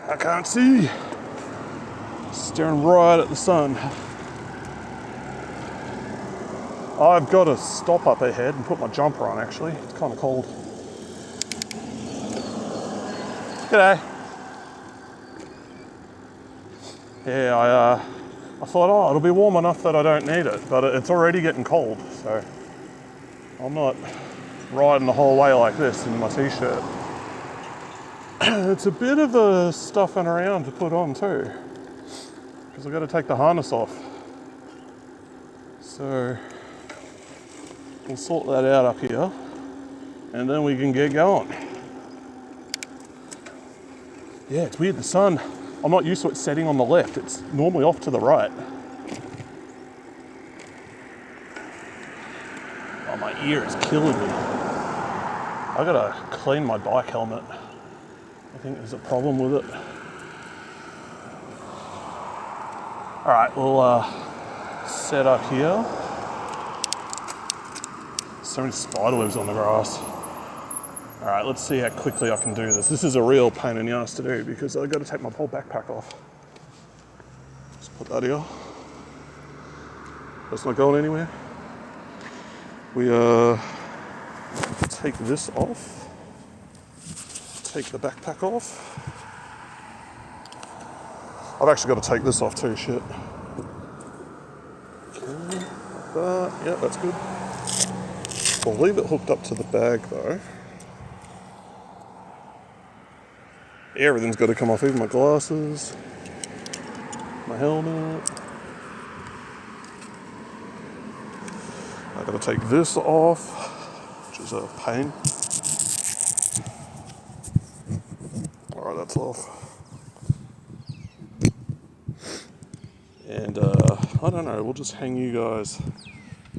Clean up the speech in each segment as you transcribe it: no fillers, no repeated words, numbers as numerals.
I can't see. Staring right at the sun. I've got to stop up ahead and put my jumper on actually. It's kind of cold. G'day. Yeah, I thought, oh, it'll be warm enough that I don't need it, but it's already getting cold, so I'm not riding the whole way like this in my t-shirt. It's a bit of a stuffing around to put on too, because I've got to take the harness off. So we'll sort that out up here, and then we can get going. Yeah, it's weird, the sun, I'm not used to it setting on the left, it's normally off to the right. Oh, my ear is killing me. I gotta clean my bike helmet. I think there's a problem with it. All right, we'll set up here. So many spider webs on the grass. All right, let's see how quickly I can do this. This is a real pain in the ass to do because I've got to take my whole backpack off. Just put that here. That's not going anywhere. We take this off. Take the backpack off. I've actually got to take this off too, shit. Okay, like that. Yeah, that's good. We'll leave it hooked up to the bag though. Everything's got to come off, even my glasses, my helmet. I've got to take this off, which is a pain. Alright, that's off. And I don't know, we'll just hang you guys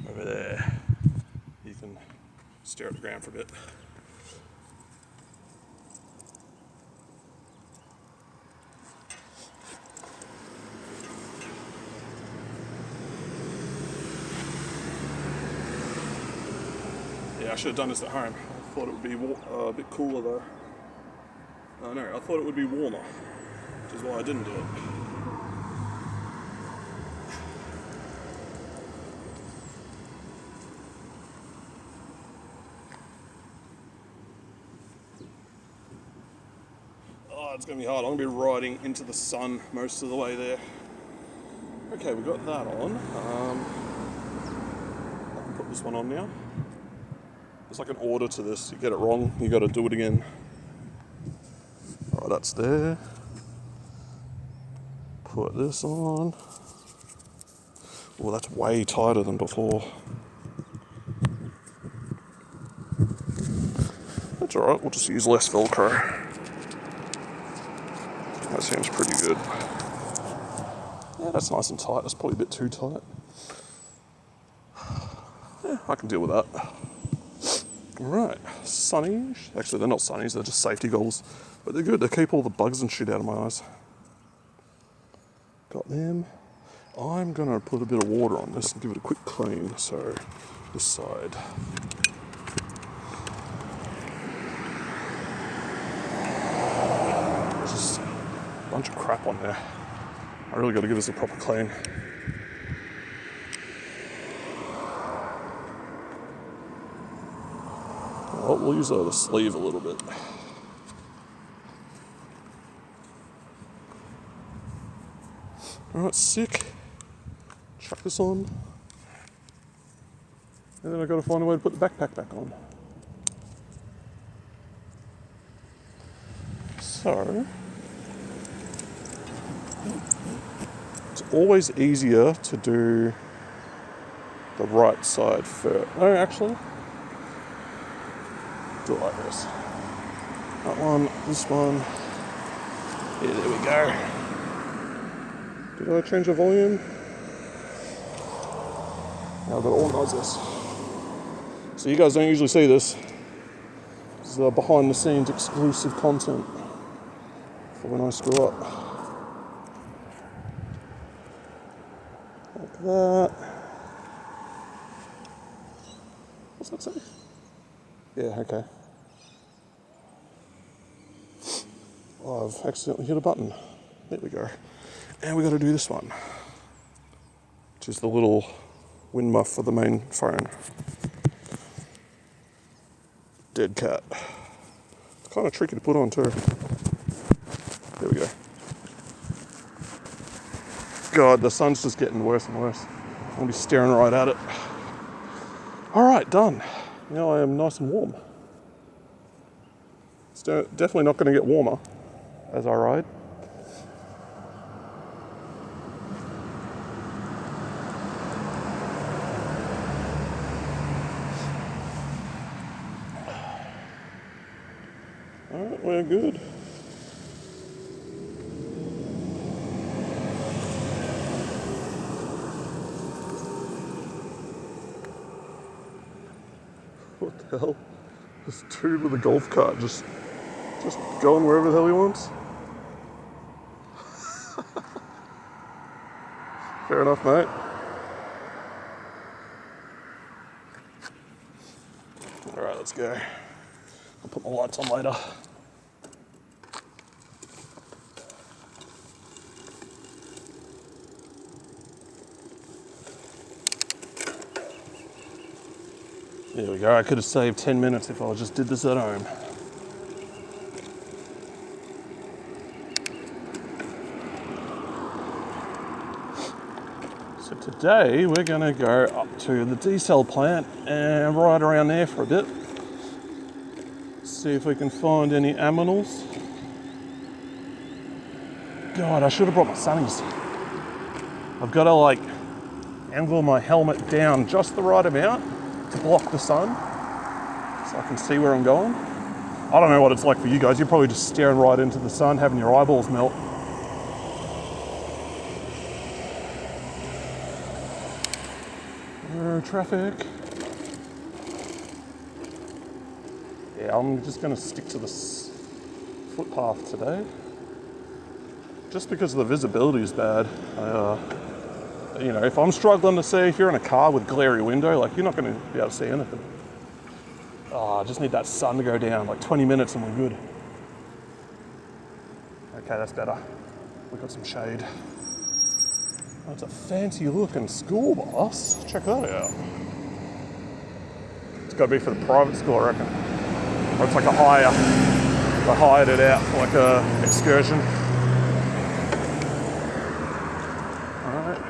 over there. You can stare at the ground for a bit. Yeah, I should have done this at home. I thought it would be a bit cooler though. No, I thought it would be warmer, which is why I didn't do it. Oh, it's going to be hard. I'm going to be riding into the sun most of the way there. Okay, we got that on. I can put this one on now. There's like an order to this. You get it wrong, you got to do it again. Alright, that's there. Put this on. Well, that's way tighter than before. That's alright, we'll just use less Velcro. That seems pretty good. Yeah, that's nice and tight. That's probably a bit too tight. Yeah, I can deal with that. Alright, sunnies. Actually, they're not sunnies, they're just safety goggles. But they're good, they keep all the bugs and shit out of my eyes. Got them. I'm gonna put a bit of water on this and give it a quick clean. So, this side. There's just a bunch of crap on there. I really gotta give this a proper clean. Well, we'll use the sleeve a little bit. Alright, sick. Chuck this on. And then I've got to find a way to put the backpack back on. So, it's always easier to do the right side first. No, actually, do it like this. That one, this one. Yeah, there we go. Did I change the volume? Now I've got to organise this. So you guys don't usually see this. This is behind the scenes exclusive content for when I screw up. Like that. What's that say? Yeah, okay. Oh, I've accidentally hit a button. There we go. And we got to do this one, which is the little wind muff for the main phone. Dead cat. It's kind of tricky to put on too. There we go. God, the sun's just getting worse and worse. I'll be staring right at it. All right, done. Now I am nice and warm. It's definitely not going to get warmer as I ride. All right, we're good. What the hell? This dude with a golf cart just going wherever the hell he wants. Fair enough, mate. All right, let's go. I'll put my lights on later. There we go. I could have saved 10 minutes if I just did this at home. So today we're going to go up to the desal plant and ride around there for a bit. See if we can find any aminals. God, I should have brought my sunnies. I've got to like angle my helmet down just the right amount to block the sun so I can see where I'm going. I don't know what it's like for you guys. You're probably just staring right into the sun, having your eyeballs melt. Traffic. Yeah, I'm just going to stick to this footpath today. Just because the visibility is bad. You know, if I'm struggling to see, if you're in a car with glary window, like you're not going to be able to see anything. Oh, I just need that sun to go down, like 20 minutes and we're good. Okay, that's better. We've got some shade. That's a fancy looking school bus. Check that out. It's got to be for the private school, I reckon. Or it's like a hire. They hired it out for like a excursion. Alright.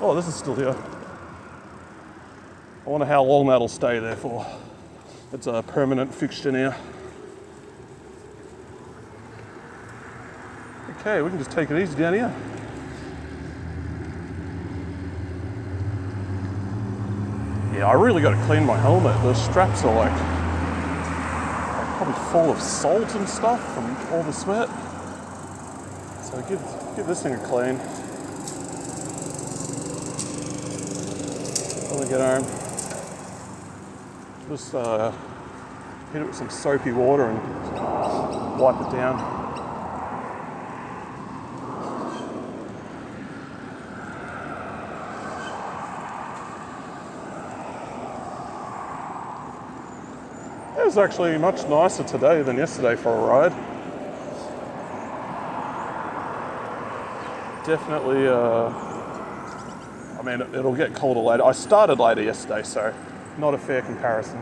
Oh, this is still here. I wonder how long that'll stay there for. It's a permanent fixture now. Okay, we can just take it easy down here. Yeah, I really got to clean my helmet. The straps are like probably full of salt and stuff from all the sweat. So give this thing a clean. When we get home, just hit it with some soapy water and wipe it down. It was actually much nicer today than yesterday for a ride. Definitely, I mean, it'll get colder later. I started later yesterday, so not a fair comparison.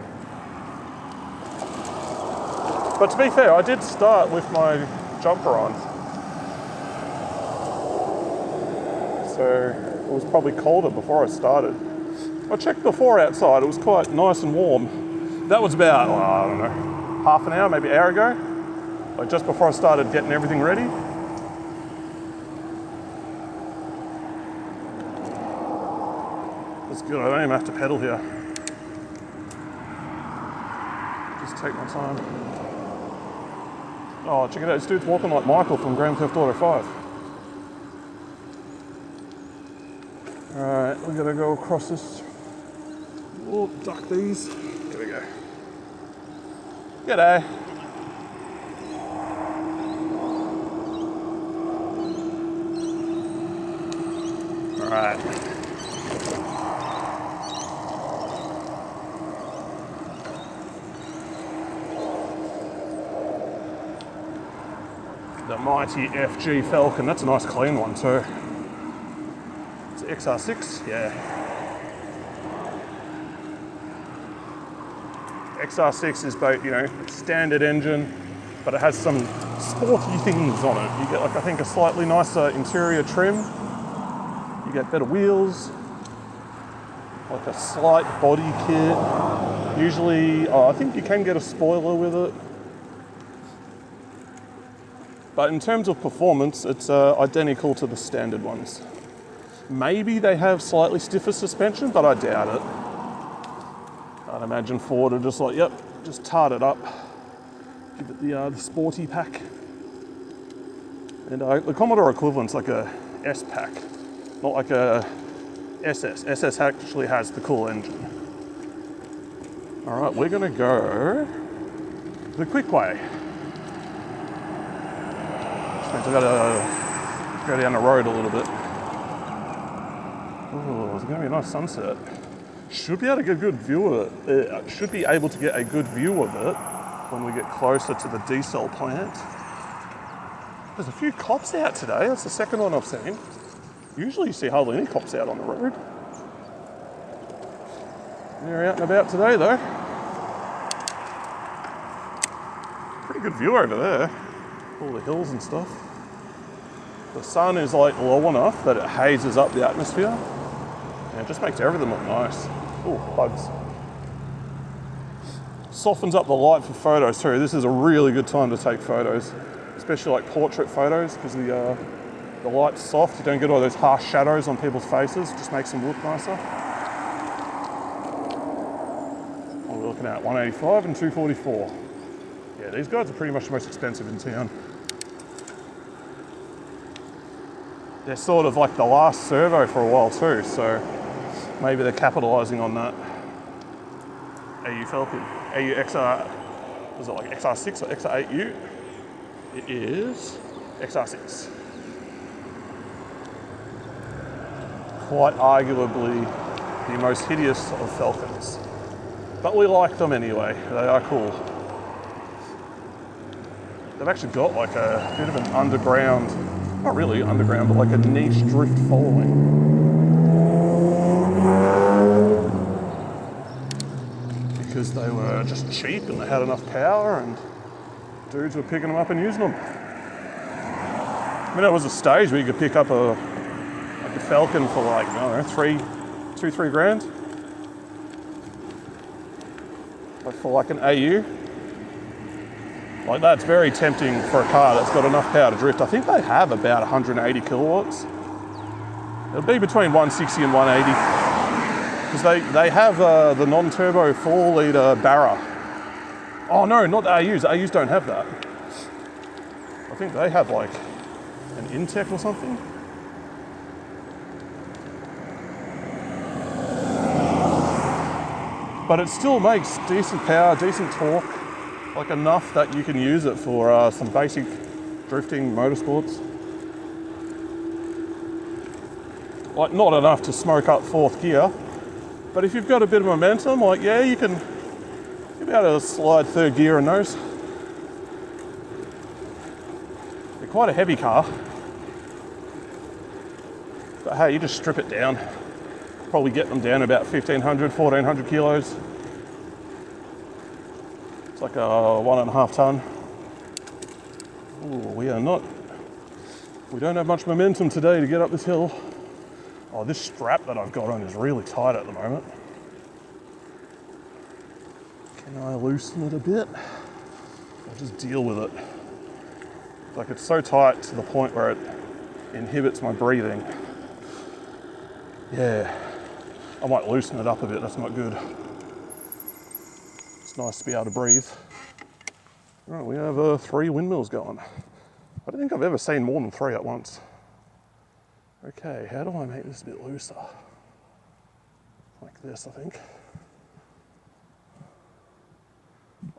But to be fair, I did start with my jumper on. So it was probably colder before I started. I checked before outside, it was quite nice and warm. That was about, I don't know, half an hour, maybe an hour ago. Like just before I started getting everything ready. That's good, I don't even have to pedal here. Just take my time. Oh, check it out, this dude's walking like Michael from Grand Theft Auto 5. Alright, we're gonna go across this. Oh, duck these. Here we go. G'day. Alright. The mighty FG Falcon. That's a nice clean one too. It's XR6, yeah. XR6 is both, you know, standard engine, but it has some sporty things on it. You get like, I think, a slightly nicer interior trim. You get better wheels, like a slight body kit. Usually, I think you can get a spoiler with it. But in terms of performance, it's identical to the standard ones. Maybe they have slightly stiffer suspension, but I doubt it. I'd imagine Ford are just like, yep, just tart it up. Give it the sporty pack. And the Commodore equivalent's like a S pack, not like a SS. SS actually has the cool engine. All right, we're gonna go the quick way. Which means I've got to go down the road a little bit. Oh, it's gonna be a nice sunset. Should be able to get a good view of it. Should be able to get a good view of it when we get closer to the diesel plant. There's a few cops out today. That's the second one I've seen. Usually you see hardly any cops out on the road. They're out and about today though. Pretty good view over there. All the hills and stuff. The sun is like low enough that it hazes up the atmosphere. And it just makes everything look nice. Ooh, bugs. Softens up the light for photos too. This is a really good time to take photos, especially like portrait photos, because the light's soft. You don't get all those harsh shadows on people's faces. It just makes them look nicer. What are we looking at? 185 and 244. Yeah, these guys are pretty much the most expensive in town. They're sort of like the last servo for a while too, so maybe they're capitalising on that. AU Falcon, AU XR, was it like XR6 or XR8U? It is XR6. Quite arguably the most hideous of Falcons. But we like them anyway, they are cool. They've actually got like a bit of an underground, not really underground, but like a niche drift following. Because they were just cheap and they had enough power and dudes were picking them up and using them. I mean, it was a stage where you could pick up a Falcon for like, I don't know, 3 grand. Like for like an AU. Like that's very tempting for a car that's got enough power to drift. I think they have about 180 kilowatts. It'll be between 160 and 180. Because they have the non-turbo 4-litre Barra. Oh no, not the AUs. The AUs don't have that. I think they have like an Intec or something. But it still makes decent power, decent torque, like enough that you can use it for some basic drifting motorsports. Like not enough to smoke up fourth gear, but if you've got a bit of momentum, like yeah, you'll be able to slide third gear in those. They're quite a heavy car, but hey, you just strip it down. Probably get them down about 1,500, 1,400 kilos. It's like a 1.5 ton. Ooh, we don't have much momentum today to get up this hill. Oh, this strap that I've got on is really tight at the moment. Can I loosen it a bit? I'll just deal with it. Like it's so tight to the point where it inhibits my breathing. Yeah, I might loosen it up a bit, that's not good. It's nice to be able to breathe. Right, we have 3 windmills going. I don't think I've ever seen more than 3 at once. Okay, how do I make this a bit looser? Like this, I think.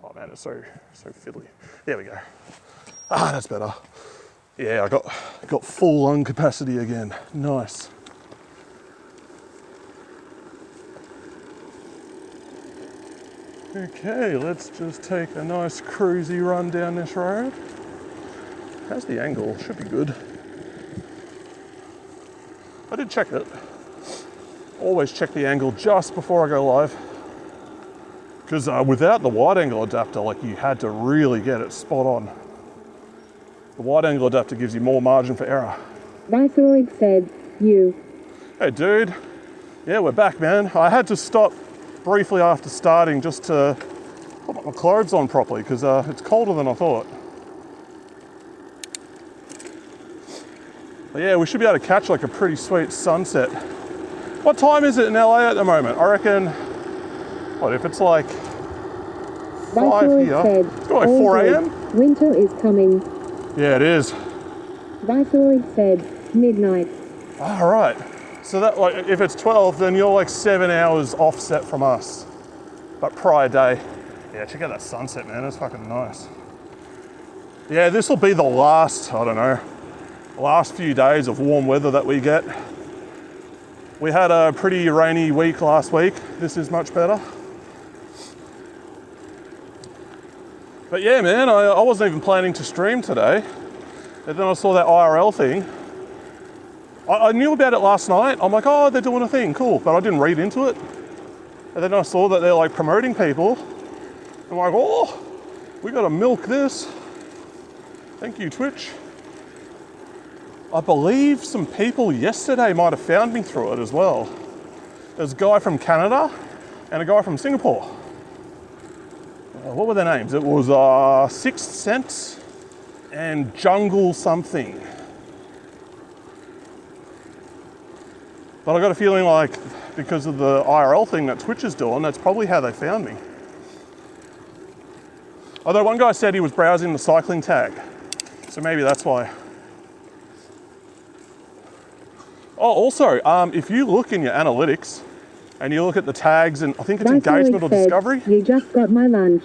Oh man, it's so fiddly. There we go. Ah, that's better. Yeah, I got full lung capacity again. Nice. Okay, let's just take a nice cruisy run down this road. how's the angle? Should be good. I did check it. Always check the angle just before I go live. Because without the wide angle adapter, like you had to really get it spot on. The wide angle adapter gives you more margin for error. Viceroy said, you. Hey dude. Yeah, we're back, man. I had to stop briefly after starting just to put my clothes on properly because it's colder than I thought. But yeah, we should be able to catch like a pretty sweet sunset. What time is it in LA at the moment? I reckon, what if it's like 5 here? Said, it's got like 4 a.m. Winter is coming. Yeah, it is. Viceroy said, midnight. All right. So that, like, if it's 12, then you're like 7 hours offset from us. But prior day. Yeah, check out that sunset, man. It's fucking nice. Yeah, this will be the last, I don't know, last few days of warm weather that we get. We had a pretty rainy week last week. This is much better. But yeah, man, I wasn't even planning to stream today. And then I saw that IRL thing. I knew about it last night. I'm like, oh, they're doing a thing, cool. But I didn't read into it. And then I saw that they're like promoting people. I'm like, oh, we gotta milk this. Thank you, Twitch. I believe some people yesterday might have found me through it as well. There's a guy from Canada and a guy from Singapore. What were their names? It was Sixth Sense and Jungle something. But I got a feeling like because of the IRL thing that Twitch is doing, that's probably how they found me. Although one guy said he was browsing the cycling tag, so maybe that's why. Oh, also, if you look in your analytics and you look at the tags and I think it's engagement or discovery. You just got my lunch.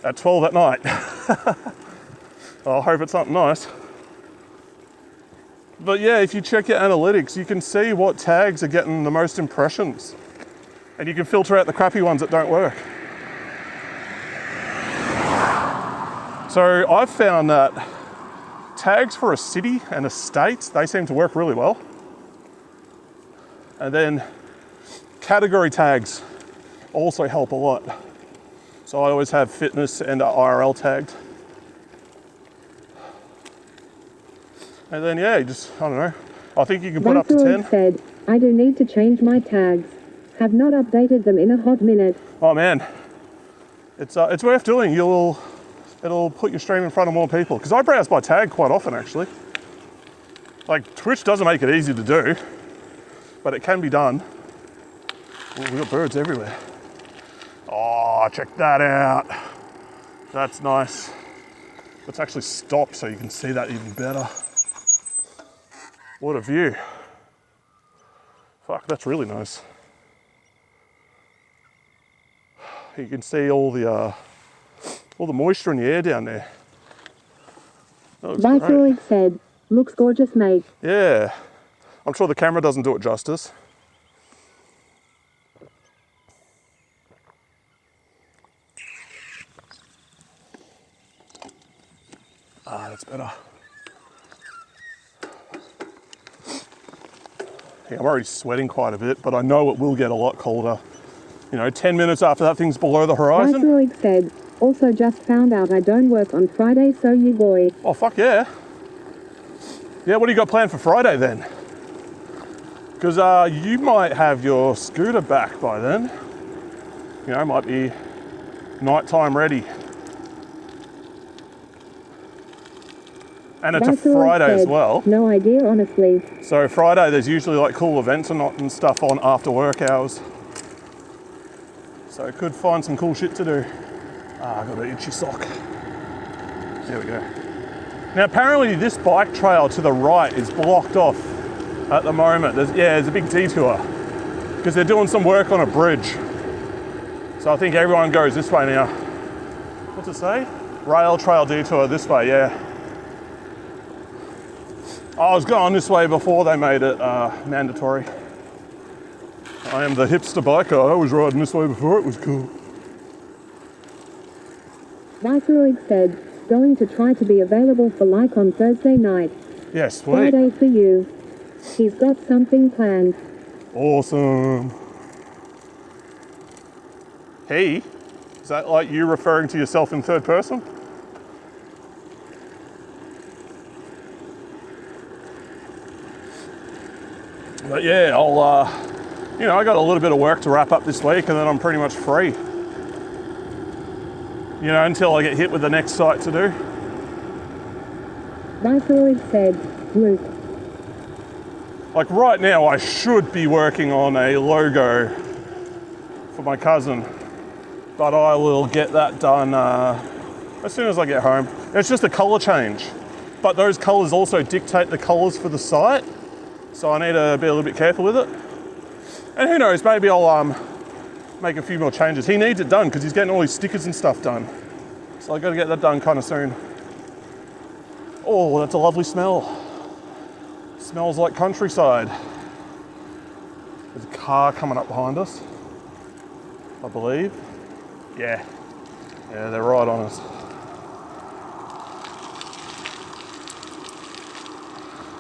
At 12 at night. I hope it's something nice. But yeah, if you check your analytics, you can see what tags are getting the most impressions. And you can filter out the crappy ones that don't work. So I've found that tags for a city and a state, they seem to work really well. And then category tags also help a lot. So I always have fitness and IRL tagged. And then yeah, you just, I don't know. I think you can put up to 10. Said, I do need to change my tags. Have not updated them in a hot minute. Oh man, it's worth doing. It'll put your stream in front of more people. Because I browse by tag quite often actually. Like Twitch doesn't make it easy to do, but it can be done. Ooh, we got birds everywhere. Oh, check that out. That's nice. Let's actually stop so you can see that even better. What a view. Fuck, that's really nice. You can see all the moisture in the air down there. Viceroy said, looks gorgeous, mate. Yeah. I'm sure the camera doesn't do it justice. Ah, that's better. Yeah, I'm already sweating quite a bit, but I know it will get a lot colder. You know, 10 minutes after that thing's below the horizon. Viceroy said, also just found out I don't work on Friday, so you boy. Oh, fuck yeah. Yeah, what do you got planned for Friday then? Because you might have your scooter back by then. You know, might be nighttime ready. And it's a Friday as well. No idea, honestly. So Friday, there's usually like cool events and stuff on after work hours. So I could find some cool shit to do. Ah, I got an itchy sock. There we go. Now apparently this bike trail to the right is blocked off at the moment. There's a big detour because they're doing some work on a bridge. So I think everyone goes this way now. What's it say? Rail trail detour this way, yeah. I was going this way before they made it mandatory. I am the hipster biker. I was riding this way before it was cool. Viceroy said, going to try to be available for like on Thursday night. Yeah, sweet. Friday for you. He's got something planned. Awesome. He? Is that like you referring to yourself in third person? But yeah, I'll, you know, I got a little bit of work to wrap up this week and then I'm pretty much free. You know, until I get hit with the next site to do. Vitaloid said, Luke. Like right now, I should be working on a logo for my cousin, but I will get that done as soon as I get home. It's just a color change, but those colors also dictate the colors for the site, so I need to be a little bit careful with it. And who knows, maybe I'll make a few more changes. He needs it done because he's getting all his stickers and stuff done, so I got to get that done kind of soon. Oh, that's a lovely smell. Smells like countryside. There's a car coming up behind us, I believe. Yeah, they're right on us.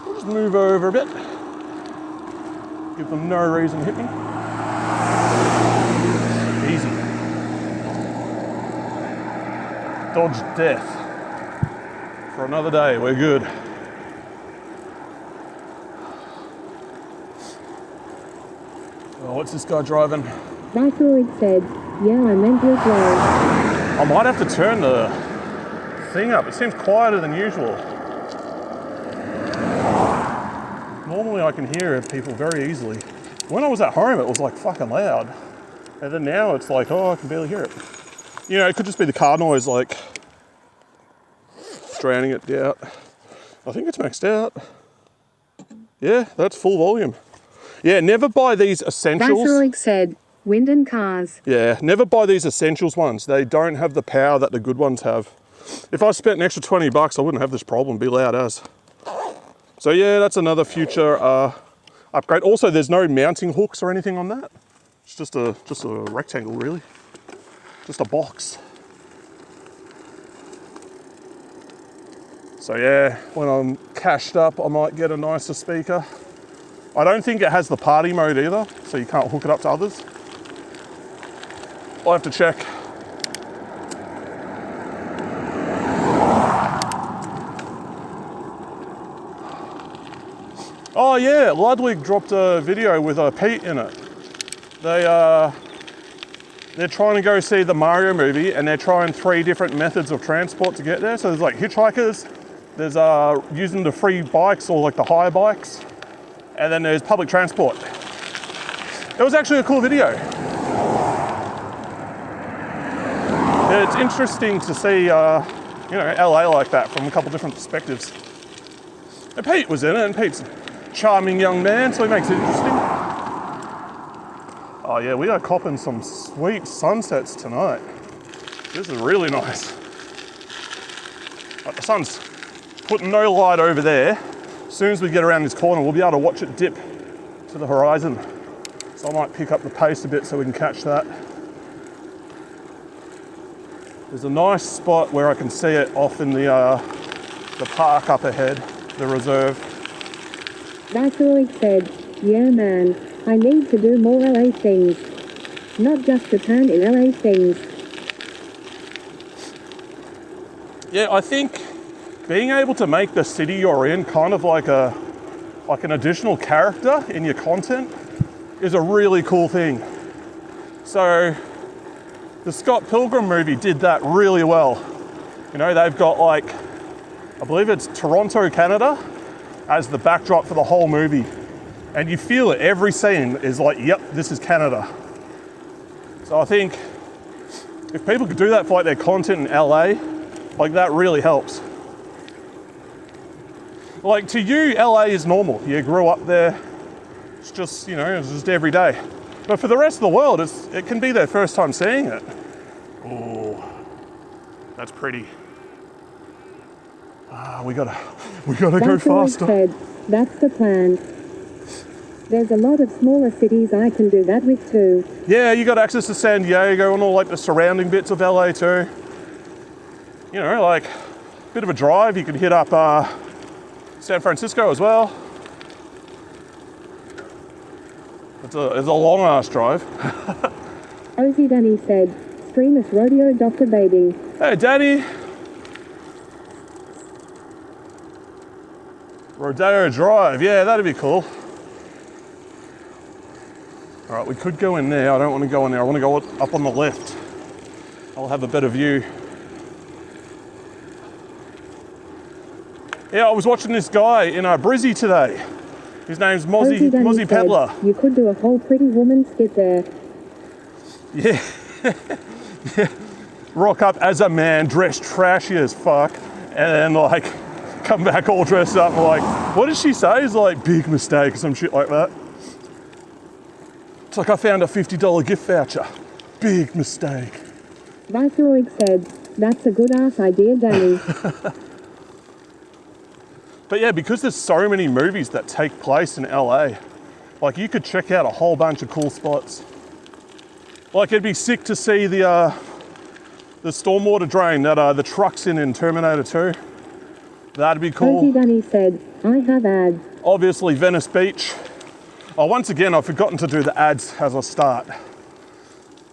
We'll just move over a bit. Give them no reason to hit me. Easy. Dodge death. For another day, we're good. Oh, what's this guy driving? Vitaloid said, yeah, I meant it well. I might have to turn the thing up. It seems quieter than usual. Normally I can hear people very easily. When I was at home, it was like fucking loud. And then now it's like, oh, I can barely hear it. You know, it could just be the car noise, like, drowning it out. I think it's maxed out. Yeah, that's full volume. Yeah, never buy these essentials. Vitaloid said, wind and cars. Yeah, never buy these essentials ones. They don't have the power that the good ones have. If I spent an extra 20 bucks, I wouldn't have this problem, be loud as. So yeah, that's another future upgrade. Also, there's no mounting hooks or anything on that. It's just a rectangle, really. Just a box. So yeah, when I'm cashed up, I might get a nicer speaker. I don't think it has the party mode either, so you can't hook it up to others. I'll have to check. Oh yeah, Ludwig dropped a video with Pete in it. They're trying to go see the Mario movie and they're trying 3 different methods of transport to get there. So there's like hitchhikers, there's using the free bikes or like the hire bikes, and then there's public transport. It was actually a cool video. It's interesting to see, you know, LA like that from a couple different perspectives. And Pete was in it, and Pete's a charming young man, so he makes it interesting. Oh yeah, we are copping some sweet sunsets tonight. This is really nice. Like the sun's putting no light over there. As soon as we get around this corner, we'll be able to watch it dip to the horizon. So I might pick up the pace a bit so we can catch that. There's a nice spot where I can see it off in the park up ahead, the reserve. Vitaloid said, yeah man, I need to do more LA things. Not just to turn in LA things. Yeah, I think being able to make the city you're in kind of like an additional character in your content is a really cool thing. So the Scott Pilgrim movie did that really well. You know, they've got like, I believe it's Toronto, Canada, as the backdrop for the whole movie. And you feel it, every scene is like, yep, this is Canada. So I think if people could do that for like their content in LA, like that really helps. Like to you, LA is normal. You grew up there, it's just, you know, it's just every day. But for the rest of the world, it can be their first time seeing it. Oh, that's pretty. We gotta go faster. Said, that's the plan. There's a lot of smaller cities I can do that with too. Yeah, you got access to San Diego and all like the surrounding bits of LA too. You know, like bit of a drive. You could hit up San Francisco as well. It's a long ass drive. Ozzy Danny said, streamers rodeo Dr. Baby. Hey, Danny. Rodeo Drive, yeah, that'd be cool. All right, we could go in there. I don't want to go in there. I want to go up on the left. I'll have a better view. Yeah, I was watching this guy in Brizzy today. His name's Mozzie Peddler. You could do a whole Pretty Woman skit there. Yeah. Yeah. Rock up as a man, dressed trashy as fuck, and then like come back all dressed up like, what did she say? It's like, big mistake or some shit like that. It's like, I found a $50 gift voucher. Big mistake. Viceroy said, that's a good ass idea, Danny. But yeah, because there's so many movies that take place in LA, like you could check out a whole bunch of cool spots. Like it'd be sick to see the stormwater drain that the truck's in Terminator 2. That'd be cool. Ozzy Danny said, I have ads. Obviously Venice Beach. Oh, once again, I've forgotten to do the ads as I start.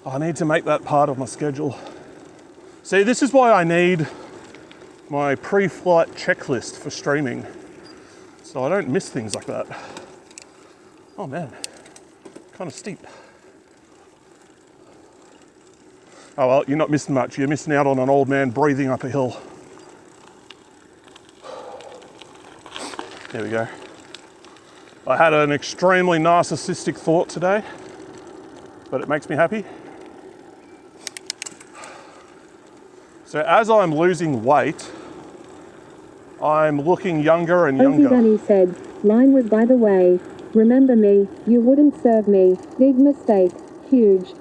I need to make that part of my schedule. See, this is why I need my pre-flight checklist for streaming, so I don't miss things like that. Oh man, kind of steep. Oh well, you're not missing much. You're missing out on an old man breathing up a hill. There we go. I had an extremely narcissistic thought today, but it makes me happy. So as I'm losing weight, I'm looking younger and younger. Ozzy Danny said, line was by the way, remember me, you wouldn't serve me, big mistake, huge.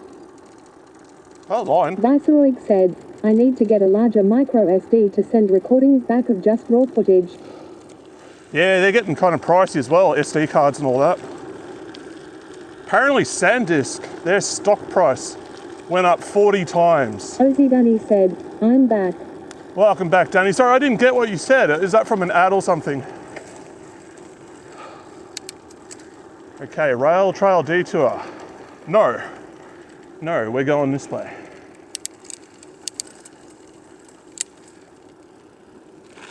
Oh, line. Viceroy said, I need to get a larger micro SD to send recordings back of just raw footage. Yeah, they're getting kind of pricey as well, SD cards and all that. Apparently SanDisk, their stock price went up 40 times. Ozzy Danny said, I'm back. Welcome back, Danny. Sorry, I didn't get what you said. Is that from an ad or something? Okay, rail trail detour. No, we're going this way.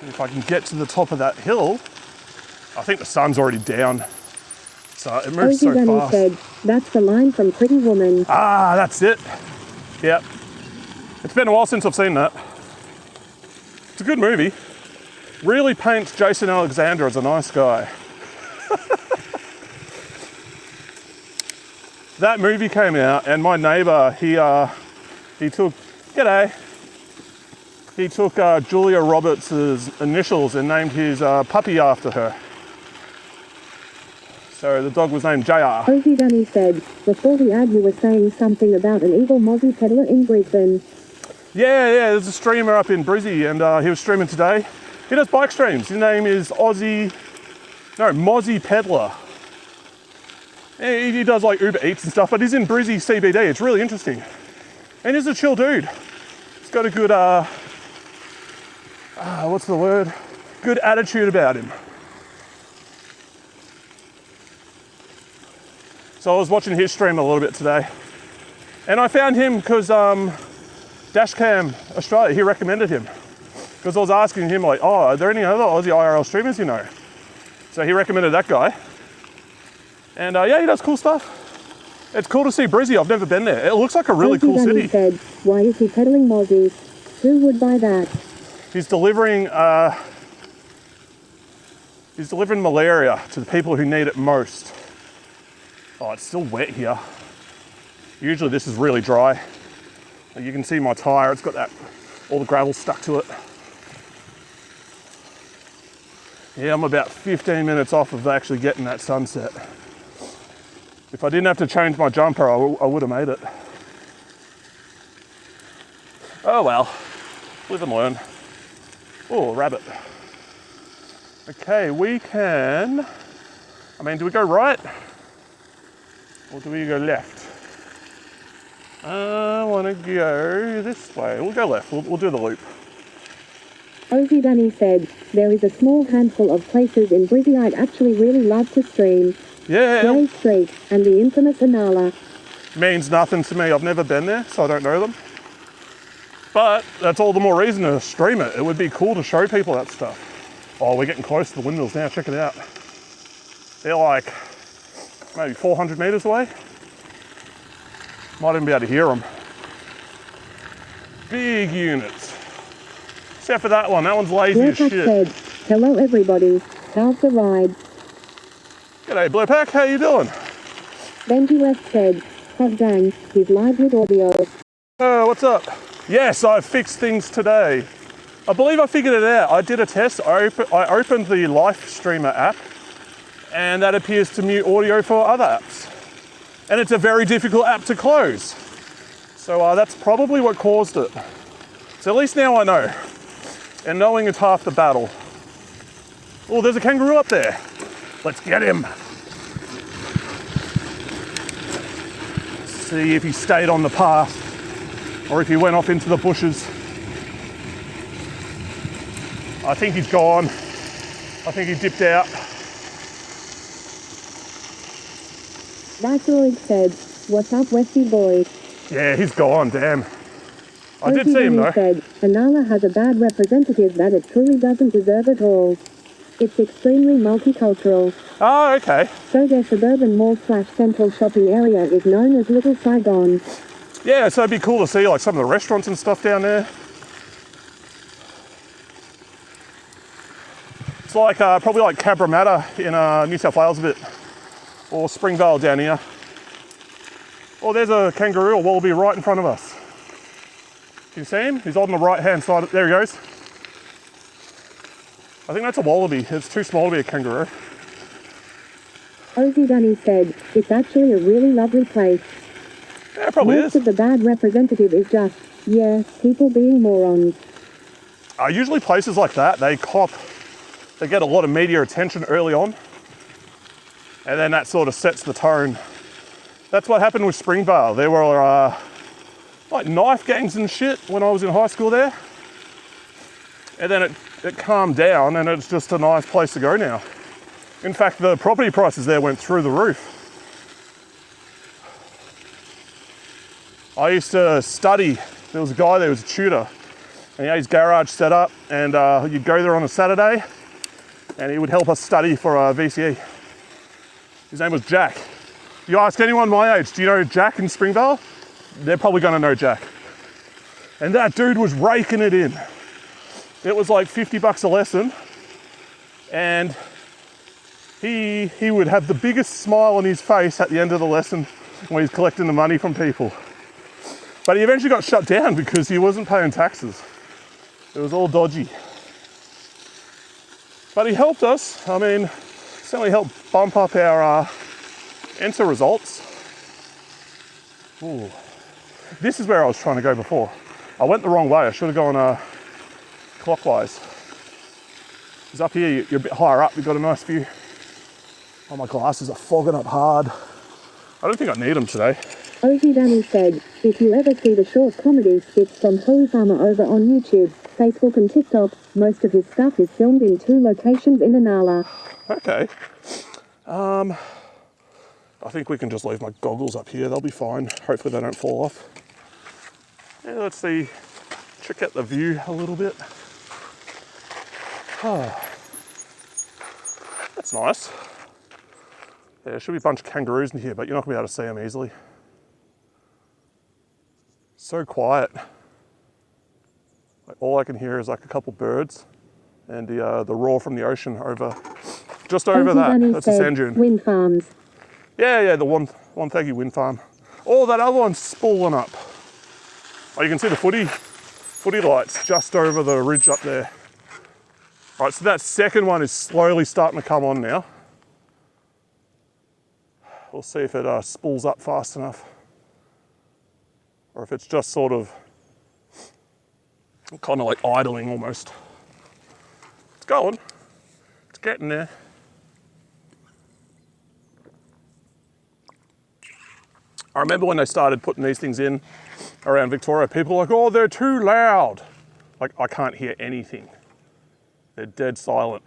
And if I can get to the top of that hill, I think the sun's already down. So it moves so Danny fast. said, that's the line from Pretty Woman. Ah, that's it. Yep. It's been a while since I've seen that. It's a good movie. Really paints Jason Alexander as a nice guy. That movie came out and my neighbour, he took, g'day. He took Julia Roberts' initials and named his puppy after her. So the dog was named JR. Ozzy Danny said, before the ad you were saying something about an evil Mozzie peddler in Brisbane. Yeah, there's a streamer up in Brizzy and he was streaming today. He does bike streams. His name is Mozzie Peddler. He does like Uber Eats and stuff, but he's in Brizzy CBD. It's really interesting. And he's a chill dude. He's got a good, what's the word? Good attitude about him. So I was watching his stream a little bit today. And I found him because Dashcam Australia, he recommended him. Because I was asking him like, oh, are there any other Aussie IRL streamers you know? So he recommended that guy. And yeah, he does cool stuff. It's cool to see Brizzy. I've never been there. It looks like a really cool city. Said, why is he peddling Mozzies? Who would buy that? He's delivering malaria to the people who need it most. Oh, it's still wet here. Usually this is really dry. You can see my tire, it's got all the gravel stuck to it. Yeah, I'm about 15 minutes off of actually getting that sunset. If I didn't have to change my jumper, I would have made it. Oh well, live and learn. Oh, rabbit. Okay, we can, do we go right? Or do we go left? I want to go this way. We'll go left. We'll do the loop. Ozzy Danny said, there is a small handful of places in Brizzy I'd actually really love to stream. Yeah, Gray Street and the infamous Inala. means nothing to me. I've never been there, so I don't know them. But that's all the more reason to stream it. It would be cool to show people that stuff. Oh, we're getting close to the windmills now. Check it out. They're like maybe 400 meters away. Might even be able to hear them. Big units. Except for that one. That one's lazy as Blurpack shit. said, hello everybody, how's the ride? G'day, Blurpack. How you doing? Benji West said, hot dang, he's live with audio. What's up? Yes, I fixed things today. I believe I figured it out. I did a test. I opened the Live Streamer app, and that appears to mute audio for other apps. And it's a very difficult app to close. So that's probably what caused it. So at least now I know. And knowing is half the battle. Oh, there's a kangaroo up there. Let's get him. See if he stayed on the path or if he went off into the bushes. I think he's gone. I think he dipped out. Niceroid said, what's up Westy boys? Yeah, he's gone, damn. I did see him though. Said, Inala has a bad representative that it truly doesn't deserve at all. It's extremely multicultural. Oh, okay. So their suburban mall/central shopping area is known as Little Saigon. Yeah, so it'd be cool to see like some of the restaurants and stuff down there. It's like probably like Cabramatta in New South Wales a bit, or Springvale down here. Oh, there's a kangaroo or wallaby right in front of us. Can you see him? He's on the right-hand side. There he goes. I think that's a wallaby. It's too small to be a kangaroo. Ozzy Dunny said, it's actually a really lovely place. Yeah, it probably Most is. of the bad representative is just, yeah, people being morons. Usually places like that, they get a lot of media attention early on. And then that sort of sets the tone. That's what happened with Springvale. There were like knife gangs and shit when I was in high school there. And then it calmed down and it's just a nice place to go now. In fact, the property prices there went through the roof. I used to study. There was a guy there, was a tutor, and he had his garage set up, and you'd go there on a Saturday, and he would help us study for a VCE. His name was Jack. You ask anyone my age, do you know Jack in Springvale? They're probably gonna know Jack. And that dude was raking it in. It was like $50 a lesson, and he would have the biggest smile on his face at the end of the lesson when he's collecting the money from people. But he eventually got shut down because he wasn't paying taxes. It was all dodgy. But he helped us. I mean, certainly helped bump up our enter results. Ooh. This is where I was trying to go before. I went the wrong way. I should have gone clockwise. Because up here, you're a bit higher up. You've got a nice view. Oh, my glasses are fogging up hard. I don't think I need them today. Ozzy Danny said, if you ever see the short comedy skits from Holy Farmer over on YouTube, Facebook and TikTok, most of his stuff is filmed in 2 locations in Inala. Okay. I think we can just leave my goggles up here. They'll be fine. Hopefully they don't fall off. Yeah, let's see. Check out the view a little bit. That's nice. Yeah, there should be a bunch of kangaroos in here, but you're not going to be able to see them easily. So quiet. Like, all I can hear is like a couple birds and the roar from the ocean over, just over that. That's a sand dune. Wind farms. Yeah, the one thaggy wind farm. Oh, that other one's spooling up. Oh, you can see the footy lights just over the ridge up there. Right, so that second one is slowly starting to come on now. We'll see if it spools up fast enough, or if it's just sort of kind of like idling almost. It's going. It's getting there. I remember when they started putting these things in around Victoria, people were like, oh, they're too loud. Like, I can't hear anything. They're dead silent.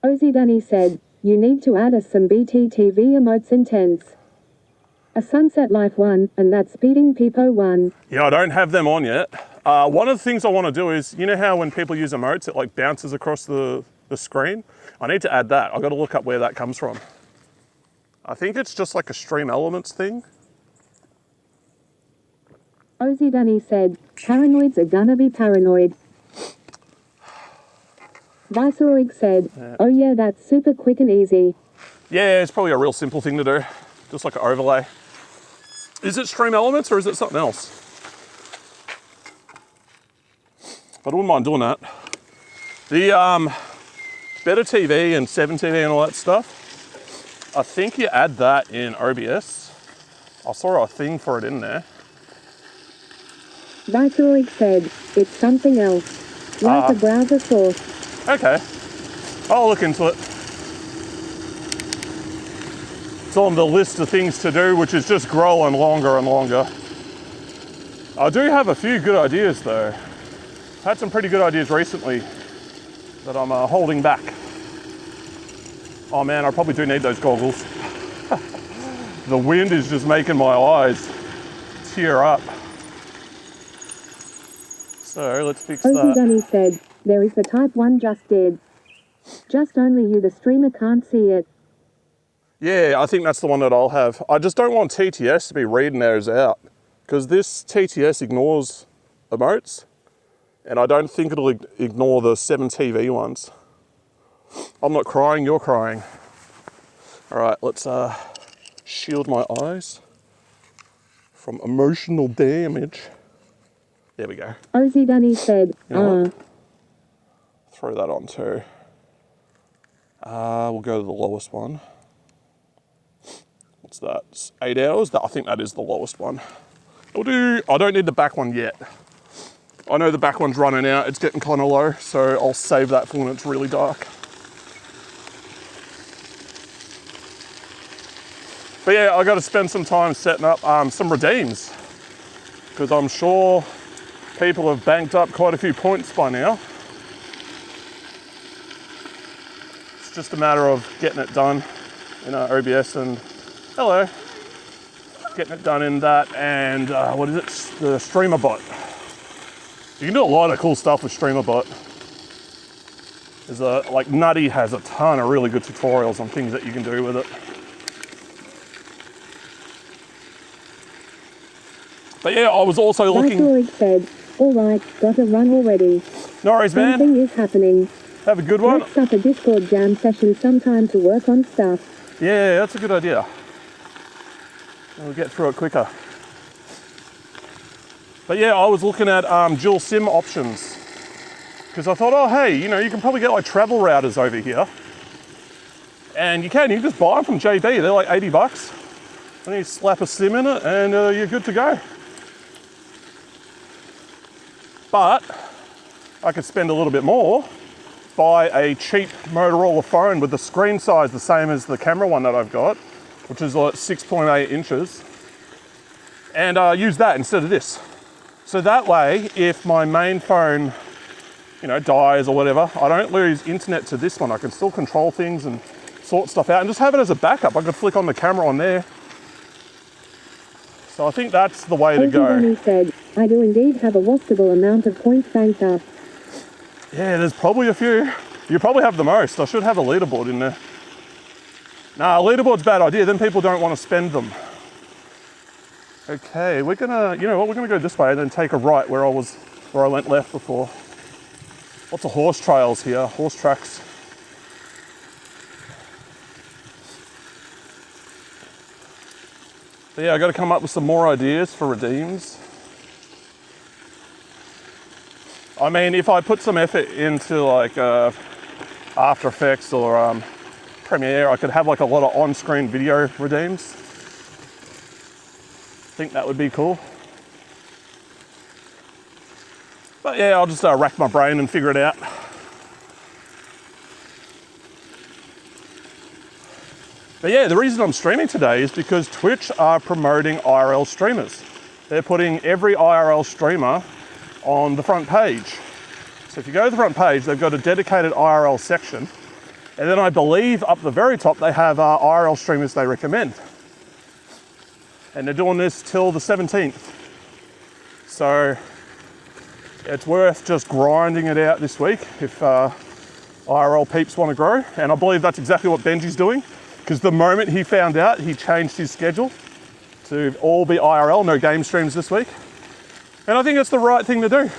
Ozzy Dunny said, you need to add us some BTTV emotes intense. A Sunset Life one, and that Speeding Peepo one. Yeah, I don't have them on yet. One of the things I want to do is, you know how when people use emotes, it like bounces across the screen? I need to add that. I've got to look up where that comes from. I think it's just like a Stream Elements thing. Ozzy Dunny said, paranoids are gonna be paranoid. Viceroy said, oh yeah, that's super quick and easy. Yeah, it's probably a real simple thing to do. Just like an overlay. Is it Stream Elements or is it something else? But I wouldn't mind doing that. The Better TV and 7TV and all that stuff, I think you add that in OBS. I saw a thing for it in there. Viceroy said, it's something else. Like a browser source. Okay, I'll look into it. It's on the list of things to do, which is just growing longer and longer. I do have a few good ideas though. I've had some pretty good ideas recently that I'm holding back. Oh man, I probably do need those goggles. The wind is just making my eyes tear up. So let's fix Ozzy that. Dunny said, there is the type 1 just did. Just only you, the streamer, can't see it. Yeah, I think that's the one that I'll have. I just don't want TTS to be reading theirs out because this TTS ignores emotes and I don't think it'll ignore the 7TV ones. I'm not crying, you're crying. All right, let's shield my eyes from emotional damage. There we go. Ozzy Dunny said, You know what? Throw that on too. We'll go to the lowest one. What's that? It's 8 hours? I think that is the lowest one. I don't need the back one yet. I know the back one's running out. It's getting kind of low, so I'll save that for when it's really dark. But yeah, I got to spend some time setting up some redeems because I'm sure people have banked up quite a few points by now. It's just a matter of getting it done in OBS and hello, getting it done in that and what is it? The Streamer Bot. You can do a lot of cool stuff with Streamer Bot. There's like Nutty has a ton of really good tutorials on things that you can do with it. But yeah, I was also looking. Viceroy said, all right, gotta run already. No worries, man. Something is happening. Have a good one. Let's up a Discord jam session sometime to work on stuff. Yeah, that's a good idea. We'll get through it quicker. But yeah, I was looking at dual SIM options because I thought, oh hey, you know, you can probably get like travel routers over here, and you can just buy them from JB. They're like $80, and you slap a SIM in it, and you're good to go. But I could spend a little bit more, buy a cheap Motorola phone with the screen size the same as the camera one that I've got, which is like 6.8 inches, and use that instead of this. So that way, if my main phone, you know, dies or whatever, I don't lose internet to this one. I can still control things and sort stuff out and just have it as a backup. I could flick on the camera on there. So I think that's the way to go. Ozzy said, I do indeed have a wastable amount of points banked up. Yeah, there's probably a few. You probably have the most. I should have a leaderboard in there. Nah, a leaderboard's a bad idea. Then people don't want to spend them. Okay, we're gonna, you know what, we're gonna go this way and then take a right where I went left before. Lots of horse trails here, horse tracks. But yeah, I got to come up with some more ideas for redeems. I mean, if I put some effort into like After Effects or Premiere, I could have like a lot of on-screen video redeems. I think that would be cool. But yeah, I'll just rack my brain and figure it out. But yeah, the reason I'm streaming today is because Twitch are promoting IRL streamers. They're putting every IRL streamer on the front page. So if you go to the front page, they've got a dedicated IRL section. And then I believe up the very top, they have IRL streamers they recommend. And they're doing this till the 17th. So it's worth just grinding it out this week if IRL peeps want to grow. And I believe that's exactly what Benji's doing, because the moment he found out, he changed his schedule to all be IRL, no game streams this week. And I think it's the right thing to do.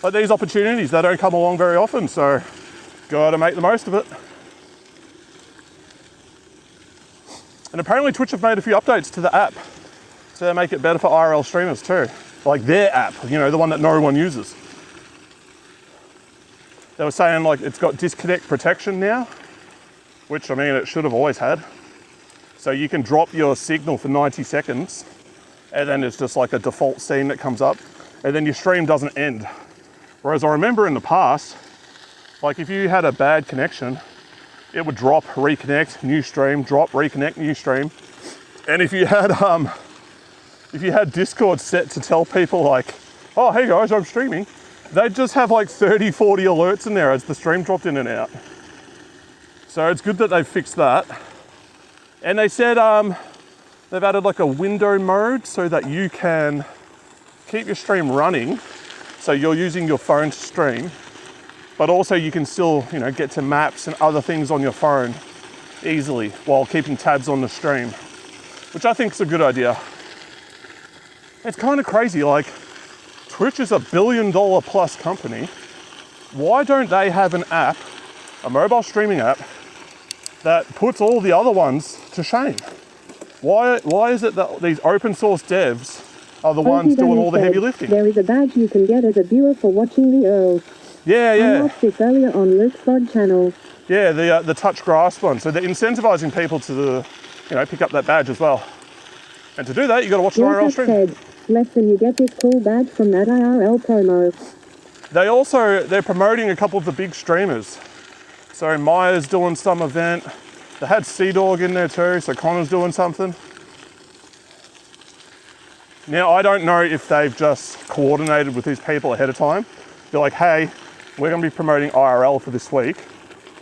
Like, these opportunities, they don't come along very often, so gotta make the most of it. And apparently Twitch have made a few updates to the app to make it better for IRL streamers too. Like their app, you know, the one that no one uses. They were saying like it's got disconnect protection now, which I mean it should have always had. So you can drop your signal for 90 seconds and then it's just like a default scene that comes up and then your stream doesn't end. Whereas I remember in the past, like if you had a bad connection, it would drop, reconnect, new stream, drop, reconnect, new stream. And if you had Discord set to tell people like, oh, hey guys, I'm streaming, they'd just have like 30, 40 alerts in there as the stream dropped in and out. So it's good that they've fixed that. And they said they've added like a window mode so that you can keep your stream running. So you're using your phone to stream, but also you can still, you know, get to maps and other things on your phone easily while keeping tabs on the stream, which I think is a good idea. It's kind of crazy, like Twitch is $1 billion plus company. Why don't they have an app, a mobile streaming app, that puts all the other ones to shame? Why is it that these open source devs are the ones doing all the heavy lifting? There is a badge you can get as a viewer for watching the Earls. Yeah. I watched this earlier on Luke's VOD channel. Yeah, the touch grasp one. So they're incentivizing people to, you know, pick up that badge as well. And to do that, you got to watch an IRL stream. Said, less than you get this cool badge from that IRL promo. They're promoting a couple of the big streamers. So Maya's doing some event. They had Sea Dog in there too, so Connor's doing something. Now, I don't know if they've just coordinated with these people ahead of time. They're like, hey, we're going to be promoting IRL for this week.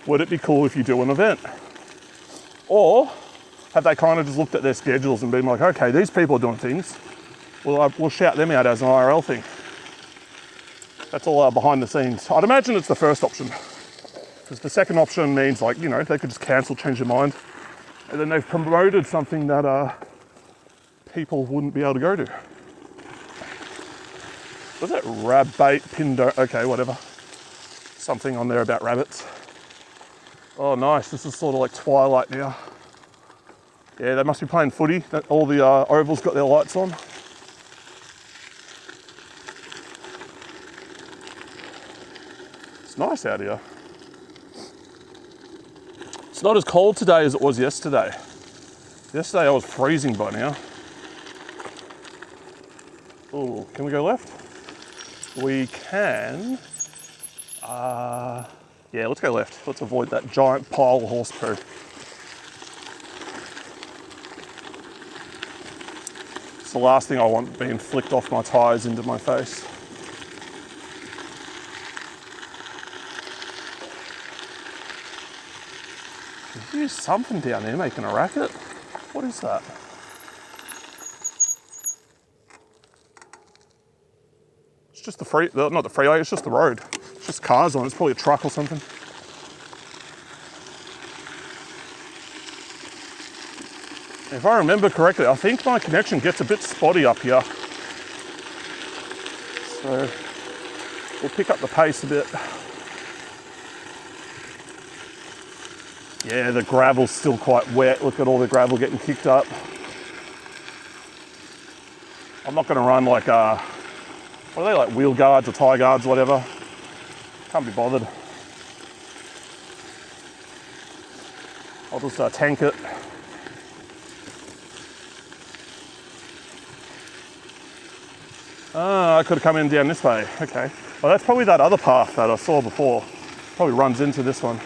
Would it be cool if you do an event? Or have they kind of just looked at their schedules and been like, okay, these people are doing things. We'll shout them out as an IRL thing. That's all behind the scenes. I'd imagine it's the first option. Because the second option means, like, you know, they could just cancel, change their mind. And then they've promoted something that people wouldn't be able to go to. Was it rabbit pindo? Okay, whatever. Something on there about rabbits. Oh, nice. This is sort of like twilight now. Yeah, they must be playing footy. All the ovals got their lights on. It's nice out here. It's not as cold today as it was yesterday. Yesterday I was freezing by now. Oh, can we go left? We can. Yeah, let's go left. Let's avoid that giant pile of horse poo. It's the last thing I want being flicked off my tyres into my face. There's something down there making a racket. What is that? It's just not the freeway, it's just the road. It's just cars on it. It's probably a truck or something. If I remember correctly, I think my connection gets a bit spotty up here. So we'll pick up the pace a bit. Yeah, the gravel's still quite wet. Look at all the gravel getting kicked up. I'm not going to run like, what are they, like wheel guards or tyre guards or whatever. Can't be bothered. I'll just tank it. I could have come in down this way. Okay. Well, that's probably that other path that I saw before. Probably runs into this one.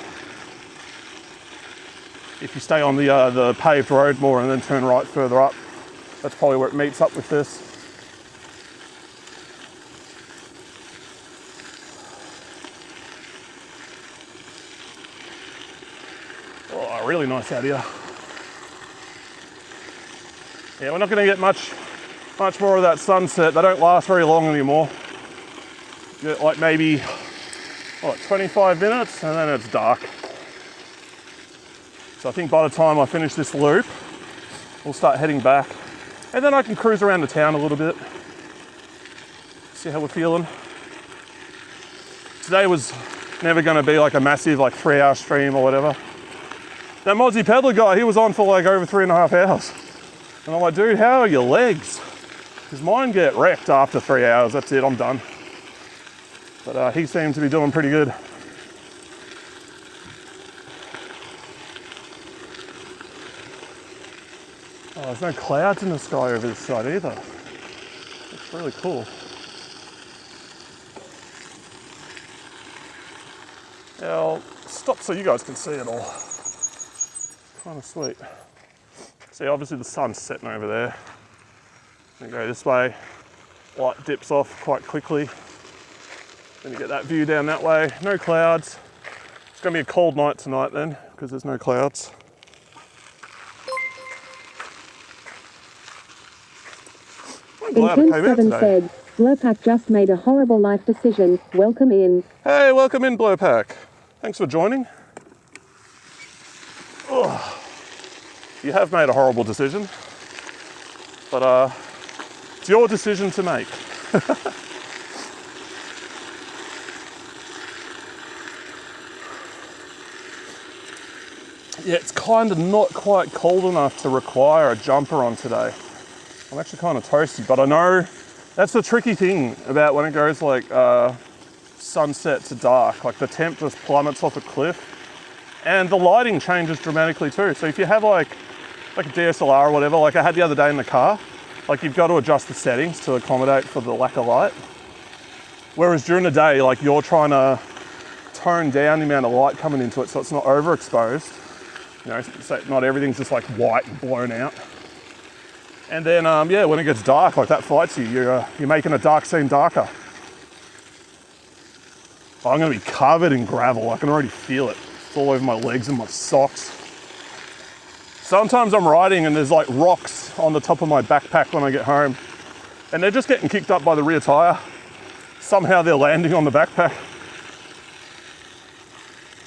If you stay on the paved road more and then turn right further up, that's probably where it meets up with this. Oh, really nice out here. Yeah, we're not going to get much more of that sunset. They don't last very long anymore. You get like maybe, 25 minutes and then it's dark. So I think by the time I finish this loop, we'll start heading back. And then I can cruise around the town a little bit. See how we're feeling. Today was never going to be like a massive 3-hour stream or whatever. That Mozzie peddler guy, he was on for like over 3.5 hours. And I'm like, dude, how are your legs? Because mine get wrecked after 3 hours. That's it, I'm done. But he seemed to be doing pretty good. Oh, there's no clouds in the sky over this side either. It's really cool. Yeah, I'll stop so you guys can see it all. Kind of sweet. See, obviously the sun's setting over there. Then go this way. Light dips off quite quickly. Then you get that view down that way. No clouds. It's going to be a cold night tonight then, because there's no clouds. I'm glad I came out Intense7 today. said, Blurpack just made a horrible life decision. Welcome in. Hey, welcome in, Blurpack. Thanks for joining. Ugh. You have made a horrible decision, but it's your decision to make. Yeah, it's kind of not quite cold enough to require a jumper on today. I'm actually kind of toasty, but I know that's the tricky thing about when it goes like sunset to dark. Like the temp just plummets off a cliff, and the lighting changes dramatically too. So if you have like a DSLR or whatever, like I had the other day in the car, like you've got to adjust the settings to accommodate for the lack of light. Whereas during the day, like you're trying to tone down the amount of light coming into it so it's not overexposed. You know, so not everything's just like white and blown out. And then, yeah, when it gets dark, like that fights you, you're making a dark scene darker. I'm gonna be covered in gravel. I can already feel it. It's all over my legs and my socks. Sometimes I'm riding and there's like rocks on the top of my backpack when I get home, and they're just getting kicked up by the rear tire. Somehow they're landing on the backpack.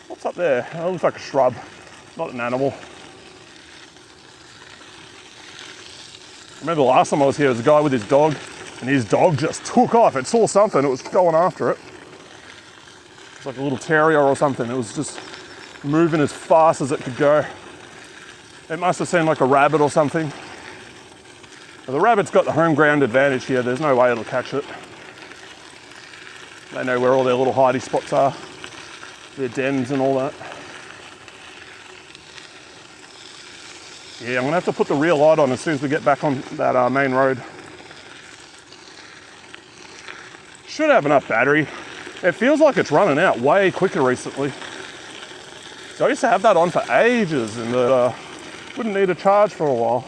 What's up there? That looks like a shrub, not an animal. I remember the last time I was here, there was a guy with his dog, and his dog just took off. It saw something, it was going after it. It's like a little terrier or something. It was just moving as fast as it could go. It must have seemed like a rabbit or something. But the rabbit's got the home ground advantage here. There's no way it'll catch it. They know where all their little hidey spots are, their dens and all that. Yeah, I'm gonna have to put the rear light on as soon as we get back on that main road. Should have enough battery. It feels like it's running out way quicker recently. So I used to have that on for ages and wouldn't need a charge for a while.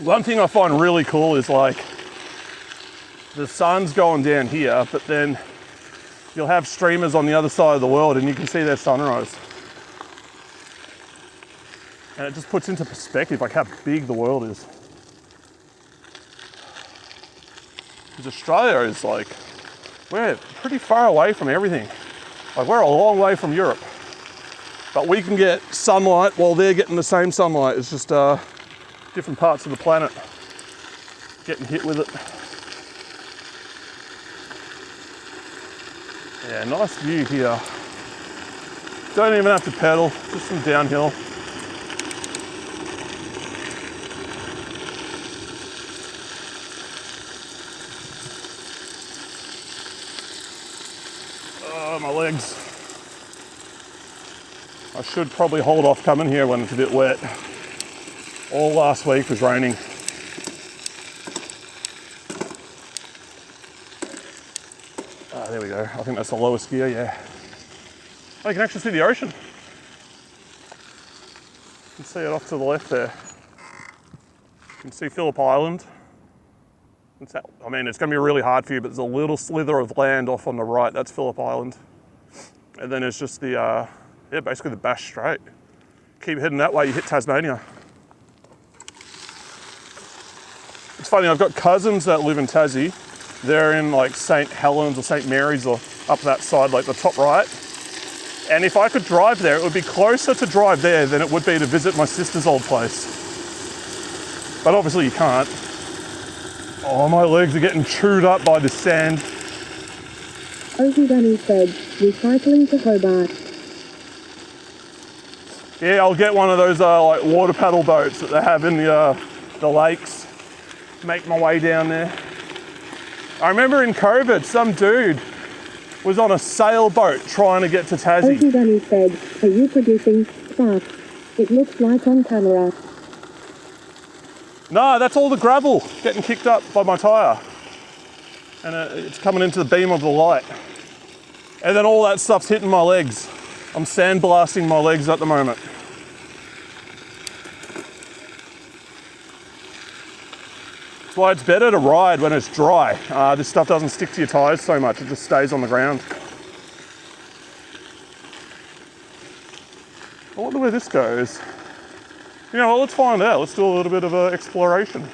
One thing I find really cool is like the sun's going down here, but then you'll have streamers on the other side of the world and you can see their sunrise. And it just puts into perspective like how big the world is. Because Australia is like, we're pretty far away from everything. Like we're a long way from Europe. But we can get sunlight while they're getting the same sunlight. It's just different parts of the planet getting hit with it. Yeah, nice view here. Don't even have to pedal, just some downhill. Oh, my legs. I should probably hold off coming here when it's a bit wet. All last week was raining. Ah, there we go. I think that's the lowest gear, yeah. Oh, you can actually see the ocean. You can see it off to the left there. You can see Phillip Island. I mean, it's going to be really hard for you, but there's a little slither of land off on the right. That's Phillip Island. And then it's just the, basically the Bass Strait. Keep heading that way, you hit Tasmania. It's funny, I've got cousins that live in Tassie. They're in like St. Helens or St. Mary's or up that side, like the top right. And if I could drive there, it would be closer to drive there than it would be to visit my sister's old place. But obviously you can't. Oh, my legs are getting chewed up by the sand. Ozzy Dunny said, recycling to Hobart. Yeah, I'll get one of those like water paddle boats that they have in the lakes. Make my way down there. I remember in COVID, some dude was on a sailboat trying to get to Tassie. Ozzy Dunny said, are you producing sparks? It looks like on camera. No, that's all the gravel getting kicked up by my tyre. And it's coming into the beam of the light. And then all that stuff's hitting my legs. I'm sandblasting my legs at the moment. That's why it's better to ride when it's dry. This stuff doesn't stick to your tyres so much, it just stays on the ground. I wonder where this goes. You know what, let's find out. Let's do a little bit of exploration.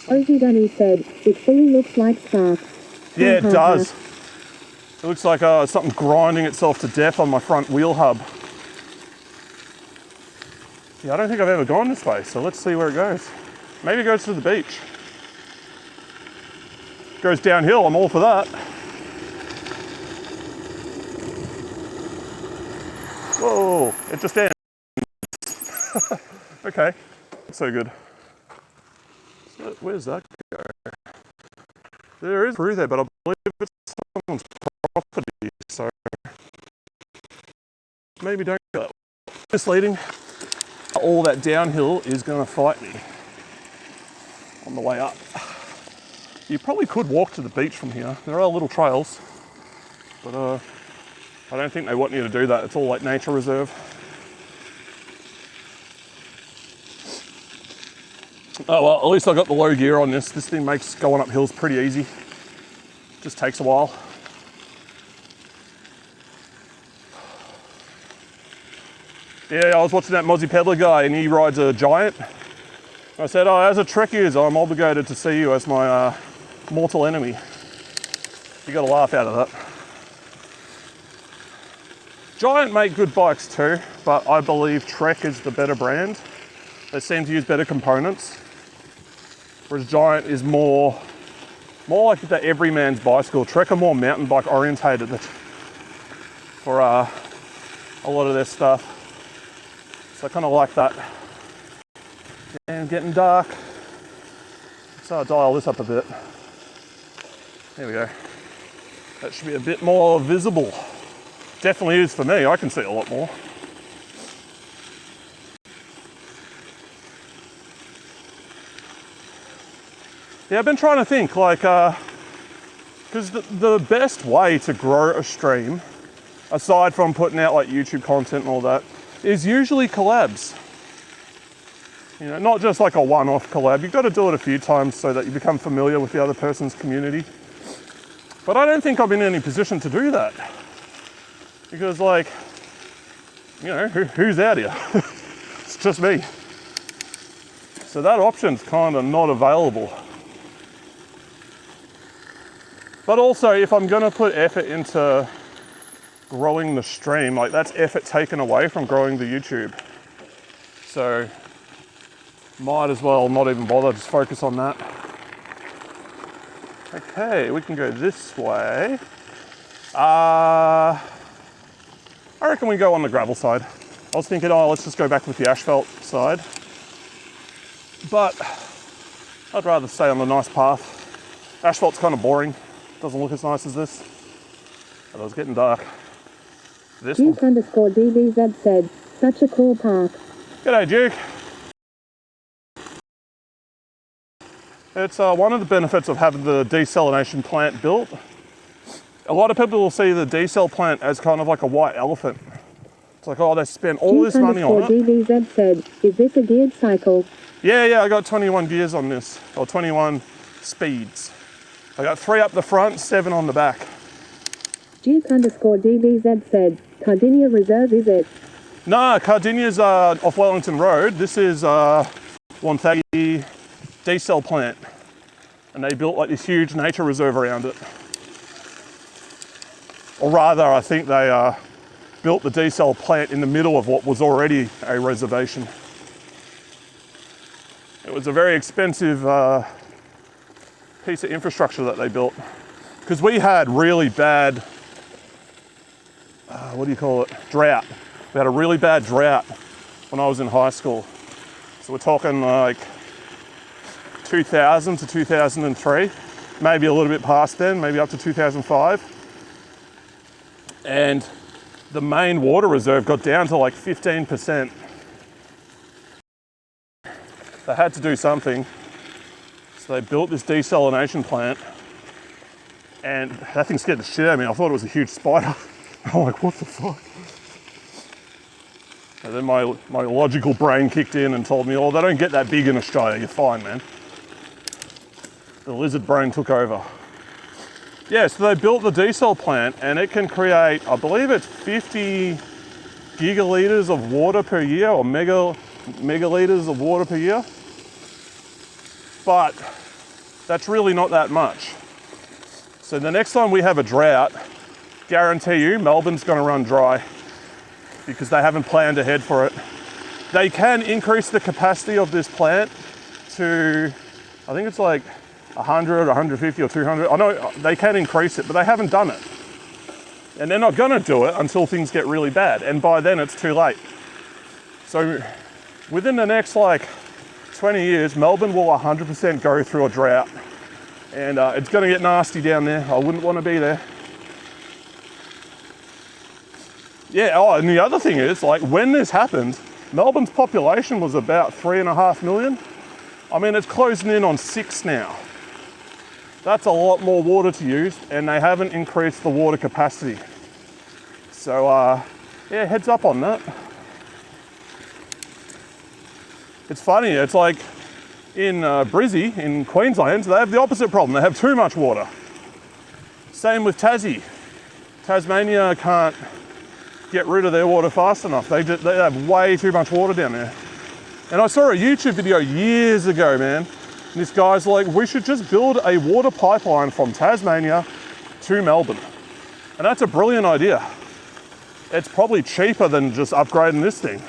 Ozzy Dunny said, it fully looks like sparks. Yeah, it does. It looks like something grinding itself to death on my front wheel hub. Yeah, I don't think I've ever gone this way, so let's see where it goes. Maybe it goes to the beach. Goes downhill, I'm all for that. Whoa, it just ends. Okay, so good. So where's that go? There is through there, but I believe it's someone's property, so maybe don't go that way. Misleading. All that downhill is going to fight me on the way up. You probably could walk to the beach from here. There are little trails, but I don't think they want you to do that. It's all like nature reserve. Oh well, at least I got the low gear on this. This thing makes going up hills pretty easy. Just takes a while. Yeah, I was watching that Mozzie Peddler guy and he rides a Giant. I said, oh, as a Trekkie, I'm obligated to see you as my mortal enemy. You got a laugh out of that. Giant make good bikes too, but I believe Trek is the better brand. They seem to use better components. Whereas Giant is more like the everyman's bicycle. Trek are more mountain bike orientated for a lot of their stuff. So I kind of like that. And getting dark. So I'll dial this up a bit. There we go. That should be a bit more visible. Definitely is for me. I can see a lot more. Yeah, I've been trying to think, like, because the best way to grow a stream, aside from putting out like YouTube content and all that, is usually collabs. You know, not just like a one-off collab. You've got to do it a few times so that you become familiar with the other person's community. But I don't think I'm in any position to do that. Because like, you know, who's out here? It's just me. So that option's kind of not available. But also, if I'm going to put effort into growing the stream, like that's effort taken away from growing the YouTube. So might as well not even bother, just focus on that. Okay, we can go this way. I reckon we go on the gravel side. I was thinking, oh, let's just go back with the asphalt side. But I'd rather stay on the nice path. Asphalt's kind of boring. Doesn't look as nice as this. But it was getting dark. This Duke underscore DBZ said, such a cool park. G'day, Duke. It's one of the benefits of having the desalination plant built. A lot of people will see the desal plant as kind of like a white elephant. It's like, oh, they spent all this money on it. DBZ said, is this a geared cycle? Yeah, I got 21 gears on this, or 21 speeds. I got 3 up the front, 7 on the back. Duke_DBZ said, Cardinia Reserve is it? No, Cardinia's off Wellington Road. This is Wonthaggi desal plant. And they built like this huge nature reserve around it. Or rather, I think they built the desal plant in the middle of what was already a reservation. It was a very expensive piece of infrastructure that they built. Because we had really bad, drought. We had a really bad drought when I was in high school. So we're talking like 2000 to 2003, maybe a little bit past then, maybe up to 2005. And the main water reserve got down to like 15%. They had to do something. So they built this desalination plant, and that thing scared the shit out of me. I thought it was a huge spider. I'm like, what the fuck? And then my logical brain kicked in and told me, oh, they don't get that big in Australia, you're fine, man. The lizard brain took over. Yeah, so they built the desal plant, and it can create, I believe it's 50 gigalitres of water per year, or megalitres of water per year. But that's really not that much. So the next time we have a drought, guarantee you Melbourne's going to run dry because they haven't planned ahead for it. They can increase the capacity of this plant to, I think it's like 100 or 150 or 200. I know they can increase it, but they haven't done it. And they're not going to do it until things get really bad. And by then it's too late. So within the next like 20 years, Melbourne will 100% go through a drought. And it's going to get nasty down there. I wouldn't want to be there. Yeah, oh, and the other thing is, like, when this happened, Melbourne's population was about 3.5 million. I mean, it's closing in on 6 now. That's a lot more water to use, and they haven't increased the water capacity. So, yeah, heads up on that. It's funny, it's like in Brizzy, in Queensland, they have the opposite problem. They have too much water. Same with Tassie. Tasmania can't get rid of their water fast enough. They have way too much water down there. And I saw a YouTube video years ago, man. And this guy's like, we should just build a water pipeline from Tasmania to Melbourne. And that's a brilliant idea. It's probably cheaper than just upgrading this thing.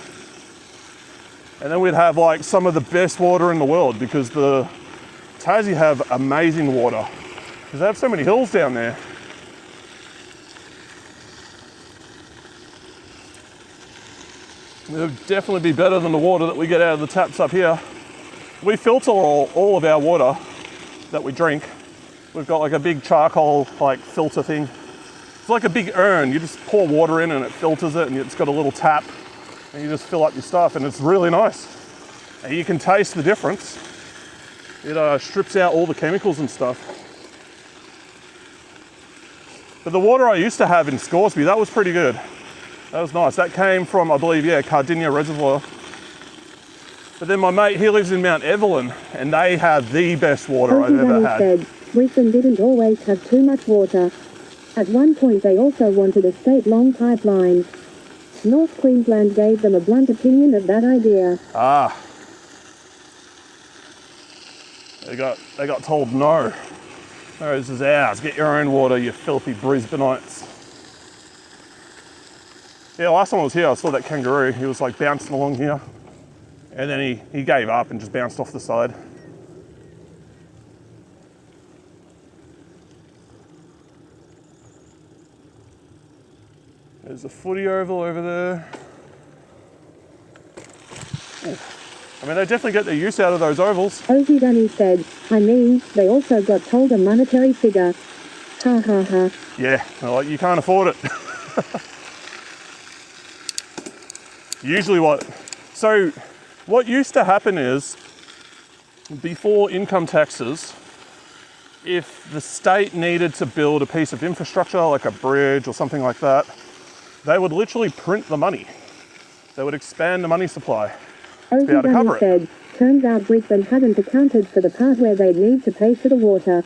And then we'd have like some of the best water in the world, because the Tassie have amazing water because they have so many hills down there. It would definitely be better than the water that we get out of the taps up here. We filter all of our water that we drink. We've got like a big charcoal like filter thing. It's like a big urn. You just pour water in and it filters it, and it's got a little tap, and you just fill up your stuff, and it's really nice. And you can taste the difference. It strips out all the chemicals and stuff. But the water I used to have in Scoresby, that was pretty good. That was nice. That came from, I believe, yeah, Cardinia Reservoir. But then my mate, he lives in Mount Evelyn, and they have the best water I've ever had. Said, Brisbane didn't always have too much water. At one point they also wanted a state-long pipeline. North Queensland gave them a blunt opinion of that idea. Ah. They got told no. No, this is ours. Get your own water, you filthy Brisbaneites. Yeah, last time I was here, I saw that kangaroo. He was like bouncing along here. And then he gave up and just bounced off the side. There's a footy oval over there. Ooh. I mean, they definitely get their use out of those ovals. Ozzy Dunny said, I mean, they also got told a monetary figure. Ha ha ha. Yeah, like you can't afford it. Usually what used to happen is, before income taxes, if the state needed to build a piece of infrastructure, like a bridge or something like that, they would literally print the money. They would expand the money supply to be able to cover it. Said, Turns out Brisbane hadn't accounted for the part where they'd need to pay for the water.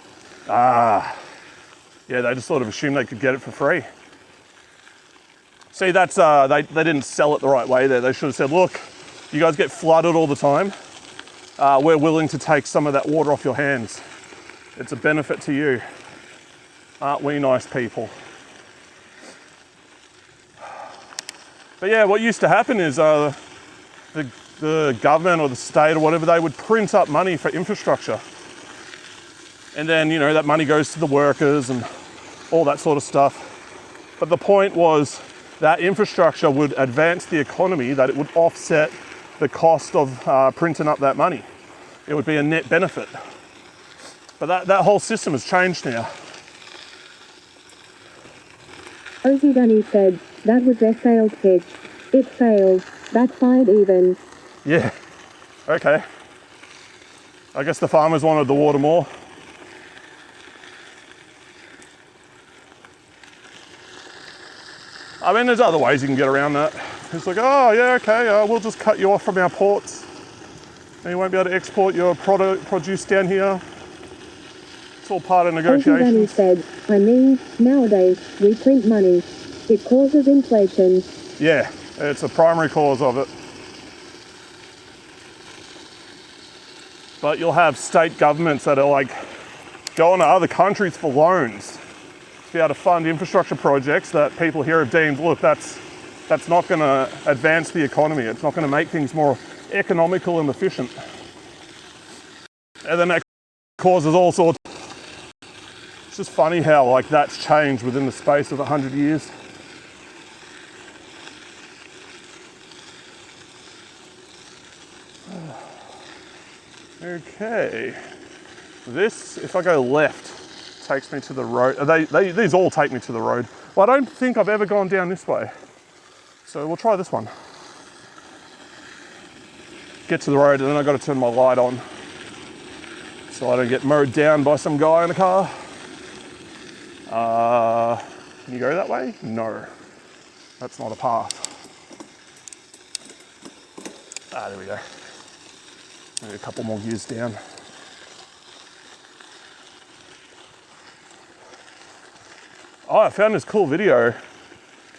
Ah, yeah, they just sort of assumed they could get it for free. See, that's they didn't sell it the right way there. They should have said, look, you guys get flooded all the time. We're willing to take some of that water off your hands. It's a benefit to you. Aren't we nice people? But yeah, what used to happen is the government or the state or whatever, they would print up money for infrastructure. And then, you know, that money goes to the workers and all that sort of stuff. But the point was that infrastructure would advance the economy, that it would offset the cost of printing up that money. It would be a net benefit. But that whole system has changed now. Ozzy Dunny said, that was their sales pitch. It failed. Backfired even. Yeah, okay. I guess the farmers wanted the water more. I mean, there's other ways you can get around that. It's like, oh yeah, okay, we'll just cut you off from our ports. And you won't be able to export your produce down here. It's all part of negotiations. Ozzy said, I mean, nowadays, we print money. It causes inflation. Yeah, it's a primary cause of it. But you'll have state governments that are like going to other countries for loans to be able to fund infrastructure projects that people here have deemed, look, that's not going to advance the economy. It's not going to make things more economical and efficient. And then that causes all sorts. It's just funny how like that's changed within the space of 100 years. Okay, this, if I go left, takes me to the road. These all take me to the road. Well, I don't think I've ever gone down this way. So we'll try this one. Get to the road and then I've got to turn my light on so I don't get mowed down by some guy in a car. Can you go that way? No, that's not a path. There we go. Maybe a couple more gears down. Oh, I found this cool video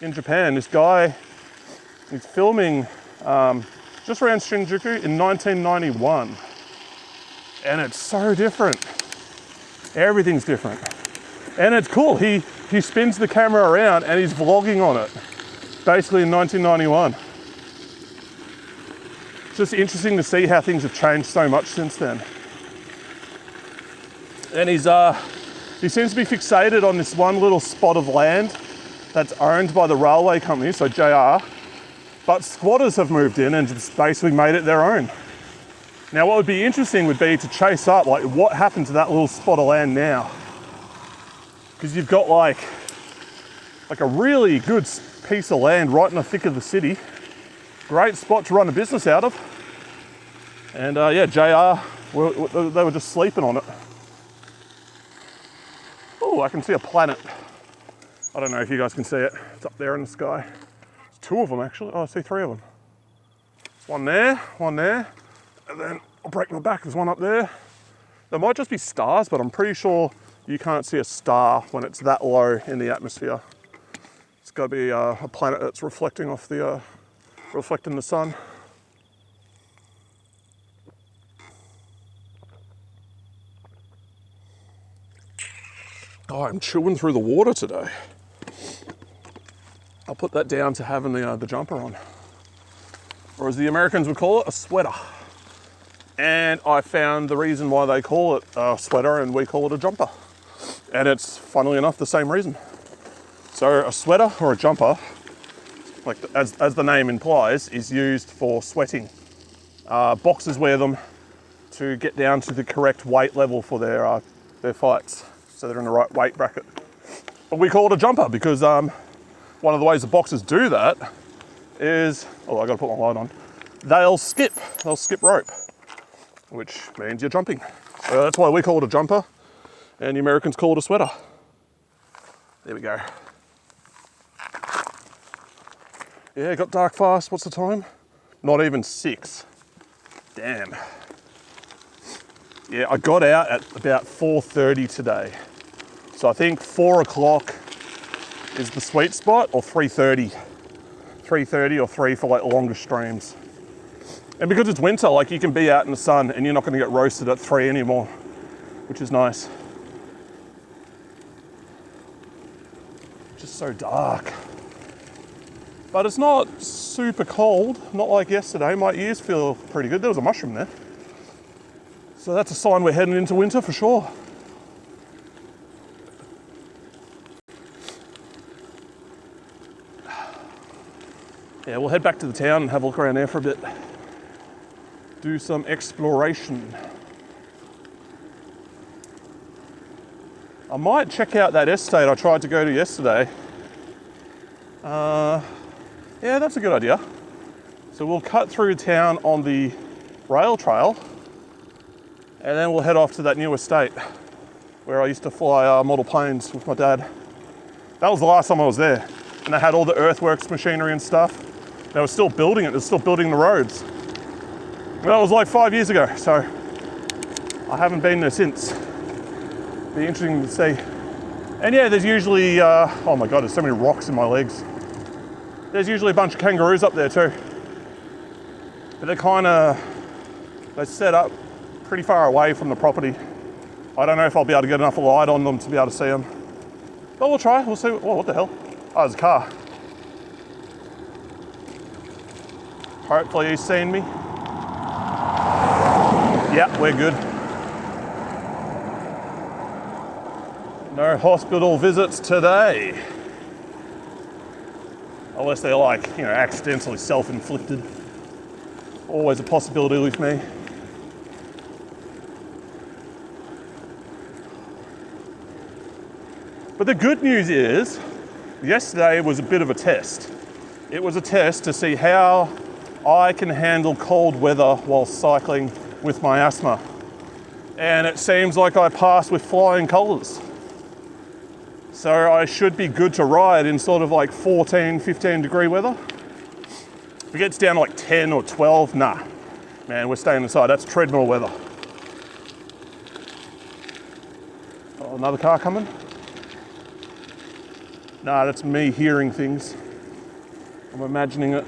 in Japan. This guy, he's filming just around Shinjuku in 1991. And it's so different. Everything's different. And it's cool. He spins the camera around and he's vlogging on it. Basically in 1991. It's just interesting to see how things have changed so much since then. And he seems to be fixated on this one little spot of land that's owned by the railway company, so JR. But squatters have moved in and just basically made it their own. Now what would be interesting would be to chase up like what happened to that little spot of land now. Because you've got like a really good piece of land right in the thick of the city. Great spot to run a business out of. And yeah, JR, they were just sleeping on it. Oh, I can see a planet. I don't know if you guys can see it. It's up there in the sky. There's two of them actually. Oh, I see three of them. There's one there, and then I'll break my back, there's one up there. There might just be stars, but I'm pretty sure you can't see a star when it's that low in the atmosphere. It's got to be a planet that's reflecting off the reflecting the sun. Oh, I'm chewing through the water today. I'll put that down to having the jumper on. Or as the Americans would call it, a sweater. And I found the reason why they call it a sweater and we call it a jumper. And it's, funnily enough, the same reason. So a sweater or a jumper, like as the name implies, is used for sweating. Boxers wear them to get down to the correct weight level for their fights, so they're in the right weight bracket. But we call it a jumper because one of the ways the boxers do that is, oh, I got to put my light on. They'll skip rope, which means you're jumping. So that's why we call it a jumper, and the Americans call it a sweater. There we go. Yeah, it got dark fast. What's the time? Not even 6. Damn. Yeah, I got out at about 4:30 today. So I think 4 o'clock is the sweet spot, or 3:30. 3:30 or 3 for like longer streams. And because it's winter, like you can be out in the sun and you're not going to get roasted at 3 anymore, which is nice. Just so dark. But it's not super cold, not like yesterday. My ears feel pretty good. There was a mushroom there. So that's a sign we're heading into winter for sure. Yeah, we'll head back to the town and have a look around there for a bit. Do some exploration. I might check out that estate I tried to go to yesterday. Yeah, that's a good idea. So we'll cut through town on the rail trail and then we'll head off to that new estate where I used to fly model planes with my dad. That was the last time I was there. And they had all the earthworks machinery and stuff. They were still building it, they were still building the roads. And that was like 5 years ago, so I haven't been there since. Be interesting to see. And yeah, there's usually, oh my God, there's so many rocks in my legs. There's usually a bunch of kangaroos up there too. But they're set up pretty far away from the property. I don't know if I'll be able to get enough light on them to be able to see them. But we'll try, we'll see. Oh, what the hell? Oh, there's a car. Hopefully he's seen me. Yeah, we're good. No hospital visits today. Unless they're like, you know, accidentally self-inflicted. Always a possibility with me. But the good news is, yesterday was a bit of a test. It was a test to see how I can handle cold weather while cycling with my asthma. And it seems like I passed with flying colours. So I should be good to ride in sort of like 14, 15 degree weather. If it gets down to like 10 or 12, nah. Man, we're staying inside. That's treadmill weather. Oh, another car coming? Nah, that's me hearing things. I'm imagining it.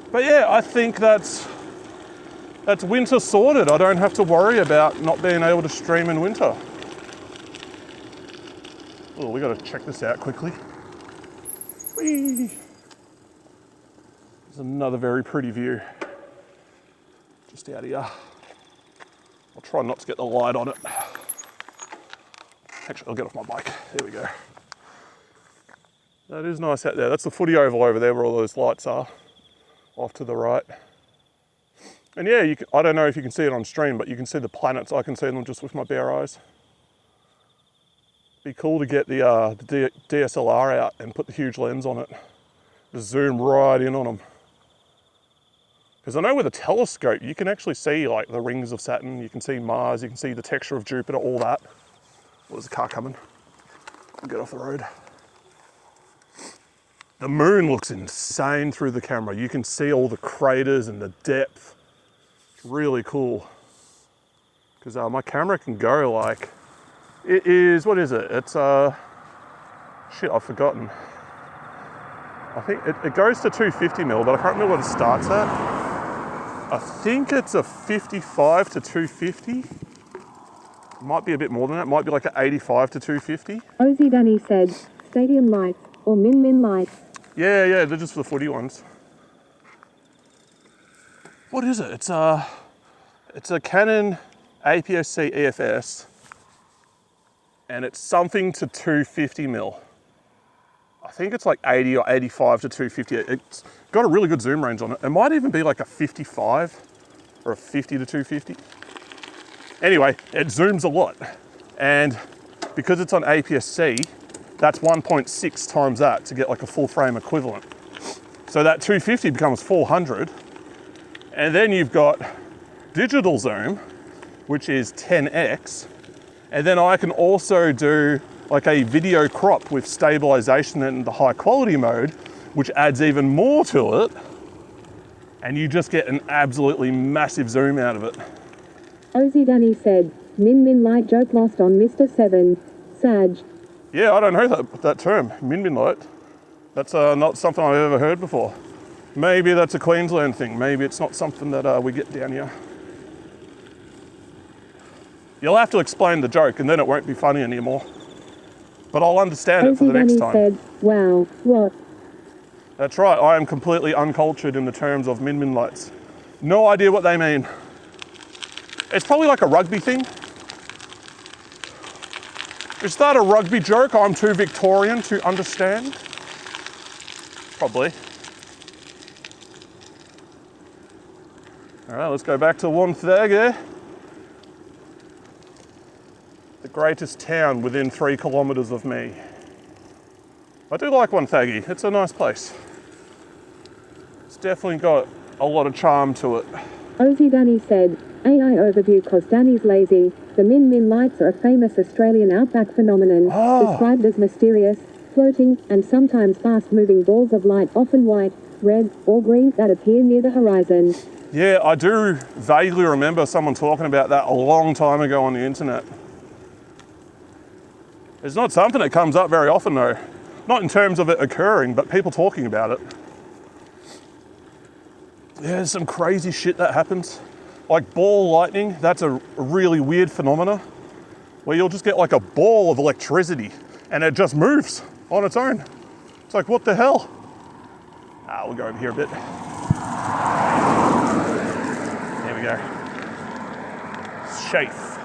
But yeah, I think that's winter sorted. I don't have to worry about not being able to stream in winter. Oh, we gotta check this out quickly. Whee! There's another very pretty view. Just out here. I'll try not to get the light on it. Actually, I'll get off my bike. There we go. That is nice out there. That's the footy oval over there where all those lights are. Off to the right. And yeah, I don't know if you can see it on stream, but you can see the planets. I can see them just with my bare eyes. Be cool to get the DSLR out and put the huge lens on it. Just zoom right in on them. Because I know with a telescope, you can actually see like the rings of Saturn, you can see Mars, you can see the texture of Jupiter, all that. Oh, there's a car coming. I'll get off the road. The moon looks insane through the camera. You can see all the craters and the depth. It's really cool. Because my camera can go like, it is, what is it? It's, shit, I've forgotten. I think it goes to 250mm, but I can't remember what it starts at. I think it's a 55 to 250. Might be a bit more than that. Might be like an 85 to 250. Ozzy Dunny said, stadium lights or min lights. Yeah, they're just for the footy ones. What is it? It's a Canon APS-C EFS, and it's something to 250mm. I think it's like 80 or 85 to 250. It's got a really good zoom range on it. It might even be like a 55 or a 50 to 250. Anyway, it zooms a lot. And because it's on APS-C, that's 1.6 times that to get like a full frame equivalent. So that 250 becomes 400. And then you've got digital zoom, which is 10x. And then I can also do like a video crop with stabilization in the high quality mode, which adds even more to it. and you just get an absolutely massive zoom out of it. Ozzy Danny said, Min Min light joke lost on Mr. 7. Sag. Yeah, I don't know that term, min min light. That's not something I've ever heard before. Maybe that's a Queensland thing. Maybe it's not something that we get down here. You'll have to explain the joke and then it won't be funny anymore. But I'll understand it for the next time. Said, wow, what? That's right, I am completely uncultured in the terms of min min lights. No idea what they mean. It's probably like a rugby thing. Is that a rugby joke I'm too Victorian to understand? Probably. All right, let's go back to Wonthaggi. The greatest town within 3 kilometres of me. I do like Wonthaggi, it's a nice place. It's definitely got a lot of charm to it. Ozzy Danny said, AI overview cause Danny's lazy. The Min Min lights are a famous Australian outback phenomenon, described as mysterious, floating, and sometimes fast-moving balls of light, often white, red, or green, that appear near the horizon. Yeah, I do vaguely remember someone talking about that a long time ago on the internet. It's not something that comes up very often though. Not in terms of it occurring, but people talking about it. Yeah, there's some crazy shit that happens. Like ball lightning, that's a really weird phenomena where you'll just get like a ball of electricity and it just moves on its own. It's like, what the hell? We'll go over here a bit. There we go. Safe.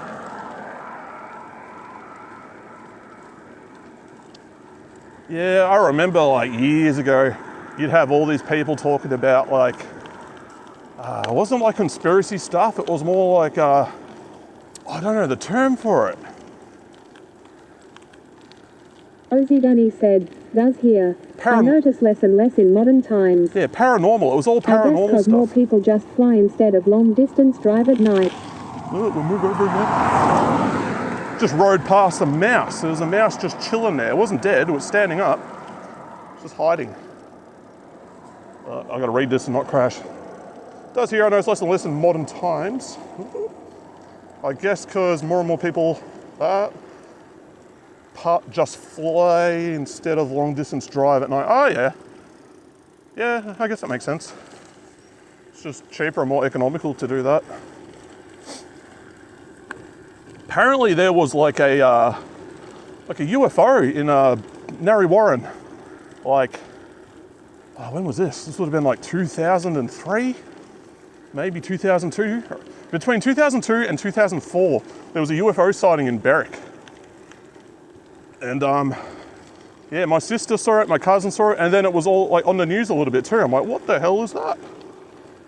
Yeah, I remember like years ago, you'd have all these people talking about like, it wasn't like conspiracy stuff, it was more like, I don't know the term for it. Ozzy Danny said, does here. I notice less and less in modern times. Yeah, paranormal, it was all paranormal because more people just fly instead of long distance drive at night. We'll move over again. Just rode past a mouse. There was a mouse just chilling there. It wasn't dead, it was standing up. It was just hiding. I've got to read this and not crash. It does here, I know it's less and less in modern times. I guess because more and more people just fly instead of long distance drive at night. Oh yeah. Yeah, I guess that makes sense. It's just cheaper and more economical to do that. Apparently there was like a UFO in Narre Warren. Like, when was this? This would have been like 2003, maybe 2002. Between 2002 and 2004, there was a UFO sighting in Berwick. And yeah, my sister saw it, my cousin saw it, and then it was all like on the news a little bit too. I'm like, what the hell is that?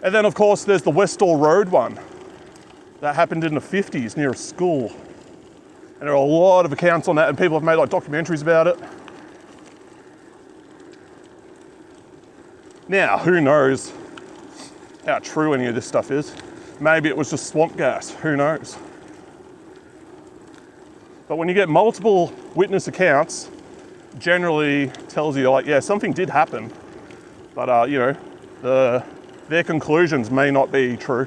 And then of course there's the Westall Road one. That happened in the 50s near a school. And there are a lot of accounts on that and people have made like documentaries about it. Now, who knows how true any of this stuff is. Maybe it was just swamp gas, who knows. But when you get multiple witness accounts, generally tells you like, yeah, something did happen, but you know, their conclusions may not be true.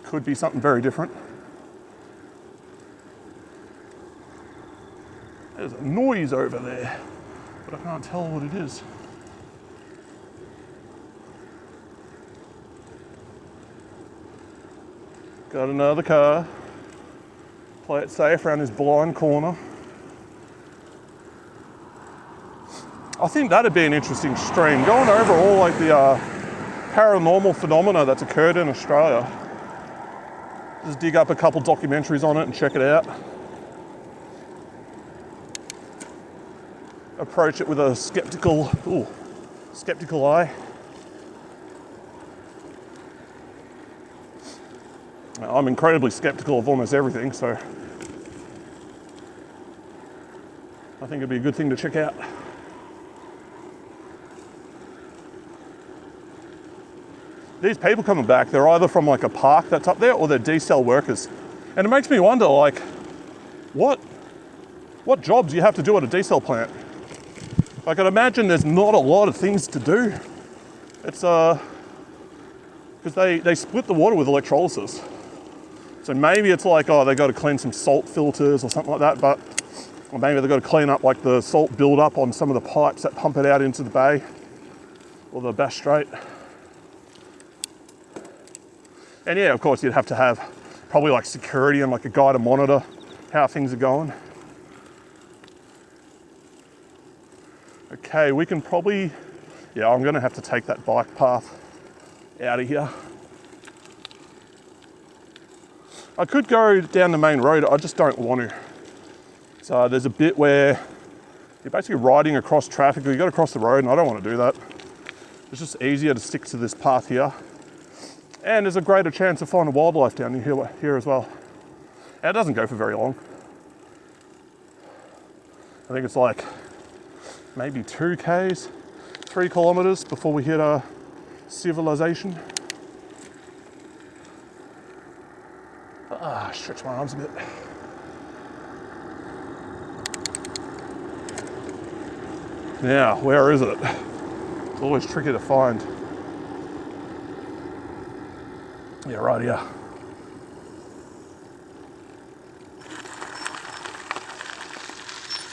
Could be something very different. There's a noise over there, but I can't tell what it is. Got another car. Play it safe around this blind corner. I think that'd be an interesting stream, going over all like the paranormal phenomena that's occurred in Australia. Just dig up a couple documentaries on it and check it out. Approach it with a skeptical eye. I'm incredibly skeptical of almost everything, so I think it'd be a good thing to check out. These people coming back, they're either from like a park that's up there or they're desal workers. And it makes me wonder, like, what jobs you have to do at a desal plant? I can imagine there's not a lot of things to do. It's because they split the water with electrolysis. So maybe it's like, oh, they got to clean some salt filters or something like that, but or maybe they've got to clean up like the salt build up on some of the pipes that pump it out into the bay or the Bass Strait. And yeah, of course, you'd have to have probably like security and like a guy to monitor how things are going. Okay, we can probably, yeah, I'm gonna have to take that bike path out of here. I could go down the main road, I just don't want to. So there's a bit where you're basically riding across traffic, or you got to cross the road, and I don't want to do that. It's just easier to stick to this path here. And there's a greater chance of finding wildlife down here as well. And it doesn't go for very long. I think it's like maybe 2 Ks, 3 kilometers before we hit a civilization. Stretch my arms a bit. Now, where is it? It's always tricky to find. Yeah, right here.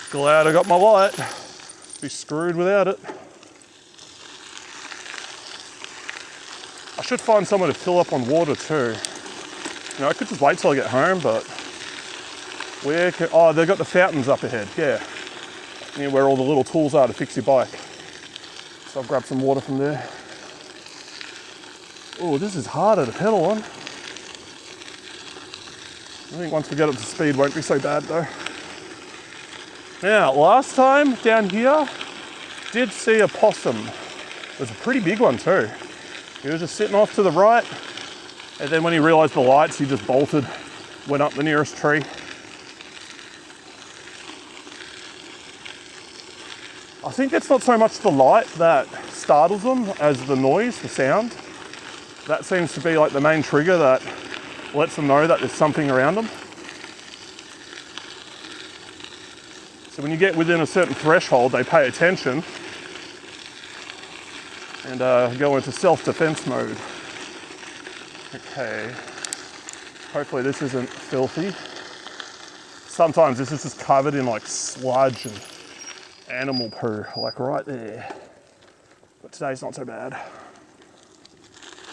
Glad I got my light. Be screwed without it. I should find somewhere to fill up on water too. You know, I could just wait till I get home, but where can, oh, they've got the fountains up ahead, yeah. Near where all the little tools are to fix your bike. So I'll grab some water from there. Oh, this is harder to pedal on. I think once we get up to speed, it won't be so bad though. Now, last time down here, did see a possum. It was a pretty big one too. He was just sitting off to the right, and then when he realized the lights, he just bolted, went up the nearest tree. I think it's not so much the light that startles them as the noise, the sound. That seems to be like the main trigger that lets them know that there's something around them. So when you get within a certain threshold, they pay attention and go into self-defense mode. Okay, hopefully this isn't filthy. Sometimes this is just covered in like sludge and animal poo, like right there. But today's not so bad.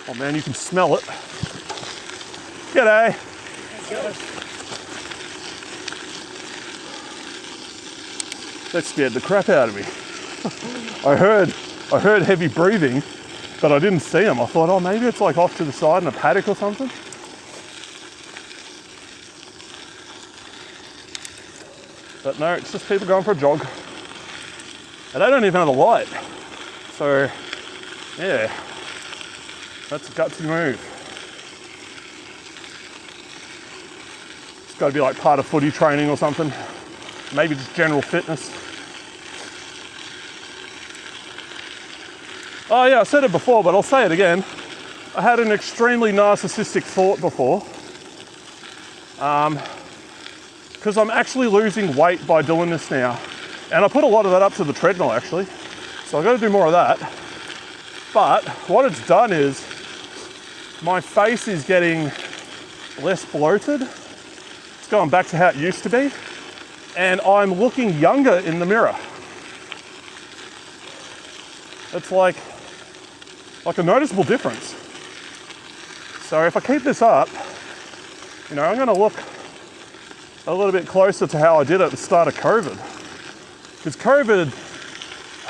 Oh man, you can smell it. G'day. That scared the crap out of me. I heard heavy breathing, but I didn't see him. I thought, oh, maybe it's like off to the side in a paddock or something. But no, it's just people going for a jog. And they don't even have a light. So, yeah, that's a gutsy move. It's got to be like part of footy training or something. Maybe just general fitness. Oh yeah, I said it before, but I'll say it again. I had an extremely narcissistic thought before. Because I'm actually losing weight by doing this now. And I put a lot of that up to the treadmill actually. So I've got to do more of that. But what it's done is my face is getting less bloated. It's going back to how it used to be. And I'm looking younger in the mirror. It's like a noticeable difference. So if I keep this up, you know, I'm gonna look a little bit closer to how I did at the start of COVID. Because COVID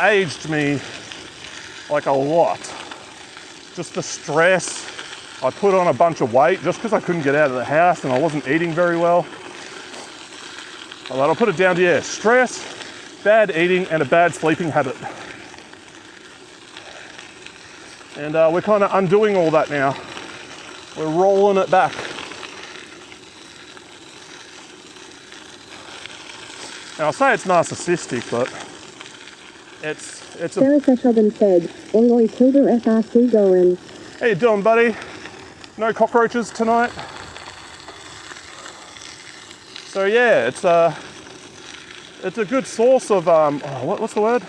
aged me like a lot. Just the stress. I put on a bunch of weight just because I couldn't get out of the house and I wasn't eating very well. I'll put it down to, yeah, stress, bad eating, and a bad sleeping habit. And we're kind of undoing all that now. We're rolling it back. Now, I'll say it's narcissistic, but it's a... Sarah Seshogan said, oi oi Tilda FRC going. How you doing, buddy? No cockroaches tonight? So yeah, it's a good source of, what's the word?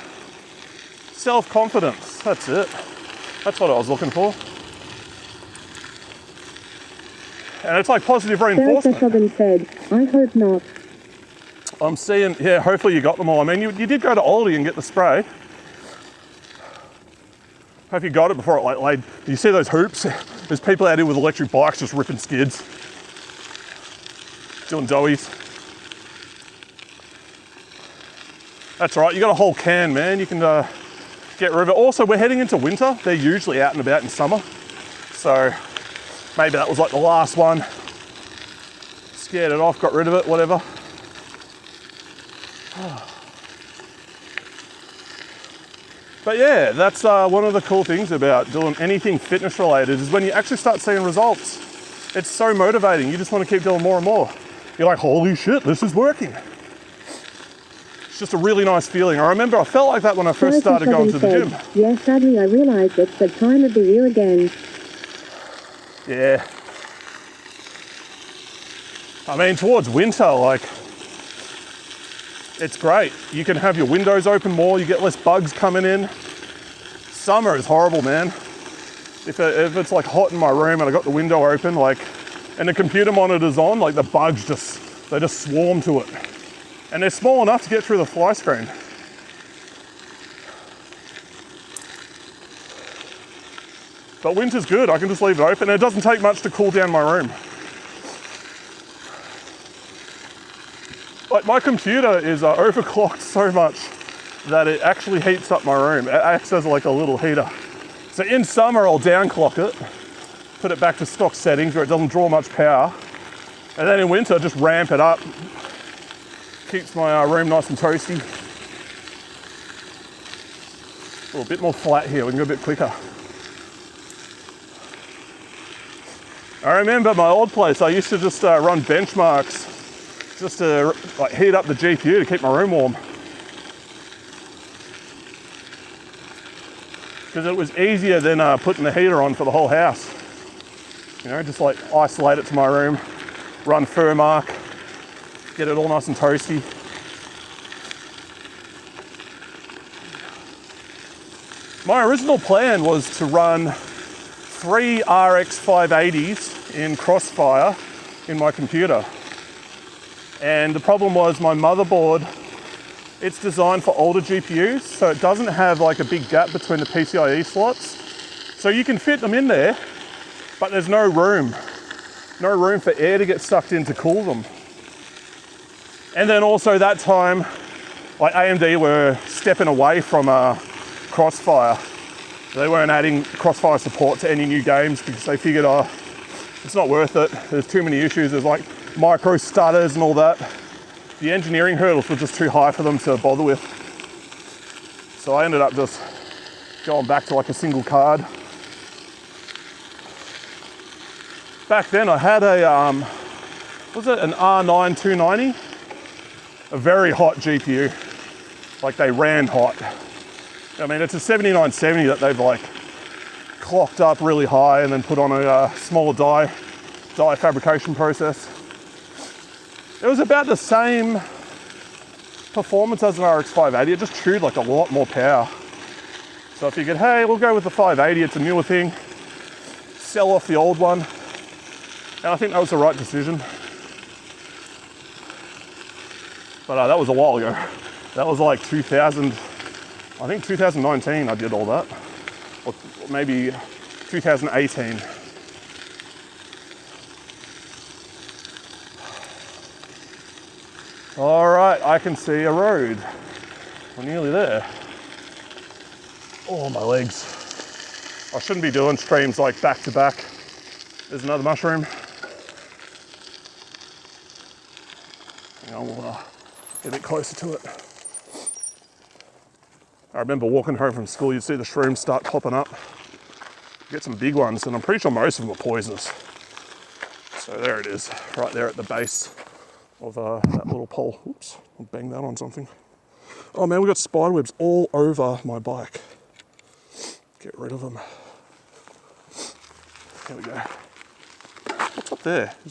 Self-confidence, that's it. That's what I was looking for. And it's like positive Sarah reinforcement. Seshogan said, I hope not. I'm seeing, yeah, hopefully you got them all. I mean, you did go to Aldi and get the spray. Hope you got it before it like laid. You see those hoops? There's people out here with electric bikes just ripping skids. Doing doughies. That's right, you got a whole can, man. You can get rid of it. Also, we're heading into winter. They're usually out and about in summer. So maybe that was like the last one. Scared it off, got rid of it, whatever. But yeah, that's one of the cool things about doing anything fitness related is when you actually start seeing results. It's so motivating. You just want to keep doing more and more. You're like, holy shit, this is working. It's just a really nice feeling. I remember I felt like that when I first started going to the gym. Yeah, sadly I realised it's the time of the year again. Yeah. I mean, towards winter, like, it's great. You can have your windows open more, you get less bugs coming in. Summer is horrible, man. If it's like hot in my room and I got the window open, like, and the computer monitor's on, like the bugs they just swarm to it. And they're small enough to get through the fly screen. But winter's good, I can just leave it open. And it doesn't take much to cool down my room. Like my computer is overclocked so much that it actually heats up my room. It acts as like a little heater. So in summer, I'll downclock it, put it back to stock settings where it doesn't draw much power. And then in winter, just ramp it up. Keeps my room nice and toasty. A bit more flat here, we can go a bit quicker. I remember my old place, I used to just run benchmarks just to like heat up the GPU to keep my room warm. Because it was easier than putting the heater on for the whole house. You know, just like isolate it to my room, run Furmark, get it all nice and toasty. My original plan was to run 3 RX 580s in Crossfire in my computer. And the problem was my motherboard, it's designed for older GPUs, so it doesn't have like a big gap between the PCIe slots. So you can fit them in there, but there's no room for air to get sucked in to cool them. And then also that time, like AMD were stepping away from Crossfire. They weren't adding Crossfire support to any new games because they figured, it's not worth it. There's too many issues. There's like micro stutters and all that. The engineering hurdles were just too high for them to bother with. So I ended up just going back to like a single card. Back then I had a, an R9 290? A very hot GPU. Like they ran hot. I mean, it's a 7970 that they've like clocked up really high and then put on a smaller die fabrication process. It was about the same performance as an RX 580. It just chewed like a lot more power. So I figured, hey, we'll go with the 580. It's a newer thing. Sell off the old one. And I think that was the right decision. But that was a while ago. That was like 2019 I did all that. Or maybe 2018. All right, I can see a road. We're nearly there. Oh, my legs. I shouldn't be doing streams like back to back. There's another mushroom. Hang on, we'll get a bit closer to it. I remember walking home from school, you'd see the shrooms start popping up. Get some big ones, and I'm pretty sure most of them are poisonous. So there it is, right there at the base of that little pole. Oops, I'll bang that on something. Oh man, we've got spider webs all over my bike. Get rid of them. There we go. What's up there? I think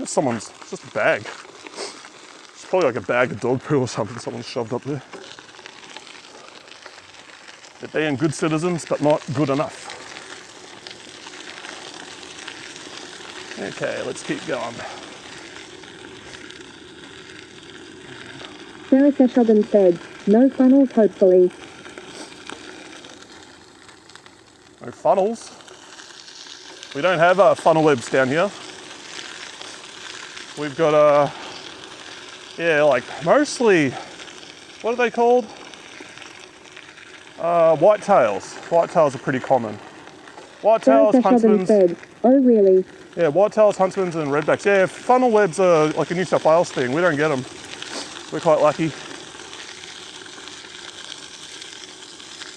it's it's just a bag. It's probably like a bag of dog poo or something someone shoved up there. They're being good citizens, but not good enough. Okay, let's keep going. Sarah Seshogan said, no funnels hopefully. No funnels. We don't have funnel webs down here. We've got yeah, like mostly, what are they called? Whitetails. Whitetails are pretty common. Whitetails, huntsmans. Said, oh really? Yeah, whitetails, huntsmans, and redbacks. Yeah, funnel webs are like a New South Wales thing. We don't get them. We're quite lucky.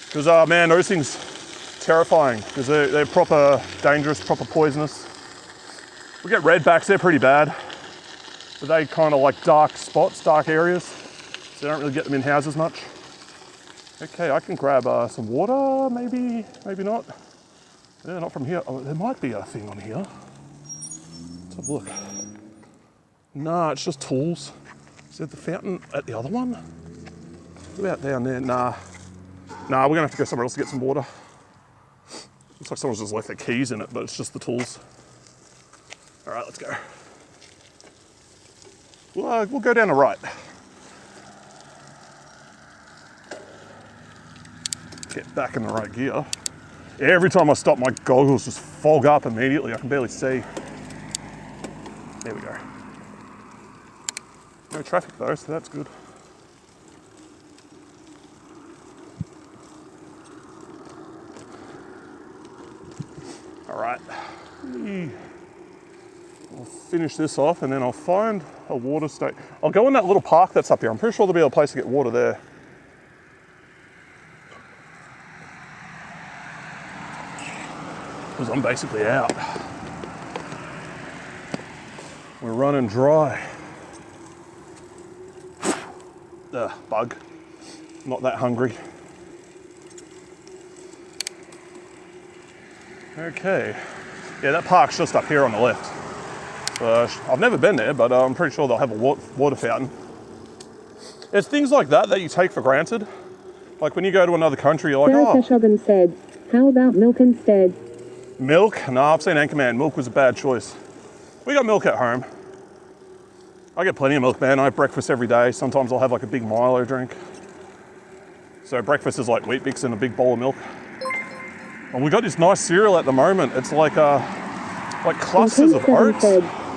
Because, man, those things terrifying because they're proper dangerous, proper poisonous. We get redbacks, they're pretty bad. But they kind of like dark spots, dark areas. So you don't really get them in houses much. Okay, I can grab some water, maybe not. Yeah, not from here. Oh, there might be a thing on here. Let's have a look. Nah, it's just tools. Is there the fountain at the other one? What about down there? Nah, we're gonna have to go somewhere else to get some water. Looks like someone's just left their keys in it, but it's just the tools. All right, let's go. We'll go down the right. Get back in the right gear. Every time I stop, my goggles just fog up immediately. I can barely see. There we go. No traffic though, so that's good. All right. I'll finish this off and then I'll find a water station. I'll go in that little park that's up here. I'm pretty sure there'll be a place to get water there. Because I'm basically out. We're running dry. Bug. Not that hungry. Okay. Yeah, that park's just up here on the left. I've never been there, but I'm pretty sure they'll have a water fountain. It's things like that you take for granted. Like when you go to another country, you're like, Sarah Seshogan said, how about milk instead? Milk? No, I've seen Anchorman. Milk was a bad choice. We got milk at home. I get plenty of milk, man. I have breakfast every day. Sometimes I'll have like a big Milo drink. So breakfast is like Wheat Bix and a big bowl of milk. And we got this nice cereal at the moment. It's like clusters of oats.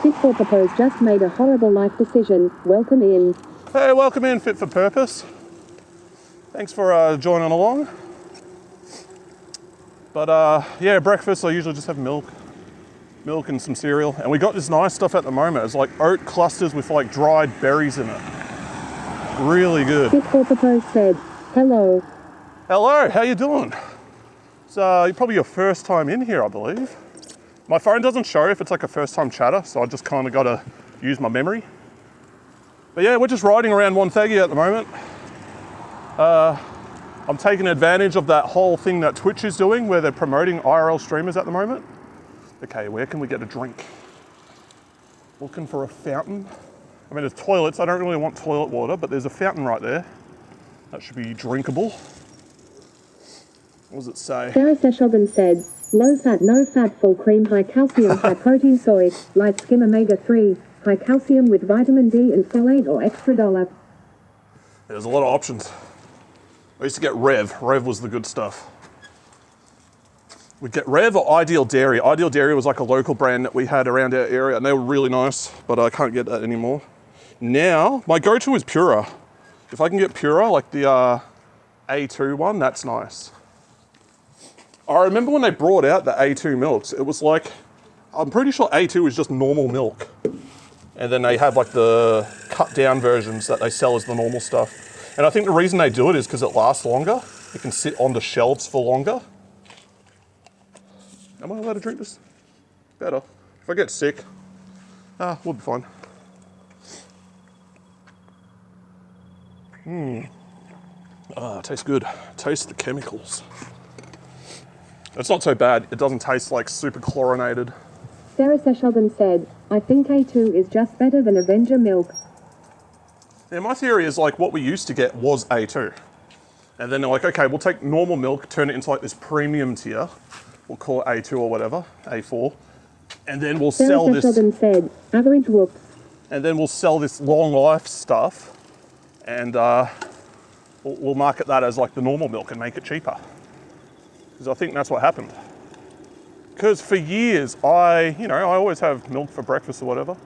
Fit for Purpose just made a horrible life decision. Welcome in. Hey, welcome in, Fit for Purpose. Thanks for joining along. But yeah, breakfast, I usually just have milk and some cereal. And we got this nice stuff at the moment. It's like oat clusters with like dried berries in it. Really good. Fit for Purpose said, hello. Hello, how you doing? It's probably your first time in here, I believe. My phone doesn't show if it's like a first time chatter, so I just kind of got to use my memory. But yeah, we're just riding around Wonthaggi at the moment. I'm taking advantage of that whole thing that Twitch is doing where they're promoting IRL streamers at the moment. Okay, where can we get a drink? Looking for a fountain. I mean, there's toilets. I don't really want toilet water, but there's a fountain right there. That should be drinkable. What does it say? Sarah Seshogan said, low fat, no fat, full cream, high calcium, high protein soy, light skim omega-3, high calcium with vitamin D and folate or extra $1. There's a lot of options. I used to get Rev. Rev was the good stuff. We'd get Rev or Ideal Dairy. Ideal Dairy was like a local brand that we had around our area and they were really nice, but I can't get that anymore. Now, my go-to is Pura. If I can get Pura, like the A2 one, that's nice. I remember when they brought out the A2 milks, it was like, I'm pretty sure A2 is just normal milk. And then they have like the cut down versions that they sell as the normal stuff. And I think the reason they do it is because it lasts longer. It can sit on the shelves for longer. Am I allowed to drink this? Better. If I get sick, we'll be fine. It tastes good. Taste the chemicals. It's not so bad. It doesn't taste like super chlorinated. Sarah Seshogan said, I think A2 is just better than Avenger milk. Yeah, my theory is like what we used to get was A2. And then they're like, okay, we'll take normal milk, turn it into like this premium tier. We'll call it A2 or whatever, A4. And then we'll Sarah sell this. Seshogan said, average whoops. And then we'll sell this long life stuff, and we'll market that as like the normal milk and make it cheaper. Because I think that's what happened. Because for years, I always have milk for breakfast or whatever.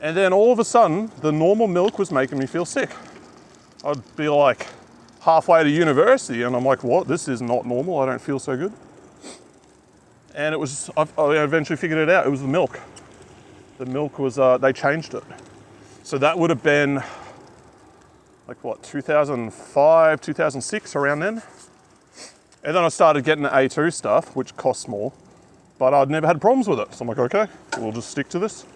And then all of a sudden, the normal milk was making me feel sick. I'd be like halfway to university and I'm like, what? This is not normal. I don't feel so good. And it was, I eventually figured it out. It was the milk. The milk was, they changed it. So that would have been like what, 2005, 2006, around then. And then I started getting the A2 stuff, which costs more, but I'd never had problems with it. So I'm like, okay, we'll just stick to this.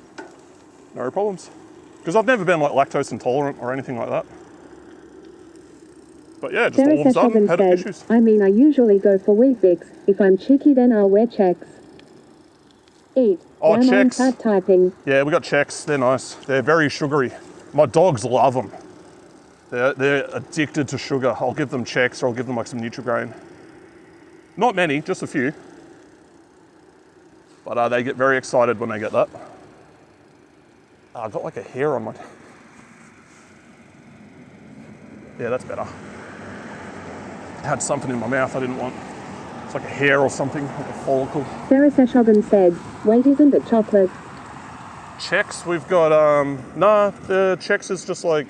No problems. Because I've never been like lactose intolerant or anything like that. But yeah, just Sarah all of a sudden Seshogan had said, issues. I mean, I usually go for Weet-Bix. If I'm cheeky, then I'll wear checks. Eat. Oh, Ram on checks. fat typing. Yeah, we got checks. They're nice. They're very sugary. My dogs love them. They're addicted to sugar. I'll give them checks, or I'll give them like some Nutrigrain. Not many, just a few. But they get very excited when they get that. I've got like a hair on my... Yeah, that's better. I had something in my mouth I didn't want. It's like a hair or something, like a follicle. Sarah Seshogan said, wait, isn't it chocolate? Chex, we've got, nah, the Chex is just like,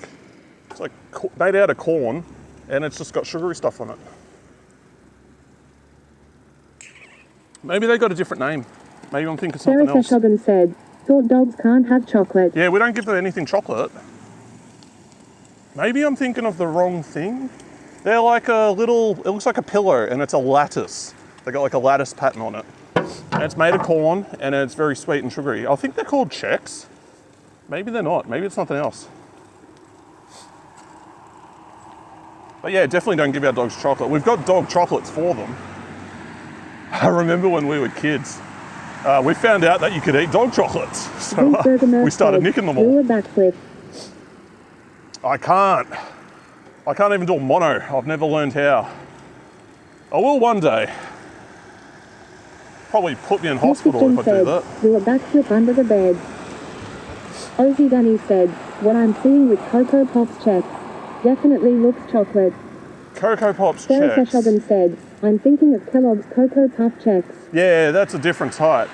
it's like made out of corn and it's just got sugary stuff on it. Maybe they got a different name. Maybe I'm thinking something Sarah else. Seshogan said, thought dogs can't have chocolate. Yeah, we don't give them anything chocolate. Maybe I'm thinking of the wrong thing. They're like a little, it looks like a pillow and it's a lattice. They got like a lattice pattern on it. And it's made of corn and it's very sweet and sugary. I think they're called Chex. Maybe they're not, maybe it's something else. But yeah, definitely don't give our dogs chocolate. We've got dog chocolates for them. I remember when we were kids, we found out that you could eat dog chocolates. So we started nicking them all. Do a backflip. I can't even do a mono. I've never learned how. I will one day. Probably put me in hospital if I do that. Do a backflip under the bed. Ozzy Dunny said, what I'm seeing with Cocoa Pops checks definitely looks chocolate. Cocoa Pops Sarah checks. Seshogan said, I'm thinking of Kellogg's Cocoa Puff checks. Yeah, that's a different type.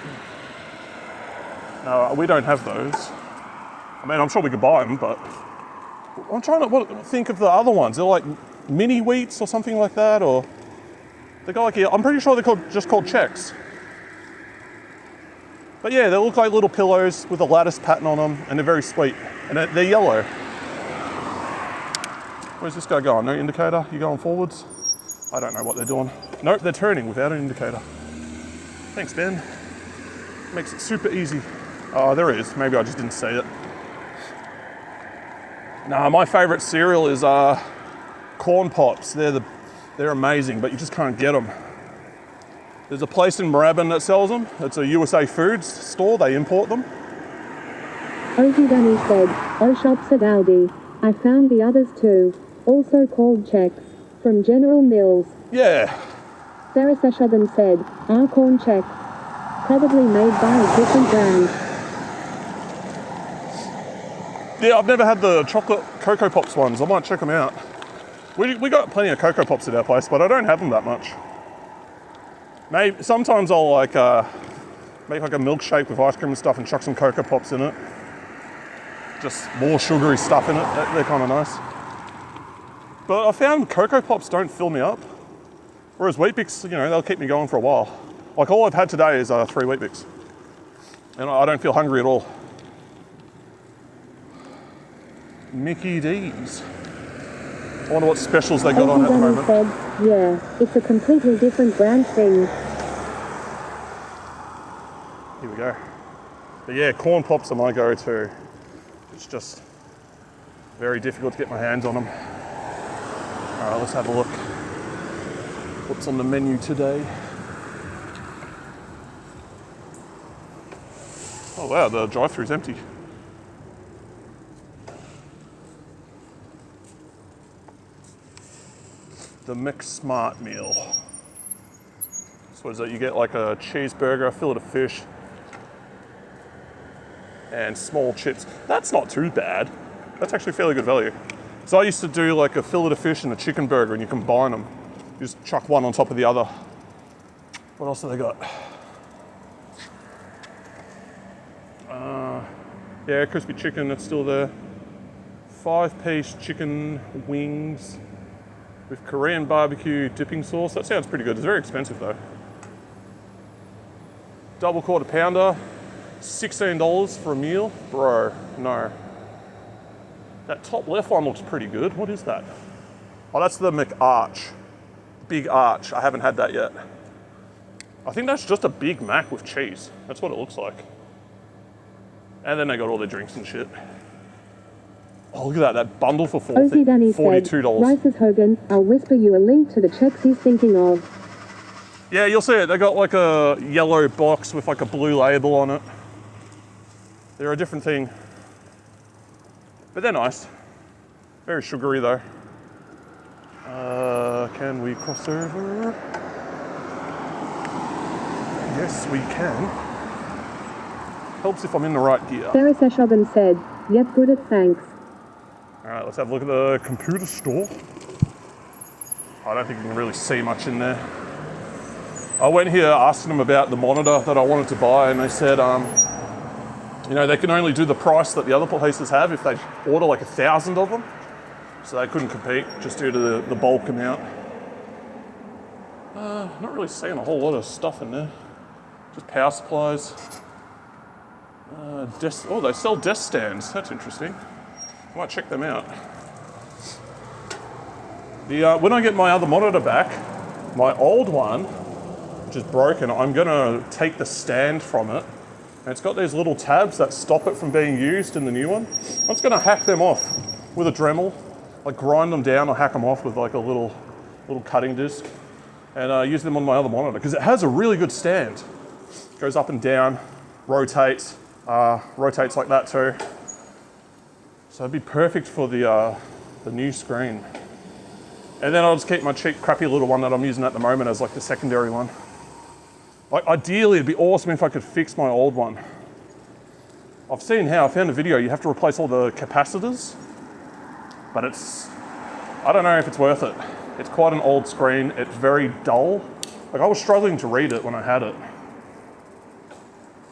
No, we don't have those. I mean, I'm sure we could buy them, but I'm trying to think of the other ones. They're like mini wheats or something like that, or they got like, I'm pretty sure they're just called checks. But yeah, they look like little pillows with a lattice pattern on them, and they're very sweet, and they're yellow. Where's this guy going? No indicator? You going forwards? I don't know what they're doing. Nope, they're turning without an indicator. Thanks, Ben. Makes it super easy. Oh, there it is. Maybe I just didn't see it. Nah, my favourite cereal is Corn Pops. They're amazing, but you just can't get them. There's a place in Moorabbin that sells them. It's a USA Foods store. They import them. Ozzy Dunny said, oh shops at Aldi. I found the others too, also called checks, from General Mills. Yeah. Sarah Seshogan said, our corn checks. Probably made by a different brand. Yeah, I've never had the chocolate Cocoa Pops ones. I might check them out. We got plenty of Cocoa Pops at our place, but I don't have them that much. Maybe sometimes I'll like make like a milkshake with ice cream and stuff and chuck some Cocoa Pops in it. Just more sugary stuff in it. They're kind of nice. But I found Cocoa Pops don't fill me up. Whereas Weet-Bix, they'll keep me going for a while. Like all I've had today is 3 Weet-Bix. And I don't feel hungry at all. Mickey D's. I wonder what specials they got on at the moment. Said, yeah, it's a completely different brand thing. Here we go. But yeah, Corn Pops are my go-to. It's just very difficult to get my hands on them. All right, let's have a look. What's on the menu today? Oh wow, the drive-thru's empty. The McSmart meal. So what is it? You get like a cheeseburger, a fillet of fish, and small chips. That's not too bad. That's actually fairly good value. So I used to do like a fillet of fish and a chicken burger, and you combine them. You just chuck one on top of the other. What else have they got? Yeah, crispy chicken, that's still there. 5-piece chicken wings with Korean barbecue dipping sauce. That sounds pretty good. It's very expensive though. Double quarter pounder, $16 for a meal. Bro, no. That top left one looks pretty good. What is that? Oh, that's the McArch. Big Arch. I haven't had that yet. I think that's just a Big Mac with cheese. That's what it looks like. And then they got all their drinks and shit. Oh, look at that. That bundle for Ozzy Danny $42. said, Rice's Hogan, I'll whisper you a link to the checks he's thinking of. Yeah, you'll see it. They got like a yellow box with like a blue label on it. They're a different thing. But they're nice. Very sugary though. Can we cross over? Yes, we can. Helps if I'm in the right gear. Sarah Seshogan said, yep, good at thanks. All right, let's have a look at the computer store. I don't think you can really see much in there. I went here asking them about the monitor that I wanted to buy, and they said, you know, they can only do the price that the other places have if they order like 1,000 of them. So they couldn't compete just due to the bulk amount. Not really seeing a whole lot of stuff in there. Just power supplies. Oh, they sell desk stands. That's interesting. I might check them out. When I get my other monitor back, my old one, which is broken, I'm gonna take the stand from it. And it's got these little tabs that stop it from being used in the new one. I'm just gonna hack them off with a Dremel, like grind them down or hack them off with like a little cutting disc, and use them on my other monitor, because it has a really good stand. It goes up and down, rotates like that too. So it'd be perfect for the new screen. And then I'll just keep my cheap, crappy little one that I'm using at the moment as like the secondary one. Like ideally, it'd be awesome if I could fix my old one. I've seen how, I found a video, you have to replace all the capacitors, but I don't know if it's worth it. It's quite an old screen, it's very dull. Like I was struggling to read it when I had it.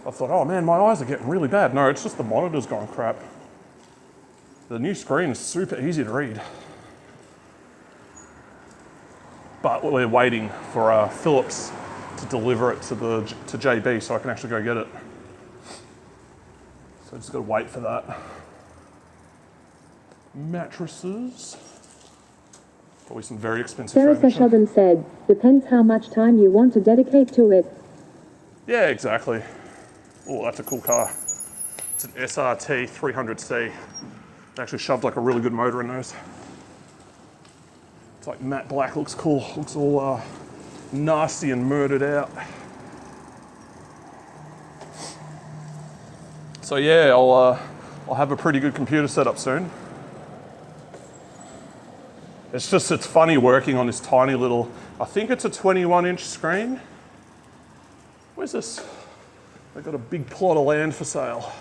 I thought, oh man, my eyes are getting really bad. No, it's just the monitor's gone crap. The new screen is super easy to read. But we're waiting for Philips to deliver it to JB so I can actually go get it. So I just gotta wait for that. Mattresses. Probably some very expensive Sarah furniture. Seshogan said, depends how much time you want to dedicate to it. Yeah, exactly. Oh, that's a cool car. It's an SRT 300C. They actually shoved like a really good motor in those. It's like matte black, looks cool. Looks all nasty and murdered out. So yeah, I'll have a pretty good computer set up soon. It's funny working on this tiny little, I think it's a 21-inch screen. Where's this? They've got a big plot of land for sale.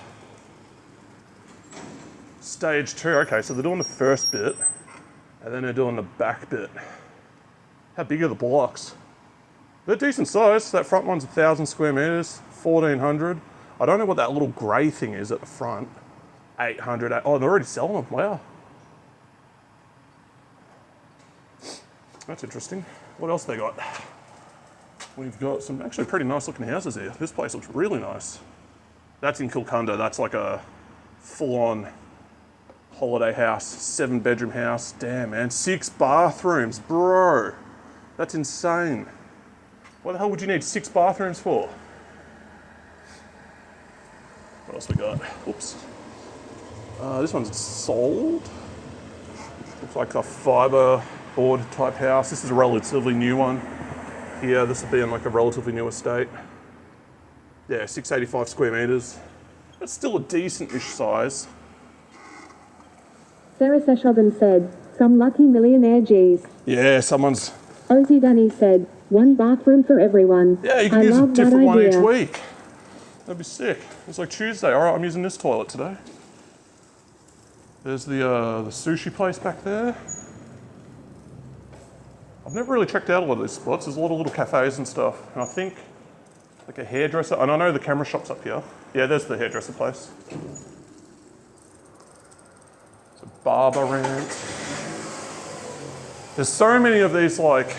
Stage 2, okay, so they're doing the first bit, and then they're doing the back bit. How big are the blocks? They're decent size. That front one's 1,000 square meters, 1,400. I don't know what that little gray thing is at the front. 800, oh, they're already selling them, wow. That's interesting. What else they got? We've got some actually pretty nice looking houses here. This place looks really nice. That's in Kilcunda. That's like a full-on holiday house, 7-bedroom house. Damn, man, 6 bathrooms, bro. That's insane. What the hell would you need 6 bathrooms for? What else we got? Oops. This one's sold. Looks like a fiber board type house. This is a relatively new one. Here, this will be in like a relatively new estate. Yeah, 685 square meters. That's still a decent-ish size. Sarah Seshogan said, some lucky millionaire G's. Yeah, someone's... Ozzy Danny said, 1 bathroom for everyone. Yeah, you can use a different one each week. That'd be sick. It's like Tuesday. All right, I'm using this toilet today. There's the sushi place back there. I've never really checked out a lot of these spots. There's a lot of little cafes and stuff. And I think like a hairdresser, and I know the camera shop's up here. Yeah, there's the hairdresser place. It's a barber rant. There's so many of these like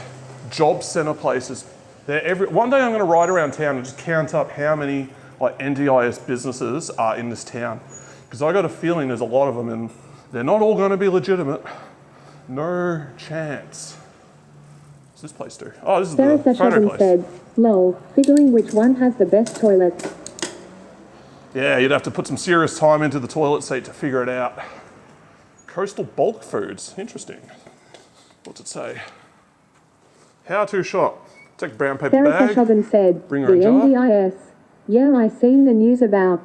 job centre places. One day I'm going to ride around town and just count up how many like NDIS businesses are in this town. Because I got a feeling there's a lot of them and they're not all going to be legitimate. No chance. What's this place do? Oh, this is the photo place. Said, lol, figuring which one has the best toilet. Yeah, you'd have to put some serious time into the toilet seat to figure it out. Coastal bulk foods, interesting. What's it say? How-to shop. Take a brown paper bag. Said, bring the her a jar. NDIS. Yeah, I seen the news about.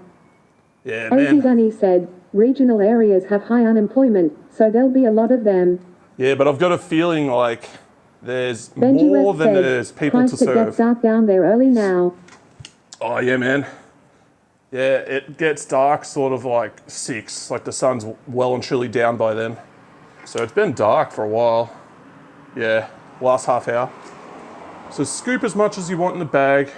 Yeah, man. Ozzy Dunny said, regional areas have high unemployment, so there'll be a lot of them. Yeah, but I've got a feeling like there's more than there's people to serve. It gets dark down there early now. Oh, yeah, man. Yeah, it gets dark sort of like 6, like the sun's well and truly down by then. So it's been dark for a while. Yeah, last half hour. So scoop as much as you want in the bag,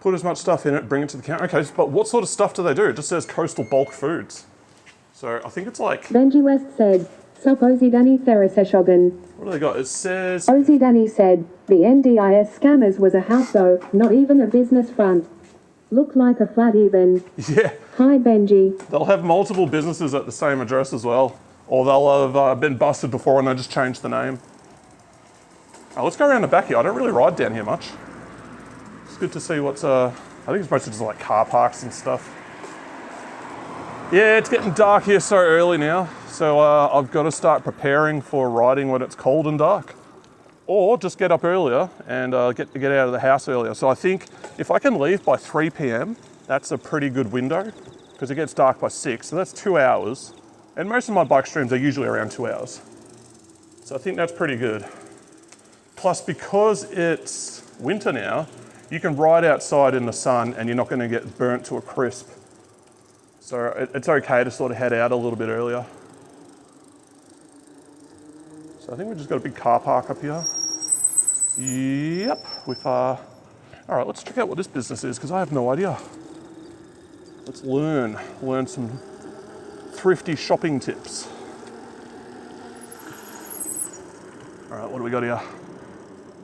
put as much stuff in it, bring it to the counter. Okay, but what sort of stuff do they do? It just says coastal bulk foods. So I think it's like... Benji West said, Sup Ozzy Dunny Thereseshogun. What do they got? It says... Ozzy Dunny said, the NDIS scammers was a house though, not even a business front. Look like a flat even. Yeah. Hi Benji. They'll have multiple businesses at the same address as well. Or they'll have been busted before and they just changed the name. Oh, let's go around the back here. I don't really ride down here much. It's good to see what's... I think it's mostly just like car parks and stuff. Yeah, it's getting dark here so early now. So I've got to start preparing for riding when it's cold and dark. Or just get up earlier and get out of the house earlier. So I think if I can leave by 3 p.m, that's a pretty good window because it gets dark by 6. So that's 2 hours. And most of my bike streams are usually around 2 hours. So I think that's pretty good. Plus, because it's winter now, you can ride outside in the sun and you're not going to get burnt to a crisp. So it's okay to sort of head out a little bit earlier. So I think we've just got a big car park up here. Yep, all right, let's check out what this business is because I have no idea. Let's learn some thrifty shopping tips. All right, what do we got here?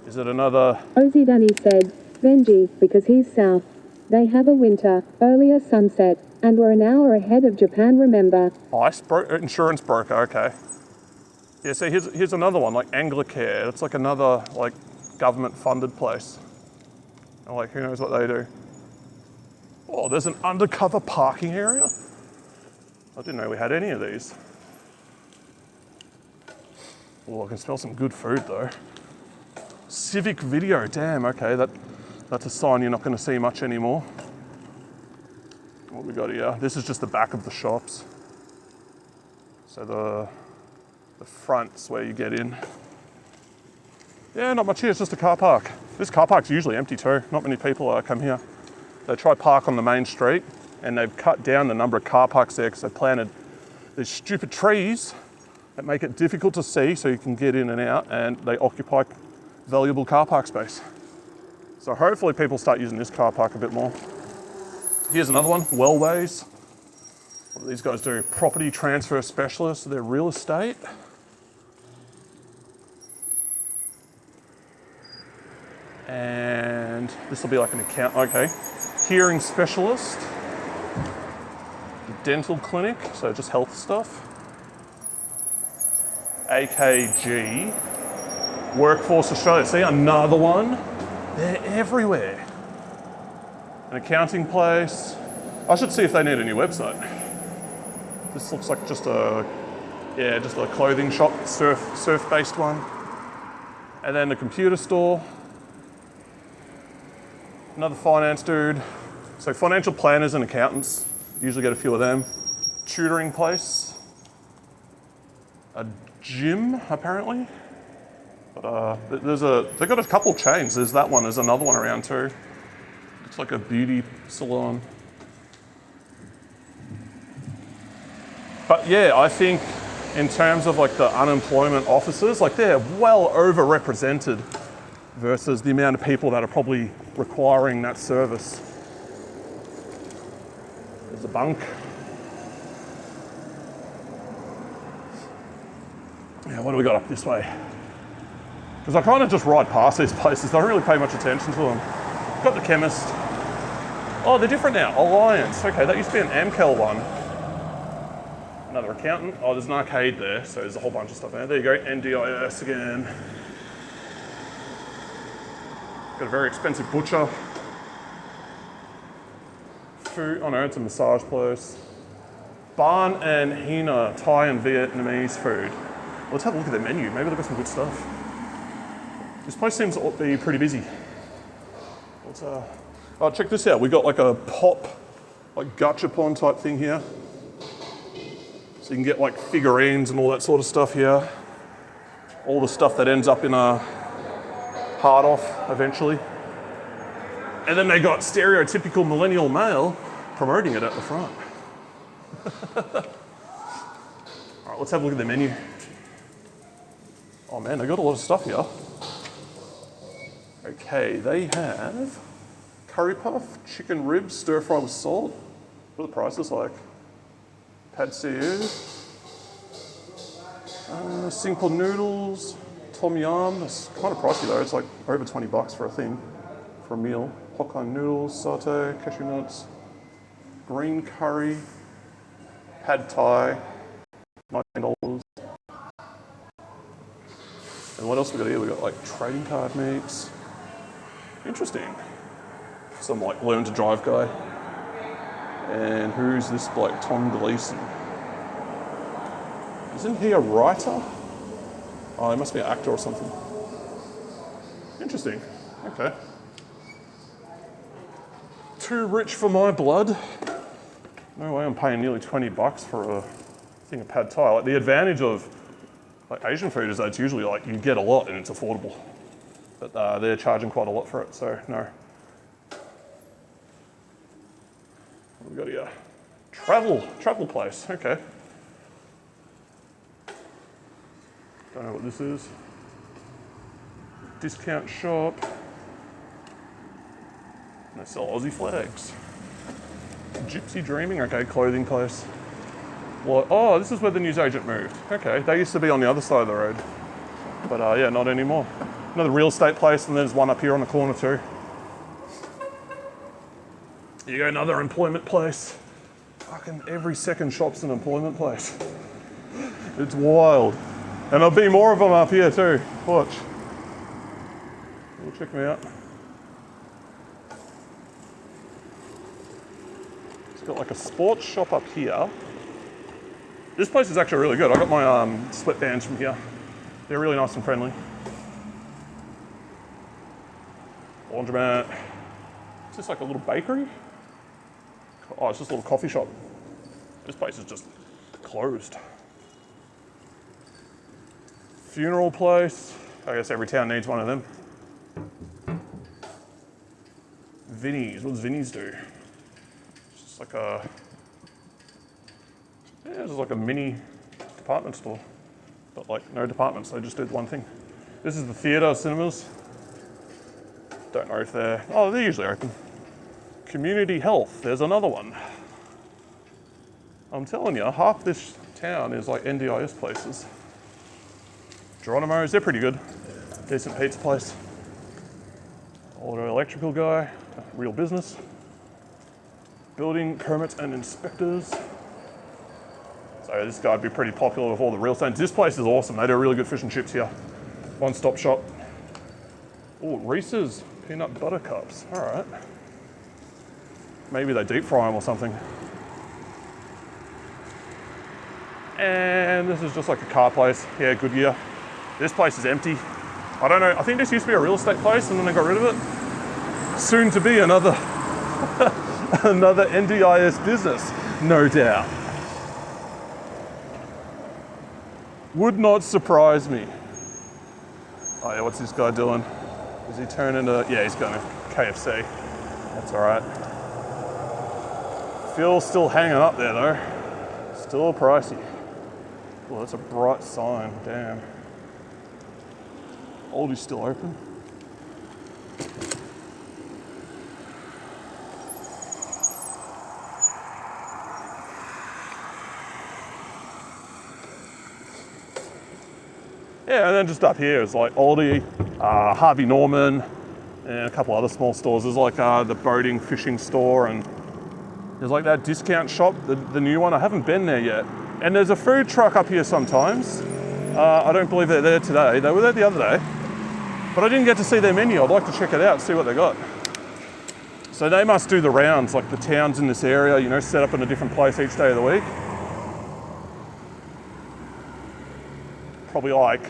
Is it another... Ozzy Dunny said, Benji, because he's south. They have a winter, earlier sunset, and we're an hour ahead of Japan, remember? Insurance broker, okay. Yeah, see, here's another one, like Anglicare. It's like another, like, government-funded place. And, like, who knows what they do. Oh, there's an undercover parking area? I didn't know we had any of these. Oh, I can smell some good food, though. Civic Video, damn, okay, that's a sign you're not going to see much anymore. What we got here? This is just the back of the shops. So the front's where you get in. Yeah, not much here, it's just a car park. This car park's usually empty too. Not many people come here. They try park on the main street and they've cut down the number of car parks there because they planted these stupid trees that make it difficult to see so you can get in and out, and they occupy valuable car park space. So hopefully people start using this car park a bit more. Here's another one, Wellways. What do these guys do? Property transfer specialists, they're real estate. And this will be like an account, okay. Hearing specialist. Dental clinic, so just health stuff. AKG. Workforce Australia, see another one? They're everywhere. An accounting place. I should see if they need a new website. This looks like just a clothing shop, surf-based one. And then the computer store. Another finance dude. So financial planners and accountants, usually get a few of them. Tutoring place. A gym, apparently. But they've got a couple chains. There's that one, there's another one around too. Looks like a beauty salon. But yeah, I think in terms of like the unemployment officers, like they're well overrepresented versus the amount of people that are probably requiring that service. There's a bunk. Yeah, what do we got up this way? Because I kind of just ride past these places. I don't really pay much attention to them. Got the chemist. Oh, they're different now. Alliance. Okay, that used to be an Amcal one. Another accountant. Oh, there's an arcade there, so there's a whole bunch of stuff there. There you go, NDIS again. Got a very expensive butcher. Food, oh no, it's a massage place. Barn and Hina, Thai and Vietnamese food. Let's have a look at their menu. Maybe they've got some good stuff. This place seems to be pretty busy. Oh, check this out. We got like a pop, like gachapon type thing here. So you can get like figurines and all that sort of stuff here. All the stuff that ends up in a hard off eventually. And then they got stereotypical millennial male promoting it at the front. All right, let's have a look at the menu. Oh man, they got a lot of stuff here. Okay, they have curry puff, chicken ribs, stir fry with salt. What are the prices like? Pad see ew. Simple noodles, tom yum. It's kind of pricey though. It's like over $20 for a thing, for a meal. Hokkien noodles, satay, cashew nuts, green curry, pad thai, $19. And what else we got here? We got like trading card meats. Interesting. Some like learn to drive guy. And who's this bloke? Tom Gleason. Isn't he a writer? Oh, he must be an actor or something. Interesting. Okay. Too rich for my blood. No way I'm paying nearly $20 for a thing of pad thai. Like the advantage of like Asian food is that it's usually like you get a lot and it's affordable. But they're charging quite a lot for it, so no. What have we got here? Travel place, okay. Don't know what this is. Discount shop. They sell Aussie flags. Gypsy Dreaming, okay, clothing place. What? Oh, this is where the newsagent moved. Okay, they used to be on the other side of the road. But yeah, not anymore. Another real estate place, and there's one up here on the corner too. Here you go, another employment place. Fucking every second shop's an employment place. It's wild. And there'll be more of them up here too. Watch. Check me out. It's got like a sports shop up here. This place is actually really good. I got my sweatbands from here. They're really nice and friendly. Laundromat. Is this like a little bakery? Oh, it's just a little coffee shop. This place is just closed. Funeral place. I guess every town needs one of them. Vinnie's. What does Vinnie's do? It's just like a... Yeah, it's just like a mini department store. But like no departments, they just did one thing. This is the theatre, cinemas. Don't know if they're... Oh, they're usually open. Community health, there's another one. I'm telling you, half this town is like NDIS places. Geronimo's, they're pretty good. Decent pizza place. Auto electrical guy, real business. Building permits and inspectors. So this guy'd be pretty popular with all the real estate. This place is awesome. They do really good fish and chips here. One-stop shop. Oh, Reese's peanut butter cups. All right. Maybe they deep fry them or something. And this is just like a car place. Yeah, Goodyear. This place is empty. I don't know. I think this used to be a real estate place and then they got rid of it. Soon to be another another NDIS business, no doubt. Would not surprise me. Oh yeah, what's this guy doing? Is he turning to... Yeah, he's going to KFC. That's all right. Phil's still hanging up there though. Just still pricey. Oh, that's a bright sign, damn. Oldie's still open. Yeah, and then just up here is like Aldi, Harvey Norman, and a couple other small stores. There's like the boating, fishing store, and there's like that discount shop, the new one. I haven't been there yet. And there's a food truck up here sometimes. I don't believe they're there today. They were there the other day, but I didn't get to see their menu. I'd like to check it out, see what they got. So they must do the rounds, like the towns in this area, you know, set up in a different place each day of the week. Probably like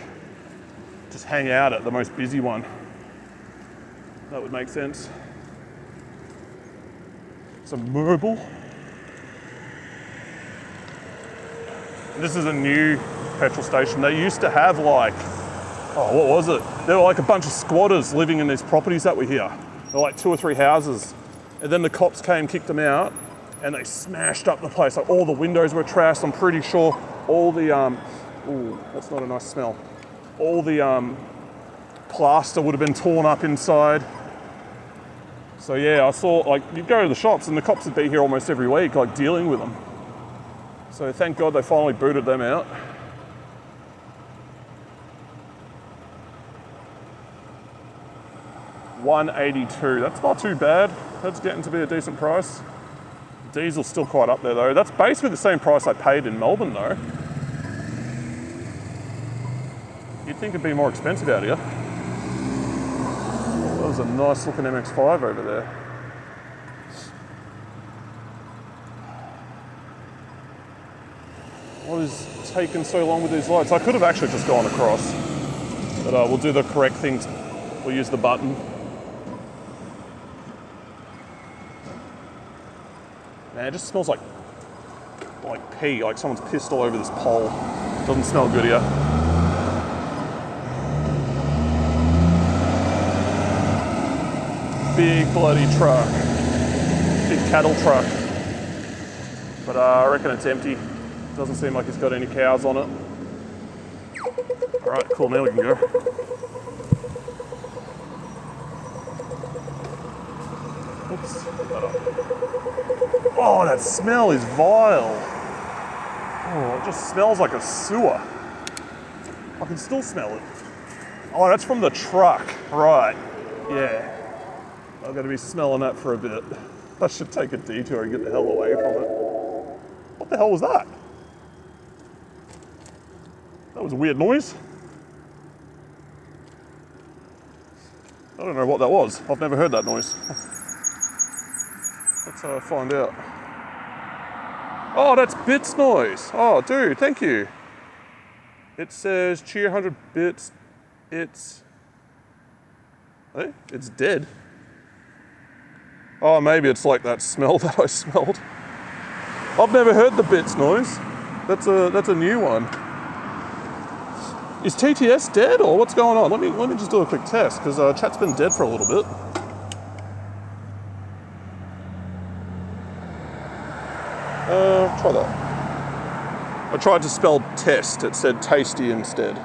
just hang out at the most busy one. That would make sense. Some Merble. This is a new petrol station. They used to have like, oh, what was it? There were like a bunch of squatters living in these properties that were here. There were like 2 or 3 houses. And then the cops came, kicked them out, and they smashed up the place. Like all the windows were trashed. I'm pretty sure all the, ooh, that's not a nice smell. All the plaster would have been torn up inside. So yeah, I saw, like, you'd go to the shops and the cops would be here almost every week, like dealing with them. So thank God they finally booted them out. $1.82, that's not too bad. That's getting to be a decent price. Diesel's still quite up there though. That's basically the same price I paid in Melbourne though. You'd think it'd be more expensive out here. Oh, that was a nice looking MX-5 over there. What is taking so long with these lights? I could have actually just gone across, but we'll do the correct thing. We'll use the button. Man, it just smells like pee, like someone's pissed all over this pole. Doesn't smell good here. Big bloody truck. Big cattle truck. But I reckon it's empty. Doesn't seem like it's got any cows on it. All right, cool, now we can go. Oops, put that up. Oh, that smell is vile. Oh, it just smells like a sewer. I can still smell it. Oh, that's from the truck, right, yeah. I'm gonna be smelling that for a bit. I should take a detour and get the hell away from it. What the hell was that? That was a weird noise. I don't know what that was. I've never heard that noise. Let's find out. Oh, that's Bits noise. Oh, dude, thank you. It says cheer 100 bits. It's dead. Oh, maybe it's like that smell that I smelled. I've never heard the Bits noise. That's a new one. Is TTS dead or what's going on? Let me just do a quick test because chat's been dead for a little bit. Try that. I tried to spell test. It said tasty instead.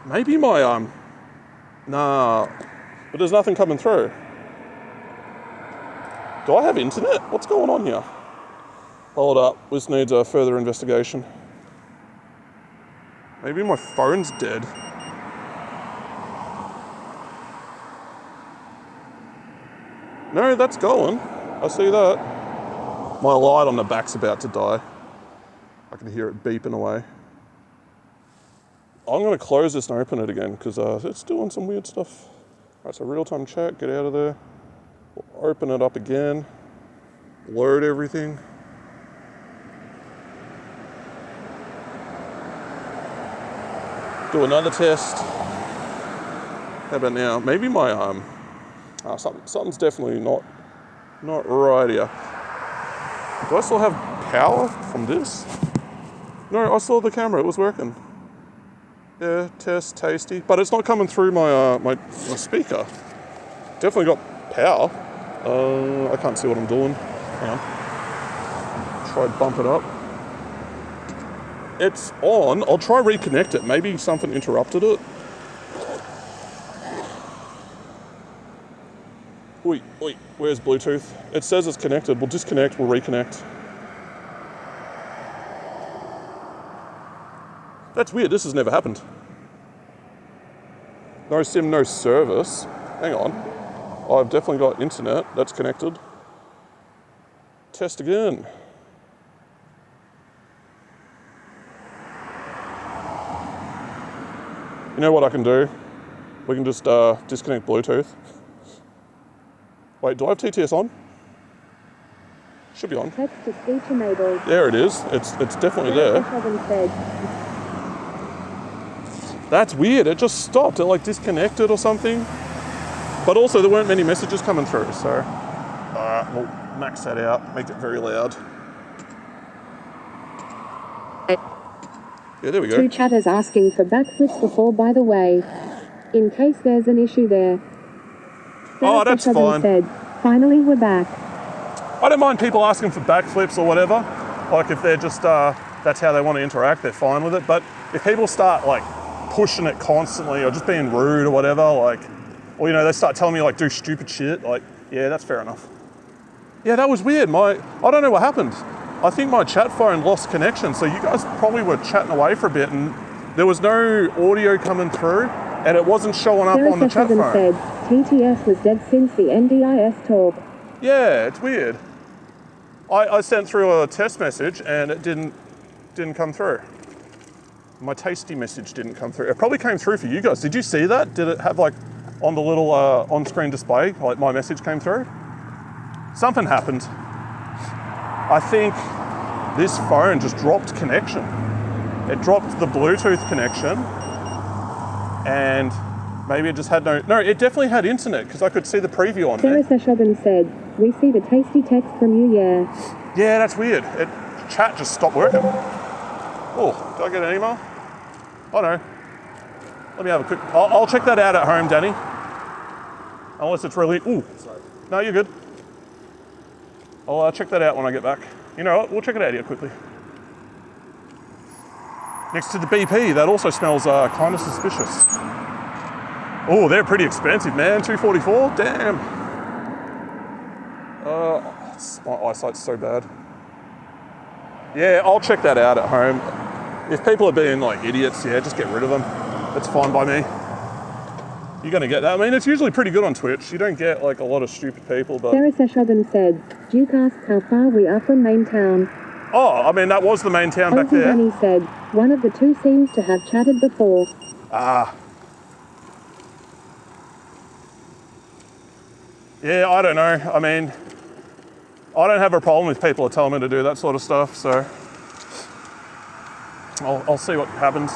Maybe my nah, but there's nothing coming through. Do I have internet? What's going on here? Hold up. This needs a further investigation. Maybe my phone's dead. No, that's going. I see that. My light on the back's about to die. I can hear it beeping away. I'm going to close this and open it again because it's doing some weird stuff. All right, so real-time chat, get out of there. We'll open it up again. Load everything. Do another test. How about now? Maybe my something's definitely not right here. Do I still have power from this? No, I saw the camera. It was working. Yeah, test, tasty, but it's not coming through my my speaker. Definitely got power. I can't see what I'm doing. Hang on. Try to bump it up. It's on. I'll try reconnect it. Maybe something interrupted it. Wait, where's Bluetooth? It says it's connected. We'll disconnect, we'll reconnect. That's weird, this has never happened. No SIM, no service. Hang on. I've definitely got internet, that's connected. Test again. You know what I can do? We can just disconnect Bluetooth. Wait, do I have TTS on? Should be on. Text to speech enabled. There it is. It's definitely there. That's weird. It just stopped. It like disconnected or something. But also there weren't many messages coming through. So we'll max that out. Make it very loud. Yeah, there we go. Two chatters asking for backflips before, by the way, in case there's an issue there. Oh, that's fine. Said, finally, we're back. I don't mind people asking for backflips or whatever. Like if they're just, that's how they want to interact, they're fine with it. But if people start like pushing it constantly or just being rude or whatever, like, or you know, they start telling me like do stupid shit, like, yeah, that's fair enough. Yeah, that was weird. I don't know what happened. I think my chat phone lost connection. So you guys probably were chatting away for a bit and there was no audio coming through and it wasn't showing up on the chat phone. Said TTS was dead since the NDIS talk. Yeah, it's weird. I sent through a test message and it didn't come through. My tasty message didn't come through. It probably came through for you guys. Did you see that? Did it have like on the little on-screen display, like my message came through? Something happened. I think this phone just dropped connection. It dropped the Bluetooth connection and maybe it just had no, it definitely had internet because I could see the preview on there. Sarah Seshogan said, we see the tasty text from you, yeah. Yeah, that's weird. Chat just stopped working. Oh, did I get an email? Oh no. Let me have a quick, I'll check that out at home, Danny. Unless it's really, ooh. No, you're good. I'll check that out when I get back. You know what, we'll check it out here quickly. Next to the BP, that also smells kind of suspicious. Oh, they're pretty expensive, man. $244, damn. My eyesight's so bad. Yeah, I'll check that out at home. If people are being like idiots, yeah, just get rid of them. That's fine by me. You're gonna get that. I mean, it's usually pretty good on Twitch. You don't get like a lot of stupid people, but... Sarah Seshogan said, Duke asked how far we are from main town. Oh, I mean, that was the main town back there. Danny said, one of the two seems to have chatted before. Ah. Yeah, I don't know. I mean, I don't have a problem with people telling me to do that sort of stuff, so I'll see what happens.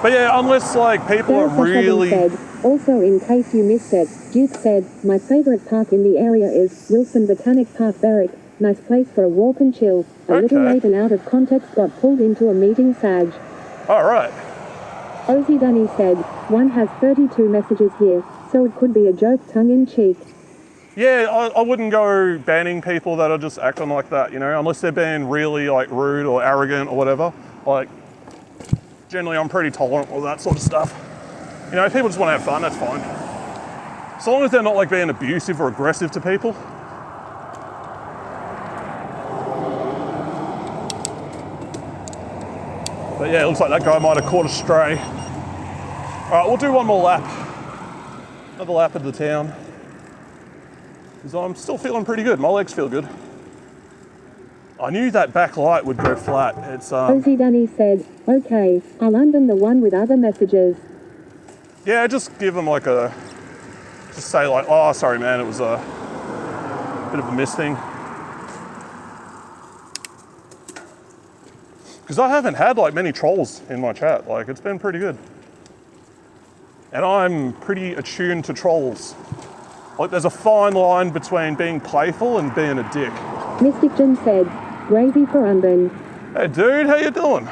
But yeah, unless like people are really... Said, also, in case you missed it, Duke said, my favourite park in the area is Wilson Botanic Park, Berwick. Nice place for a walk and chill. A little late and out of context got pulled into a meeting Sag. All right. Ozzy Dunny said, one has 32 messages here, so it could be a joke tongue-in-cheek. Yeah, I wouldn't go banning people that are just acting like that, you know, unless they're being really like rude or arrogant or whatever. Like, generally I'm pretty tolerant with that sort of stuff. You know, if people just want to have fun, that's fine. As long as they're not like being abusive or aggressive to people. But yeah, it looks like that guy might have caught a stray. All right, we'll do one more lap. Another lap of the town. Because I'm still feeling pretty good. My legs feel good. I knew that back light would go flat. It's Ozzy Dunny said, okay, I'll undo the one with other messages. Yeah, just give them like a, just say like, oh, sorry man, it was a bit of a miss thing. Because I haven't had like many trolls in my chat. Like, it's been pretty good. And I'm pretty attuned to trolls. Like, there's a fine line between being playful and being a dick. Mystic Jim said, gravy for Unben. Hey dude, how you doing?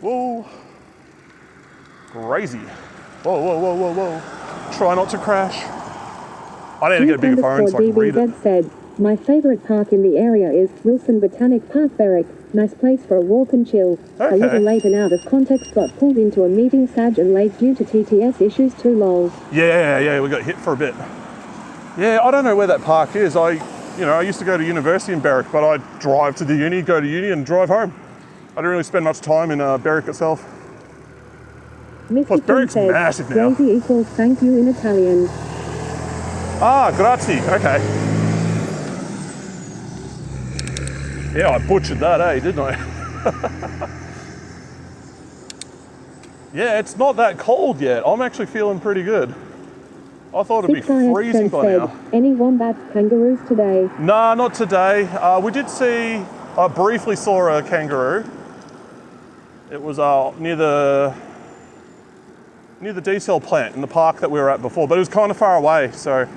Whoa. Crazy. Whoa, whoa, whoa, whoa, whoa. Try not to crash. I need to get a bigger phone so I can read it. Said, My favourite park in the area is Wilson Botanic Park, Berwick. Nice place for a walk and chill. Okay. A little late and out of context, got pulled into a meeting Sag and late due to TTS issues too lol. Yeah, we got hit for a bit. Yeah, I don't know where that park is. I used to go to university in Berwick, but I drive to the uni, go to uni and drive home. I don't really spend much time in Berwick itself. Plus, Mr. King Berwick's says, massive now. Grazie equals thank you in Italian. Ah, grazie, okay. Yeah, I butchered that, didn't I? Yeah, it's not that cold yet. I'm actually feeling pretty good. I thought it'd be freezing by now. Any wombats, kangaroos today? Nah, not today. We did see, I briefly saw a kangaroo. It was near the Desal plant in the park that we were at before, but it was kind of far away, so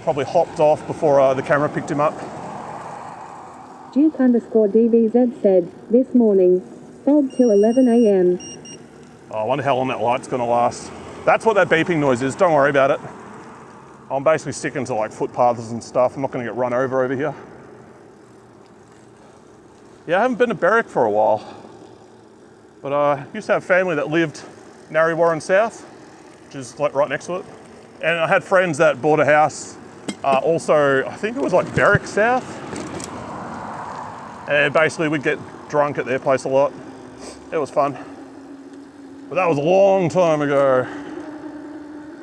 probably hopped off before the camera picked him up. Duke_DVZ said, this morning, fog till 11 a.m. Oh, I wonder how long that light's gonna last. That's what that beeping noise is, don't worry about it. I'm basically sticking to like footpaths and stuff. I'm not gonna get run over here. Yeah, I haven't been to Berwick for a while. But I used to have family that lived Narre Warren South, which is like right next to it. And I had friends that bought a house also, I think it was like Berwick South. And basically we'd get drunk at their place a lot. It was fun. But that was a long time ago.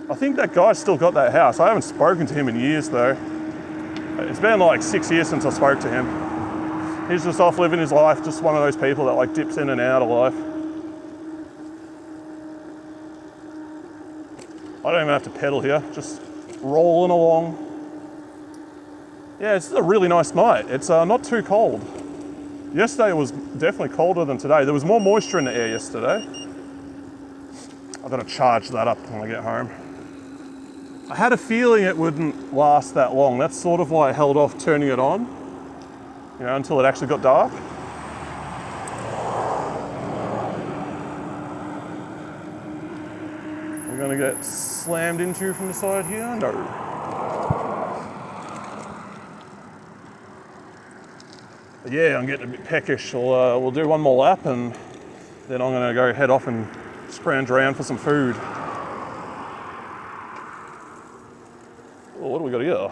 I think that guy still got that house. I haven't spoken to him in years though. It's been like 6 years since I spoke to him. He's just off living his life, just one of those people that like dips in and out of life. I don't even have to pedal here, just rolling along. Yeah, it's a really nice night. It's not too cold. Yesterday was definitely colder than today. There was more moisture in the air yesterday. I've got to charge that up when I get home. I had a feeling it wouldn't last that long. That's sort of why I held off turning it on, until it actually got dark. We're gonna get slammed into from the side here? No. But yeah, I'm getting a bit peckish. We'll do one more lap and then I'm gonna go head off and scrounge around for some food. Oh, what do we got here?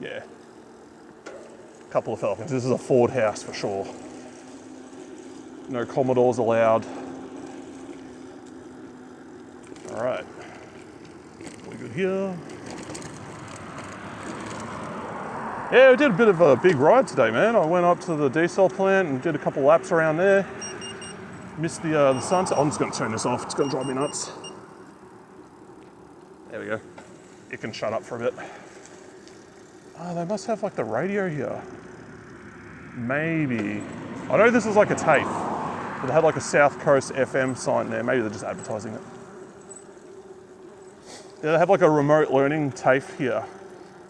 Yeah. A couple of Falcons. This is a Ford house for sure. No Commodores allowed. All right. We good here? Yeah, we did a bit of a big ride today, man. I went up to the Desal plant and did a couple laps around there. Missed the sunset. I'm just going to turn this off. It's going to drive me nuts. There we go. It can shut up for a bit. Oh, they must have like the radio here. Maybe. I know this is like a TAFE, but they had like a South Coast FM sign there. Maybe they're just advertising it. Yeah, they have like a remote learning TAFE here,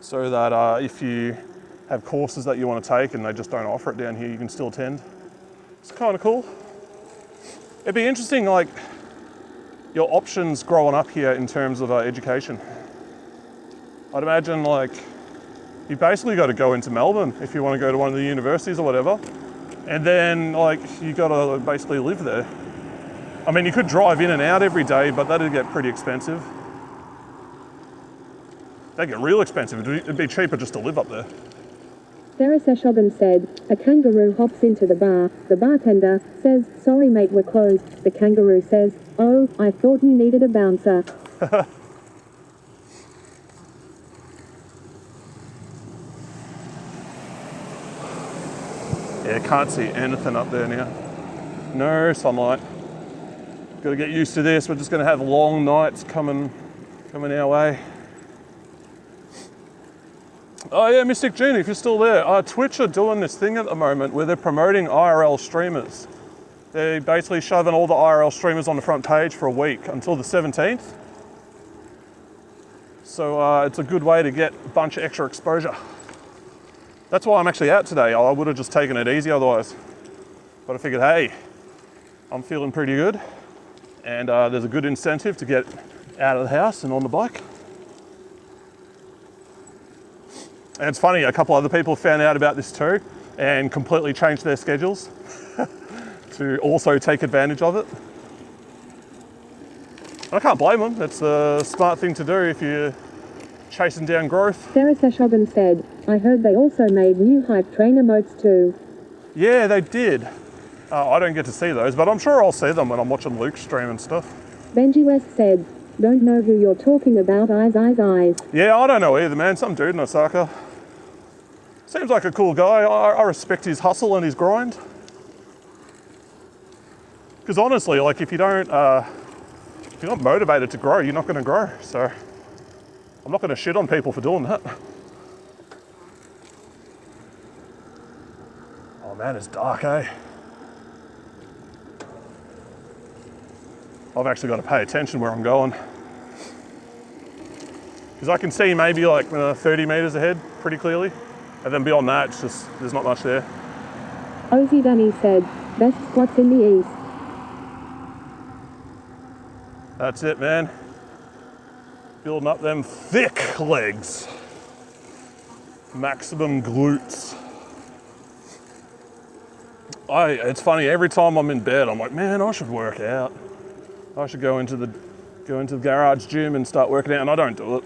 so that if you have courses that you want to take and they just don't offer it down here, you can still attend. It's kind of cool. It'd be interesting, like, your options growing up here in terms of education. I'd imagine, like, you basically got to go into Melbourne if you want to go to one of the universities or whatever, and then, like, you got to basically live there. I mean, you could drive in and out every day, but that'd get pretty expensive. That'd get real expensive. It'd be cheaper just to live up there. Sarah Seshogan said, a kangaroo hops into the bar. The bartender says, sorry mate, we're closed. The kangaroo says, oh, I thought you needed a bouncer. Yeah, can't see anything up there now. No sunlight. Got to get used to this. We're just going to have long nights coming our way. Oh yeah, Mystic Genie, if you're still there. Twitch are doing this thing at the moment where they're promoting IRL streamers. They're basically shoving all the IRL streamers on the front page for a week until the 17th. So it's a good way to get a bunch of extra exposure. That's why I'm actually out today. I would have just taken it easy otherwise. But I figured, hey, I'm feeling pretty good. And there's a good incentive to get out of the house and on the bike. And it's funny, a couple other people found out about this too and completely changed their schedules to also take advantage of it. I can't blame them. It's a smart thing to do if you're chasing down growth. Sarah Seshogan said, I heard they also made new hype train emotes too. Yeah, they did. I don't get to see those, but I'm sure I'll see them when I'm watching Luke's stream and stuff. Benji West said, don't know who you're talking about, eyes. Yeah, I don't know either, man. Some dude in Osaka. Seems like a cool guy. I respect his hustle and his grind. Because honestly, like if you're not motivated to grow, you're not going to grow. So I'm not going to shit on people for doing that. Oh man, it's dark, eh? I've actually got to pay attention where I'm going. Because I can see maybe like 30 meters ahead pretty clearly. And then beyond that, it's just, there's not much there. Ozzy Dunny said, best spots in the east. That's it, man. Building up them thick legs. Maximum glutes. It's funny, every time I'm in bed, I'm like, man, I should work out. I should go into the garage gym and start working out, and I don't do it.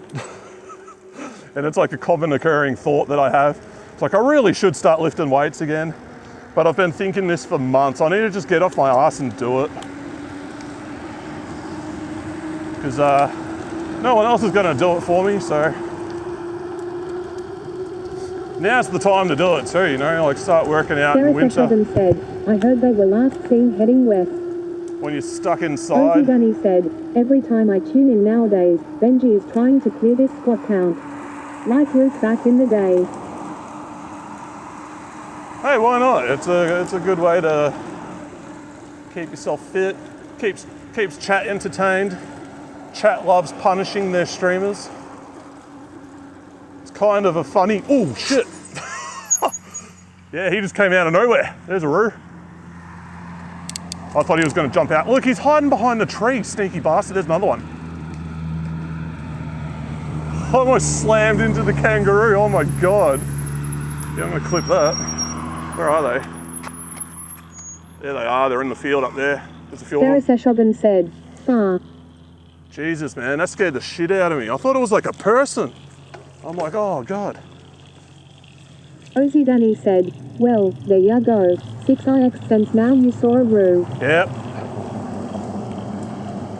And it's like a common occurring thought that I have. It's like, I really should start lifting weights again. But I've been thinking this for months. I need to just get off my ass and do it. Because no one else is going to do it for me, so now's the time to do it too, you know, like start working out in winter. Sarah said, I heard they were last seen heading west. When you're stuck inside. Ozzy Dunny said, every time I tune in nowadays, Benji is trying to clear this squat count. Like Luke back in the day. Hey, why not? It's a good way to keep yourself fit, keeps chat entertained. Chat loves punishing their streamers. It's kind of a funny, oh shit. Yeah, he just came out of nowhere. There's a roo. I thought he was going to jump out. Look, he's hiding behind the tree, sneaky bastard. There's another one. I almost slammed into the kangaroo. Oh my God. Yeah, I'm going to clip that. Where are they? There they are. They're in the field up there. There's a few of them. Sarah Seshogan said, far. Jesus, man, that scared the shit out of me. I thought it was like a person. I'm like, oh God. Ozzy Dunny said, well, there you go. 6ix since now you saw a roo. Yep.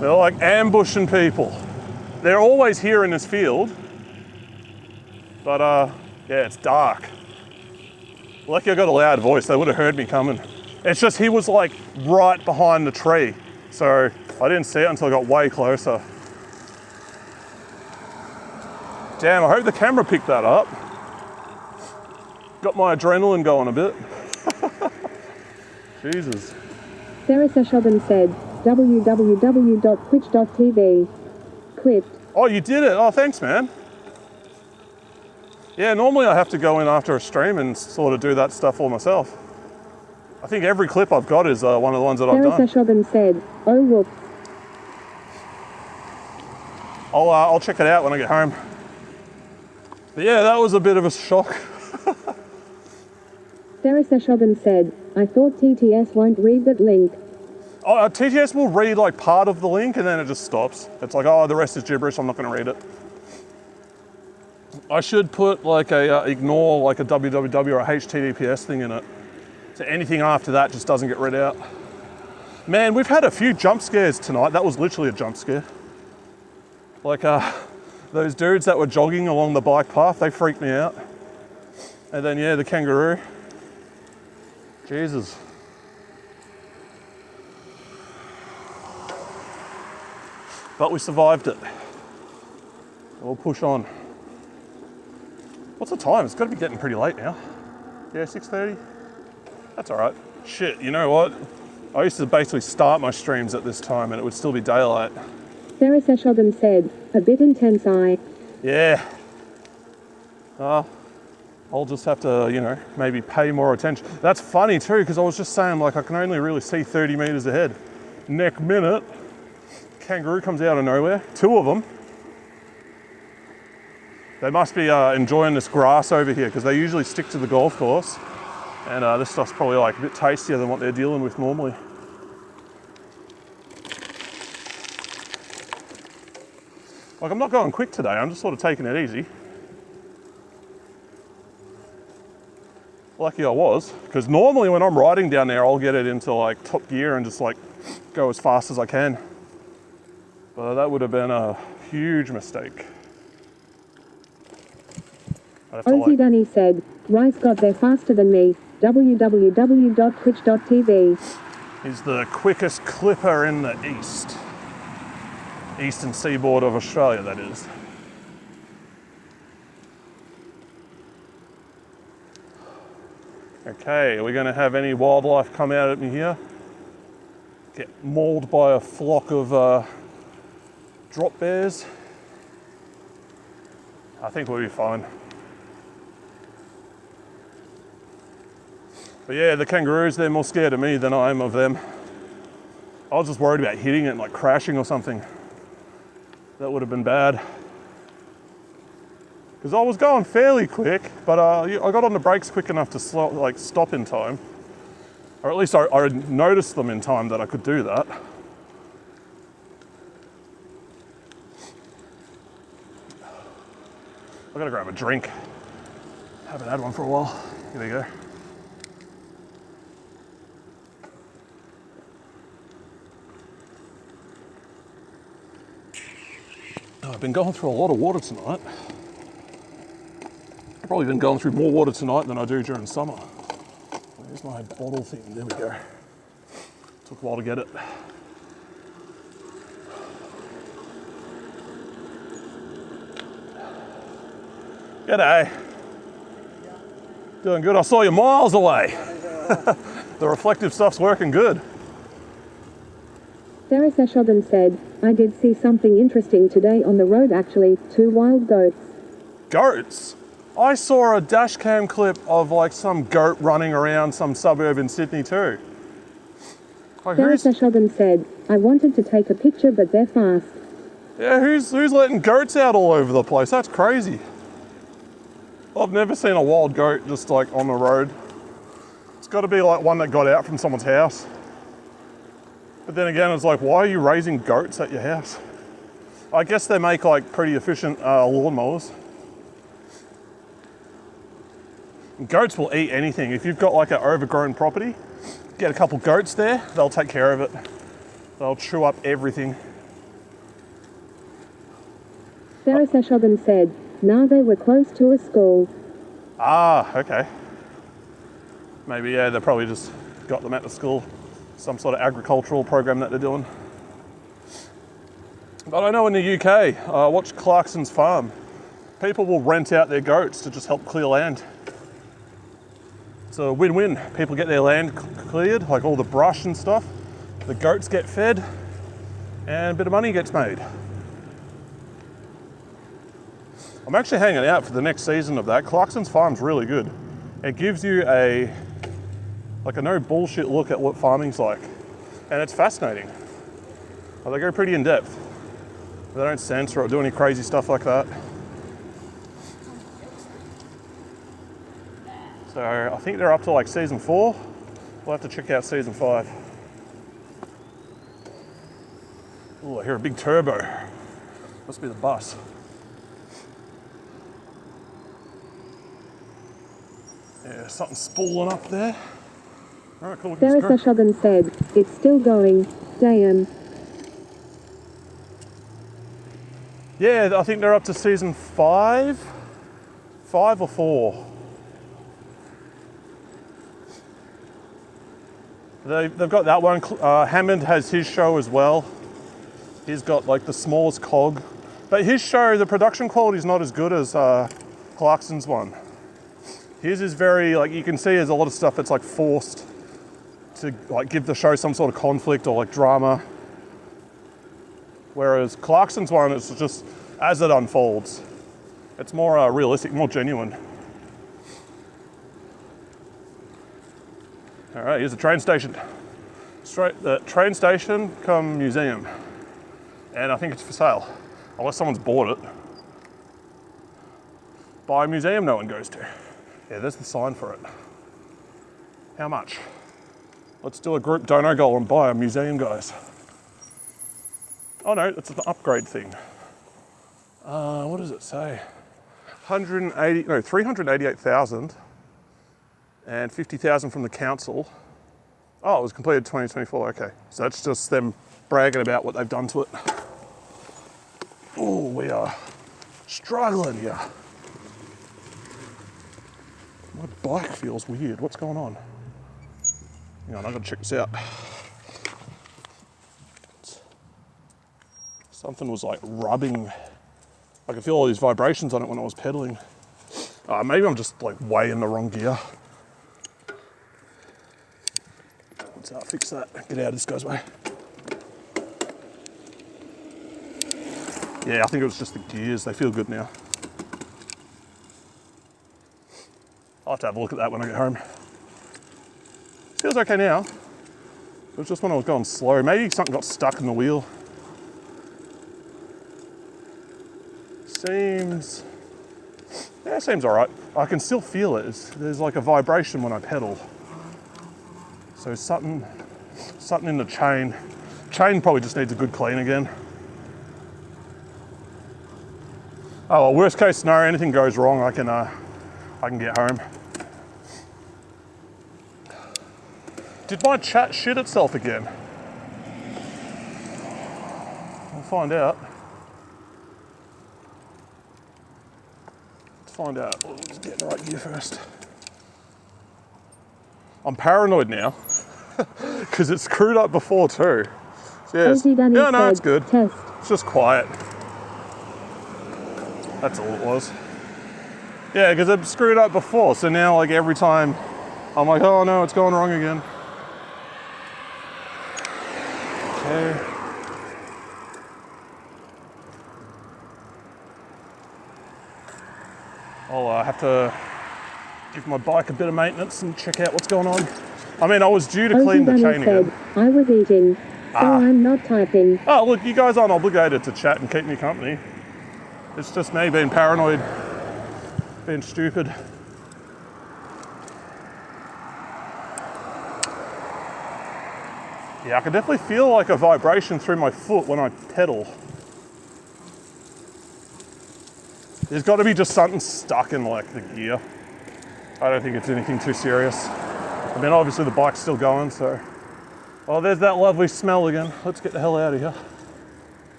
They're like ambushing people. They're always here in this field. But yeah, it's dark. Lucky I got a loud voice, they would have heard me coming. It's just he was like right behind the tree. So I didn't see it until I got way closer. Damn, I hope the camera picked that up. Got my adrenaline going a bit. Jesus. Sarah Seshogan said, www.twitch.tv. Clipped. Oh, you did it. Oh, thanks, man. Yeah, normally I have to go in after a stream and sort of do that stuff all myself. I think every clip I've got is one of the ones that I've done. Sarah Seshogan said, oh whoops. I'll check it out when I get home. But yeah, that was a bit of a shock. Sarah Seshogan said, I thought TTS won't read that link. Oh, TTS will read like part of the link and then it just stops. It's like, oh, the rest is gibberish, I'm not going to read it. I should put like ignore like a www or a HTTPS thing in it. So anything after that just doesn't get read out. Man, we've had a few jump scares tonight. That was literally a jump scare. Like those dudes that were jogging along the bike path, they freaked me out. And then yeah, the kangaroo. Jesus. But we survived it. We'll push on. What's the time? It's got to be getting pretty late now. Yeah, 6:30. That's all right. Shit, you know what? I used to basically start my streams at this time and it would still be daylight. Sarah Seshogan said, a bit intense eye. Yeah. I'll just have to, you know, maybe pay more attention. That's funny too, because I was just saying, like, I can only really see 30 meters ahead. Next minute, kangaroo comes out of nowhere, 2 of them. They must be enjoying this grass over here because they usually stick to the golf course. And this stuff's probably like a bit tastier than what they're dealing with normally. Like, I'm not going quick today, I'm just sort of taking it easy. Lucky I was, because normally when I'm riding down there, I'll get it into like top gear and just like go as fast as I can. But that would have been a huge mistake. Ozzy Dunny said, Rice got there faster than me. www.twitch.tv. He's the quickest clipper in the eastern seaboard of Australia, that is. Okay, are we going to have any wildlife come out at me here? Get mauled by a flock of drop bears? I think we'll be fine. But yeah, the kangaroos, they're more scared of me than I am of them. I was just worried about hitting it and like crashing or something. That would have been bad. Because I was going fairly quick, but I got on the brakes quick enough to stop in time. Or at least I noticed them in time that I could do that. I gotta grab a drink. Haven't had one for a while. Here we go. I've been going through a lot of water tonight. I've probably been going through more water tonight than I do during summer. Where's my bottle thing? There we go. Took a while to get it. G'day. Doing good. I saw you miles away. The reflective stuff's working good. Sarah Seshogan said, I did see something interesting today on the road actually, 2 wild goats. Goats? I saw a dash cam clip of like some goat running around some suburb in Sydney too. Like, Sarah Seshogan said, I wanted to take a picture but they're fast. Yeah, who's letting goats out all over the place? That's crazy. I've never seen a wild goat just like on the road. It's got to be like one that got out from someone's house. But then again, it's like, why are you raising goats at your house? I guess they make like pretty efficient lawnmowers. Goats will eat anything. If you've got like an overgrown property, get a couple goats there, they'll take care of it. They'll chew up everything. Sarah Seshogan said, now they were close to a school. Ah, okay. Maybe, yeah, they probably just got them at the school. Some sort of agricultural program that they're doing. But I know in the UK, watch Clarkson's Farm. People will rent out their goats to just help clear land. It's a win-win. People get their land cleared, like all the brush and stuff. The goats get fed, and a bit of money gets made. I'm actually hanging out for the next season of that. Clarkson's Farm's really good. It gives you a no bullshit look at what farming's like. And it's fascinating. Well, they go pretty in depth. They don't censor or do any crazy stuff like that. So I think they're up to like season 4. We'll have to check out season 5. Oh, I hear a big turbo. Must be the bus. Yeah, something spooling up there. All right, cool. Sarah Seshogan said, it's still going, damn. Yeah, I think they're up to season 5. 5 or 4. They've got that one. Hammond has his show as well. He's got like the smallest cog. But his show, the production quality is not as good as Clarkson's one. His is very, like, you can see there's a lot of stuff that's like forced to like give the show some sort of conflict or like drama. Whereas Clarkson's one, it's just as it unfolds. It's more realistic, more genuine. All right, here's the train station. The train station come museum. And I think it's for sale, unless someone's bought it. Buy a museum no one goes to. Yeah, there's the sign for it. How much? Let's do a group dono goal and buy a museum, guys. Oh no, it's an upgrade thing. What does it say? 388,000 and 50,000 from the council. Oh, it was completed 2024, okay. So that's just them bragging about what they've done to it. Oh, we are struggling here. My bike feels weird, what's going on? Hang on, I've got to check this out. Something was like rubbing. I could feel all these vibrations on it when I was pedaling. Maybe I'm just like way in the wrong gear. Let's fix that. Get out of this guy's way. Yeah, I think it was just the gears. They feel good now. I'll have to have a look at that when I get home. Feels okay now. It was just when I was going slow. Maybe something got stuck in the wheel. Seems all right. I can still feel it. There's like a vibration when I pedal. So something in the chain. Chain probably just needs a good clean again. Oh well, worst case scenario, anything goes wrong, I can get home. Did my chat shit itself again? We'll find out. Find out. Let's get in the right gear first. I'm paranoid now because it screwed up before too. Yes. Yeah, no, it's good. Test. It's just quiet. That's all it was. Yeah, because it screwed up before, so now like every time I'm like, oh no, it's going wrong again. Okay. I'll have to give my bike a bit of maintenance and check out what's going on. I mean, I was due to clean the chain again. I was eating, so I'm not typing. Oh, look, you guys aren't obligated to chat and keep me company. It's just me being paranoid, being stupid. Yeah, I can definitely feel like a vibration through my foot when I pedal. There's got to be just something stuck in like the gear. I don't think it's anything too serious. I mean, obviously the bike's still going, so. Oh, there's that lovely smell again. Let's get the hell out of here.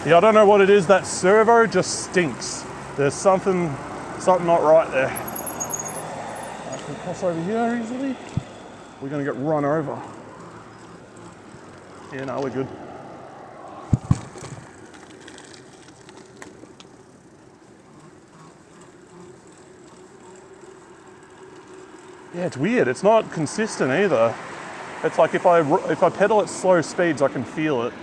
Yeah, I don't know what it is. That servo just stinks. There's something not right there. I can cross over here easily. We're gonna get run over. Yeah, no, we're good. Yeah, it's weird. It's not consistent either. It's like if I pedal at slow speeds, I can feel it.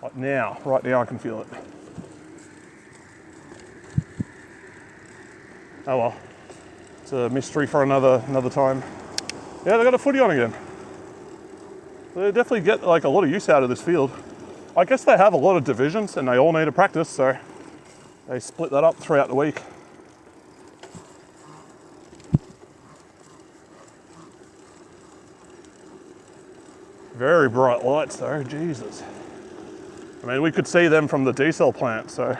Like now, right now, I can feel it. Oh well, it's a mystery for another time. Yeah, they got a footy on again. They definitely get like a lot of use out of this field. I guess they have a lot of divisions and they all need to practice, so they split that up throughout the week. Very bright lights though, Jesus. I mean, we could see them from the diesel plant, so.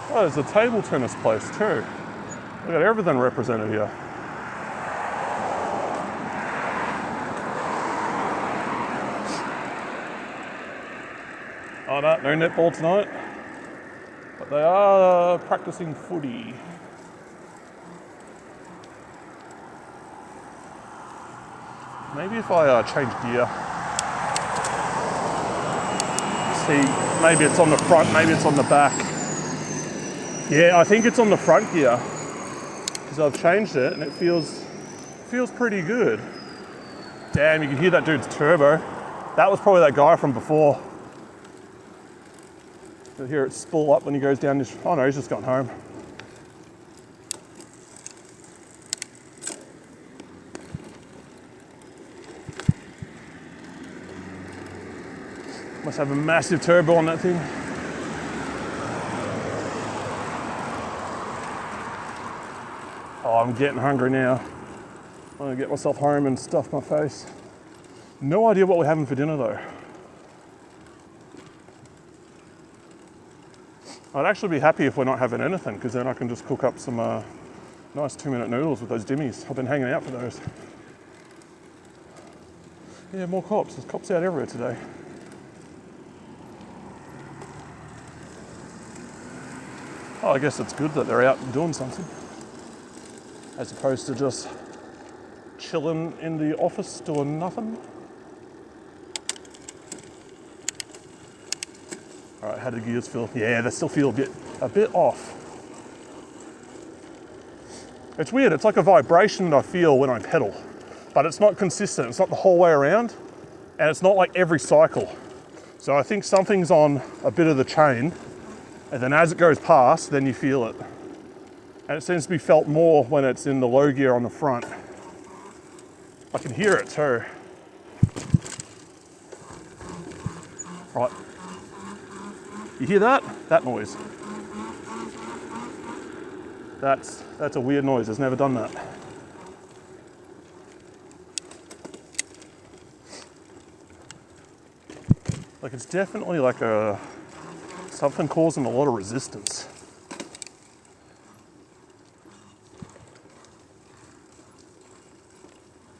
Oh, there's a table tennis place too. We've got everything represented here. Oh no, no netball tonight. But they are practicing footy. Maybe if I change gear. See, maybe it's on the front, maybe it's on the back. Yeah, I think it's on the front gear because I've changed it and it feels pretty good. Damn, you can hear that dude's turbo. That was probably that guy from before. You'll hear it spool up when he goes down this. Oh no, he's just gone home. Must have a massive turbo on that thing. Oh, I'm getting hungry now. I'm gonna get myself home and stuff my face. No idea what we're having for dinner though. I'd actually be happy if we're not having anything, because then I can just cook up some nice 2-minute noodles with those dimmies. I've been hanging out for those. Yeah, more cops. There's cops out everywhere today. Oh, I guess it's good that they're out doing something, as opposed to just chilling in the office doing nothing. All right, how do the gears feel? Yeah, they still feel a bit off. It's weird, it's like a vibration that I feel when I pedal, but it's not consistent, it's not the whole way around, and it's not like every cycle. So I think something's on a bit of the chain, and then as it goes past, then you feel it. And it seems to be felt more when it's in the low gear on the front. I can hear it too. Right. You hear that? That noise. That's a weird noise, it's never done that. Like it's definitely like something causing a lot of resistance.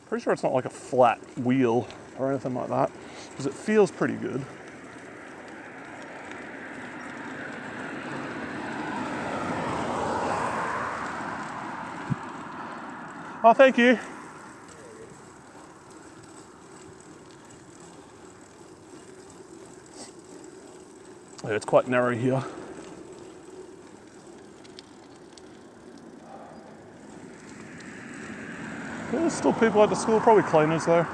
Pretty sure it's not like a flat wheel or anything like that, because it feels pretty good. Oh, thank you. Yeah, it's quite narrow here. Yeah, there's still people at the school, probably cleaners though.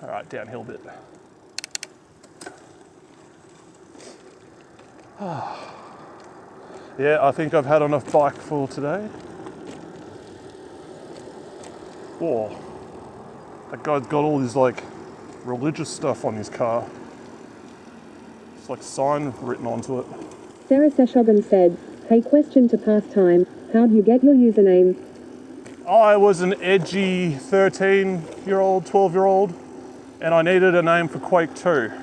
All right, downhill bit. Yeah, I think I've had enough bike for today. Whoa, that guy's got all this like religious stuff on his car. It's like a sign written onto it. Sarah Seshogan said, hey, question to pastime, how'd you get your username? I was an edgy 13-year-old, 12-year-old, and I needed a name for Quake 2,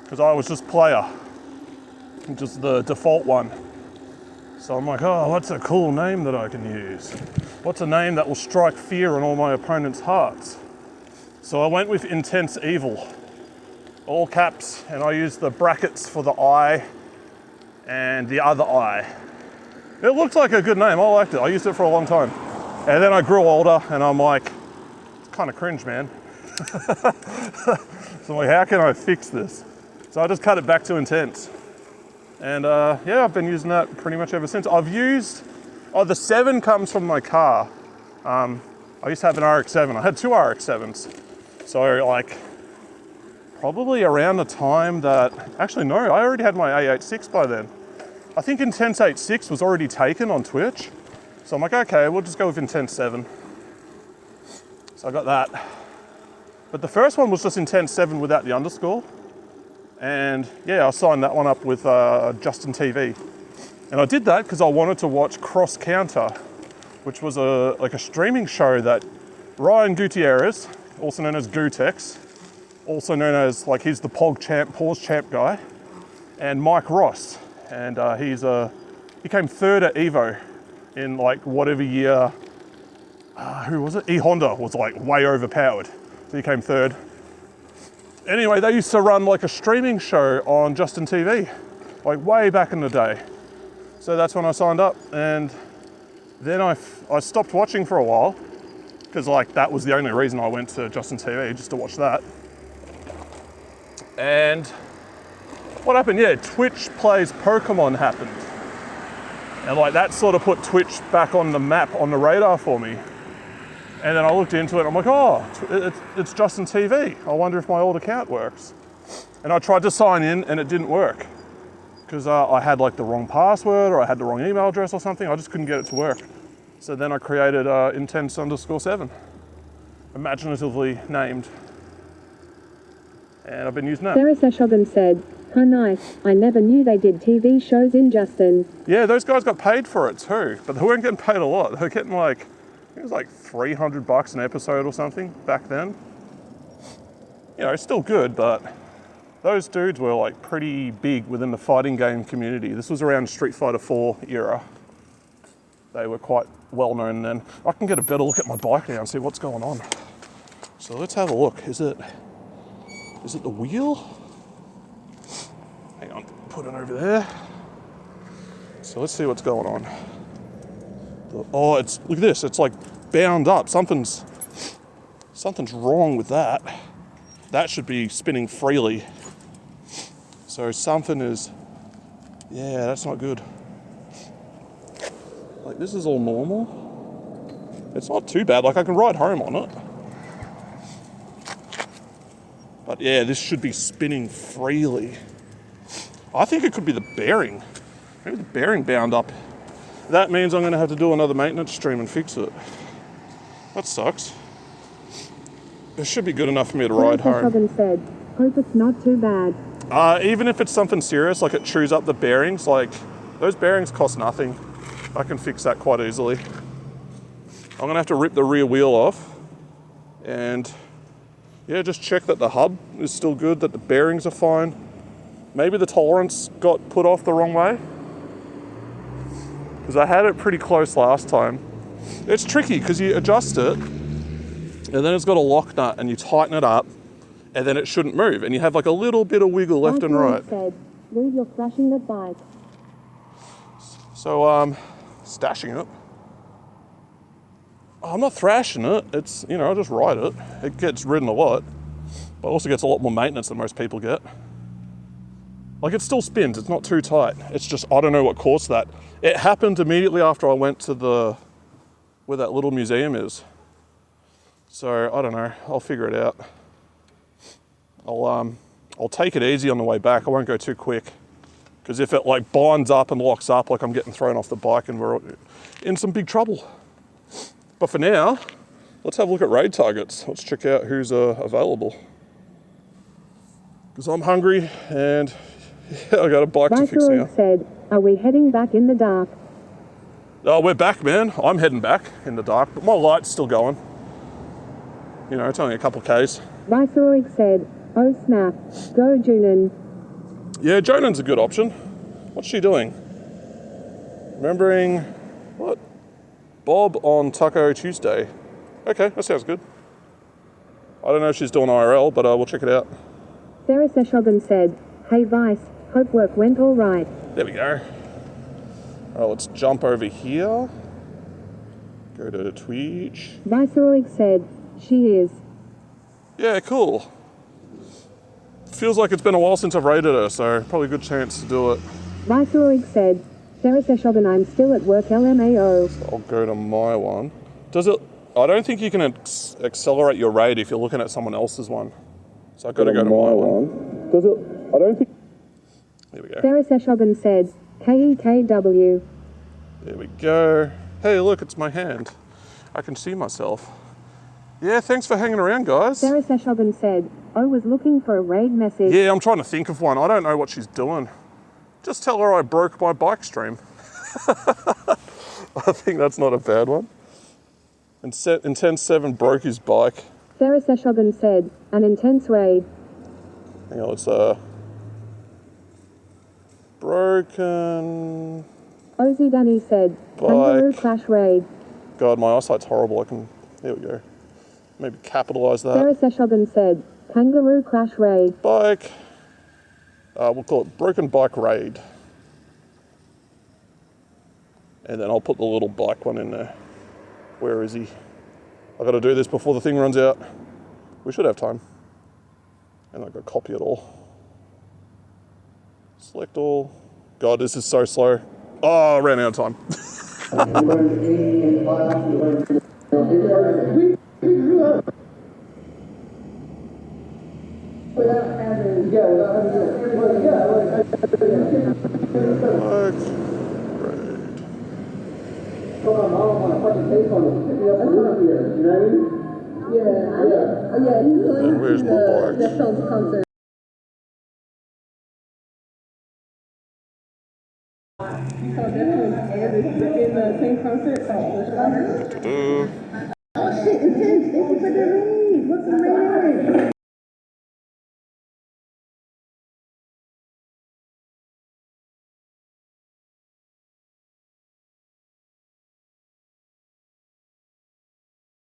because I was just player, just the default one. So I'm like, oh, what's a cool name that I can use? What's a name that will strike fear in all my opponents' hearts? So I went with Intense Evil, all caps, and I used the brackets for the I and the other I. It looked like a good name, I liked it, I used it for a long time. And then I grew older and I'm like, it's kind of cringe, man. So I'm like, how can I fix this? So I just cut it back to Intense. And yeah, I've been using that pretty much ever since. I've used, the 7 comes from my car. I used to have an RX-7, I had 2 RX-7s. So like, probably around the time that, actually no, I already had my A86 by then. I think Intense 86 was already taken on Twitch. So I'm like, okay, we'll just go with Intense 7. So I got that. But the first one was just Intense 7 without the underscore. And yeah, I signed that one up with Justin TV. And I did that because I wanted to watch Cross Counter, which was like a streaming show that Ryan Gutierrez, also known as Gutex, also known as, like, he's the pause champ guy, and Mike Ross. And he came 3rd at Evo in like whatever year, who was it? E-Honda was like way overpowered. So he came 3rd. Anyway, they used to run like a streaming show on Justin TV, like way back in the day. So that's when I signed up, and then I stopped watching for a while, because like that was the only reason I went to Justin TV, just to watch that. And what happened? Yeah, Twitch Plays Pokemon happened. And like that sort of put Twitch back on the map, on the radar for me. And then I looked into it, I'm like, oh, it's Justin TV. I wonder if my old account works. And I tried to sign in and it didn't work. Because I had like the wrong password, or I had the wrong email address or something. I just couldn't get it to work. So then I created Intense_7. imaginatively named. And I've been using that. Sarah Seshogan said, "How nice. I never knew they did TV shows in Justin." Yeah, those guys got paid for it too, but they weren't getting paid a lot. They were getting like, it was like $300 an episode or something back then. You know, still good, but those dudes were like pretty big within the fighting game community. This was around Street Fighter 4 era. They were quite well known then. I can get a better look at my bike now and see what's going on. So let's have a look. Is it the wheel? Hang on, put it over there. So let's see what's going on. Oh, look at this. It's like bound up. Something's wrong with that. That should be spinning freely. So something is, yeah, that's not good. Like this is all normal. It's not too bad. Like I can ride home on it. But yeah, this should be spinning freely. I think it could be the bearing. Maybe the bearing bound up. That means I'm going to have to do another maintenance stream and fix it. That sucks. It should be good enough for me to ride home. Robin said, "Hope it's not too bad." Even if it's something serious, like it chews up the bearings, like those bearings cost nothing. I can fix that quite easily. I'm going to have to rip the rear wheel off and yeah, just check that the hub is still good, that the bearings are fine. Maybe the tolerance got put off the wrong way, because I had it pretty close last time. It's tricky because you adjust it and then it's got a lock nut and you tighten it up and then it shouldn't move and you have like a little bit of wiggle left and right. Said, "Rude, you're thrashing the bike." So stashing it. I'm not thrashing it. It's, you know, I just ride it. It gets ridden a lot, but also gets a lot more maintenance than most people get. Like it still spins, it's not too tight. It's just, I don't know what caused that. It happened immediately after I went to where that little museum is. So I don't know, I'll figure it out. I'll take it easy on the way back. I won't go too quick, because if it like binds up and locks up, like I'm getting thrown off the bike and we're in some big trouble. But for now, let's have a look at raid targets. Let's check out who's available. Because I'm hungry and yeah, I got a bike to fix now. Said, "Are we heading back in the dark?" Oh, we're back, man. I'm heading back in the dark, but my light's still going. You know, it's only a couple of Ks. Viceroy said, "Oh snap, go Junin." Yeah, Jonan's a good option. What's she doing? Remembering what? Bob on Taco Tuesday. Okay, that sounds good. I don't know if she's doing IRL, but we'll check it out. Sarah Seshogan said, "Hey Vice, hope work went all right." There we go. All right, let's jump over here. Go to Twitch. Viceroy said, "She is." Yeah, cool. Feels like it's been a while since I've raided her, so probably a good chance to do it. Viceroy said, "Sarah Seshogan, I'm still at work LMAO." So I'll go to my one. Does it? I don't think you can accelerate your raid if you're looking at someone else's one. So I've got to go to my one. Does it? I don't think. There we go. Sarah Seshogan said, "KEKW." There we go. Hey, look, it's my hand. I can see myself. Yeah, thanks for hanging around, guys. Sarah Seshogan said, "I was looking for a raid message." Yeah, I'm trying to think of one. I don't know what she's doing. Just tell her I broke my bike stream. I think that's not a bad one. Intense 7 broke his bike. Sarah Seshogan said, "An intense raid." Hang on, it's broken. Ozzy Dunny said, "Kangaroo Clash raid." God, my eyesight's horrible. There we go. Maybe capitalise that. Sarah Seshogan said, "Kangaroo Clash raid." Bike. We'll call it Broken Bike Raid. And then I'll put the little bike one in there. Where is he? I've got to do this before the thing runs out. We should have time. And I've got to copy it all. Select all. God, this is so slow. Oh, I ran out of time. Yeah, he's going And where's to my bike? the Phelps concert. You saw Definitely and in the same concert at Bushwater.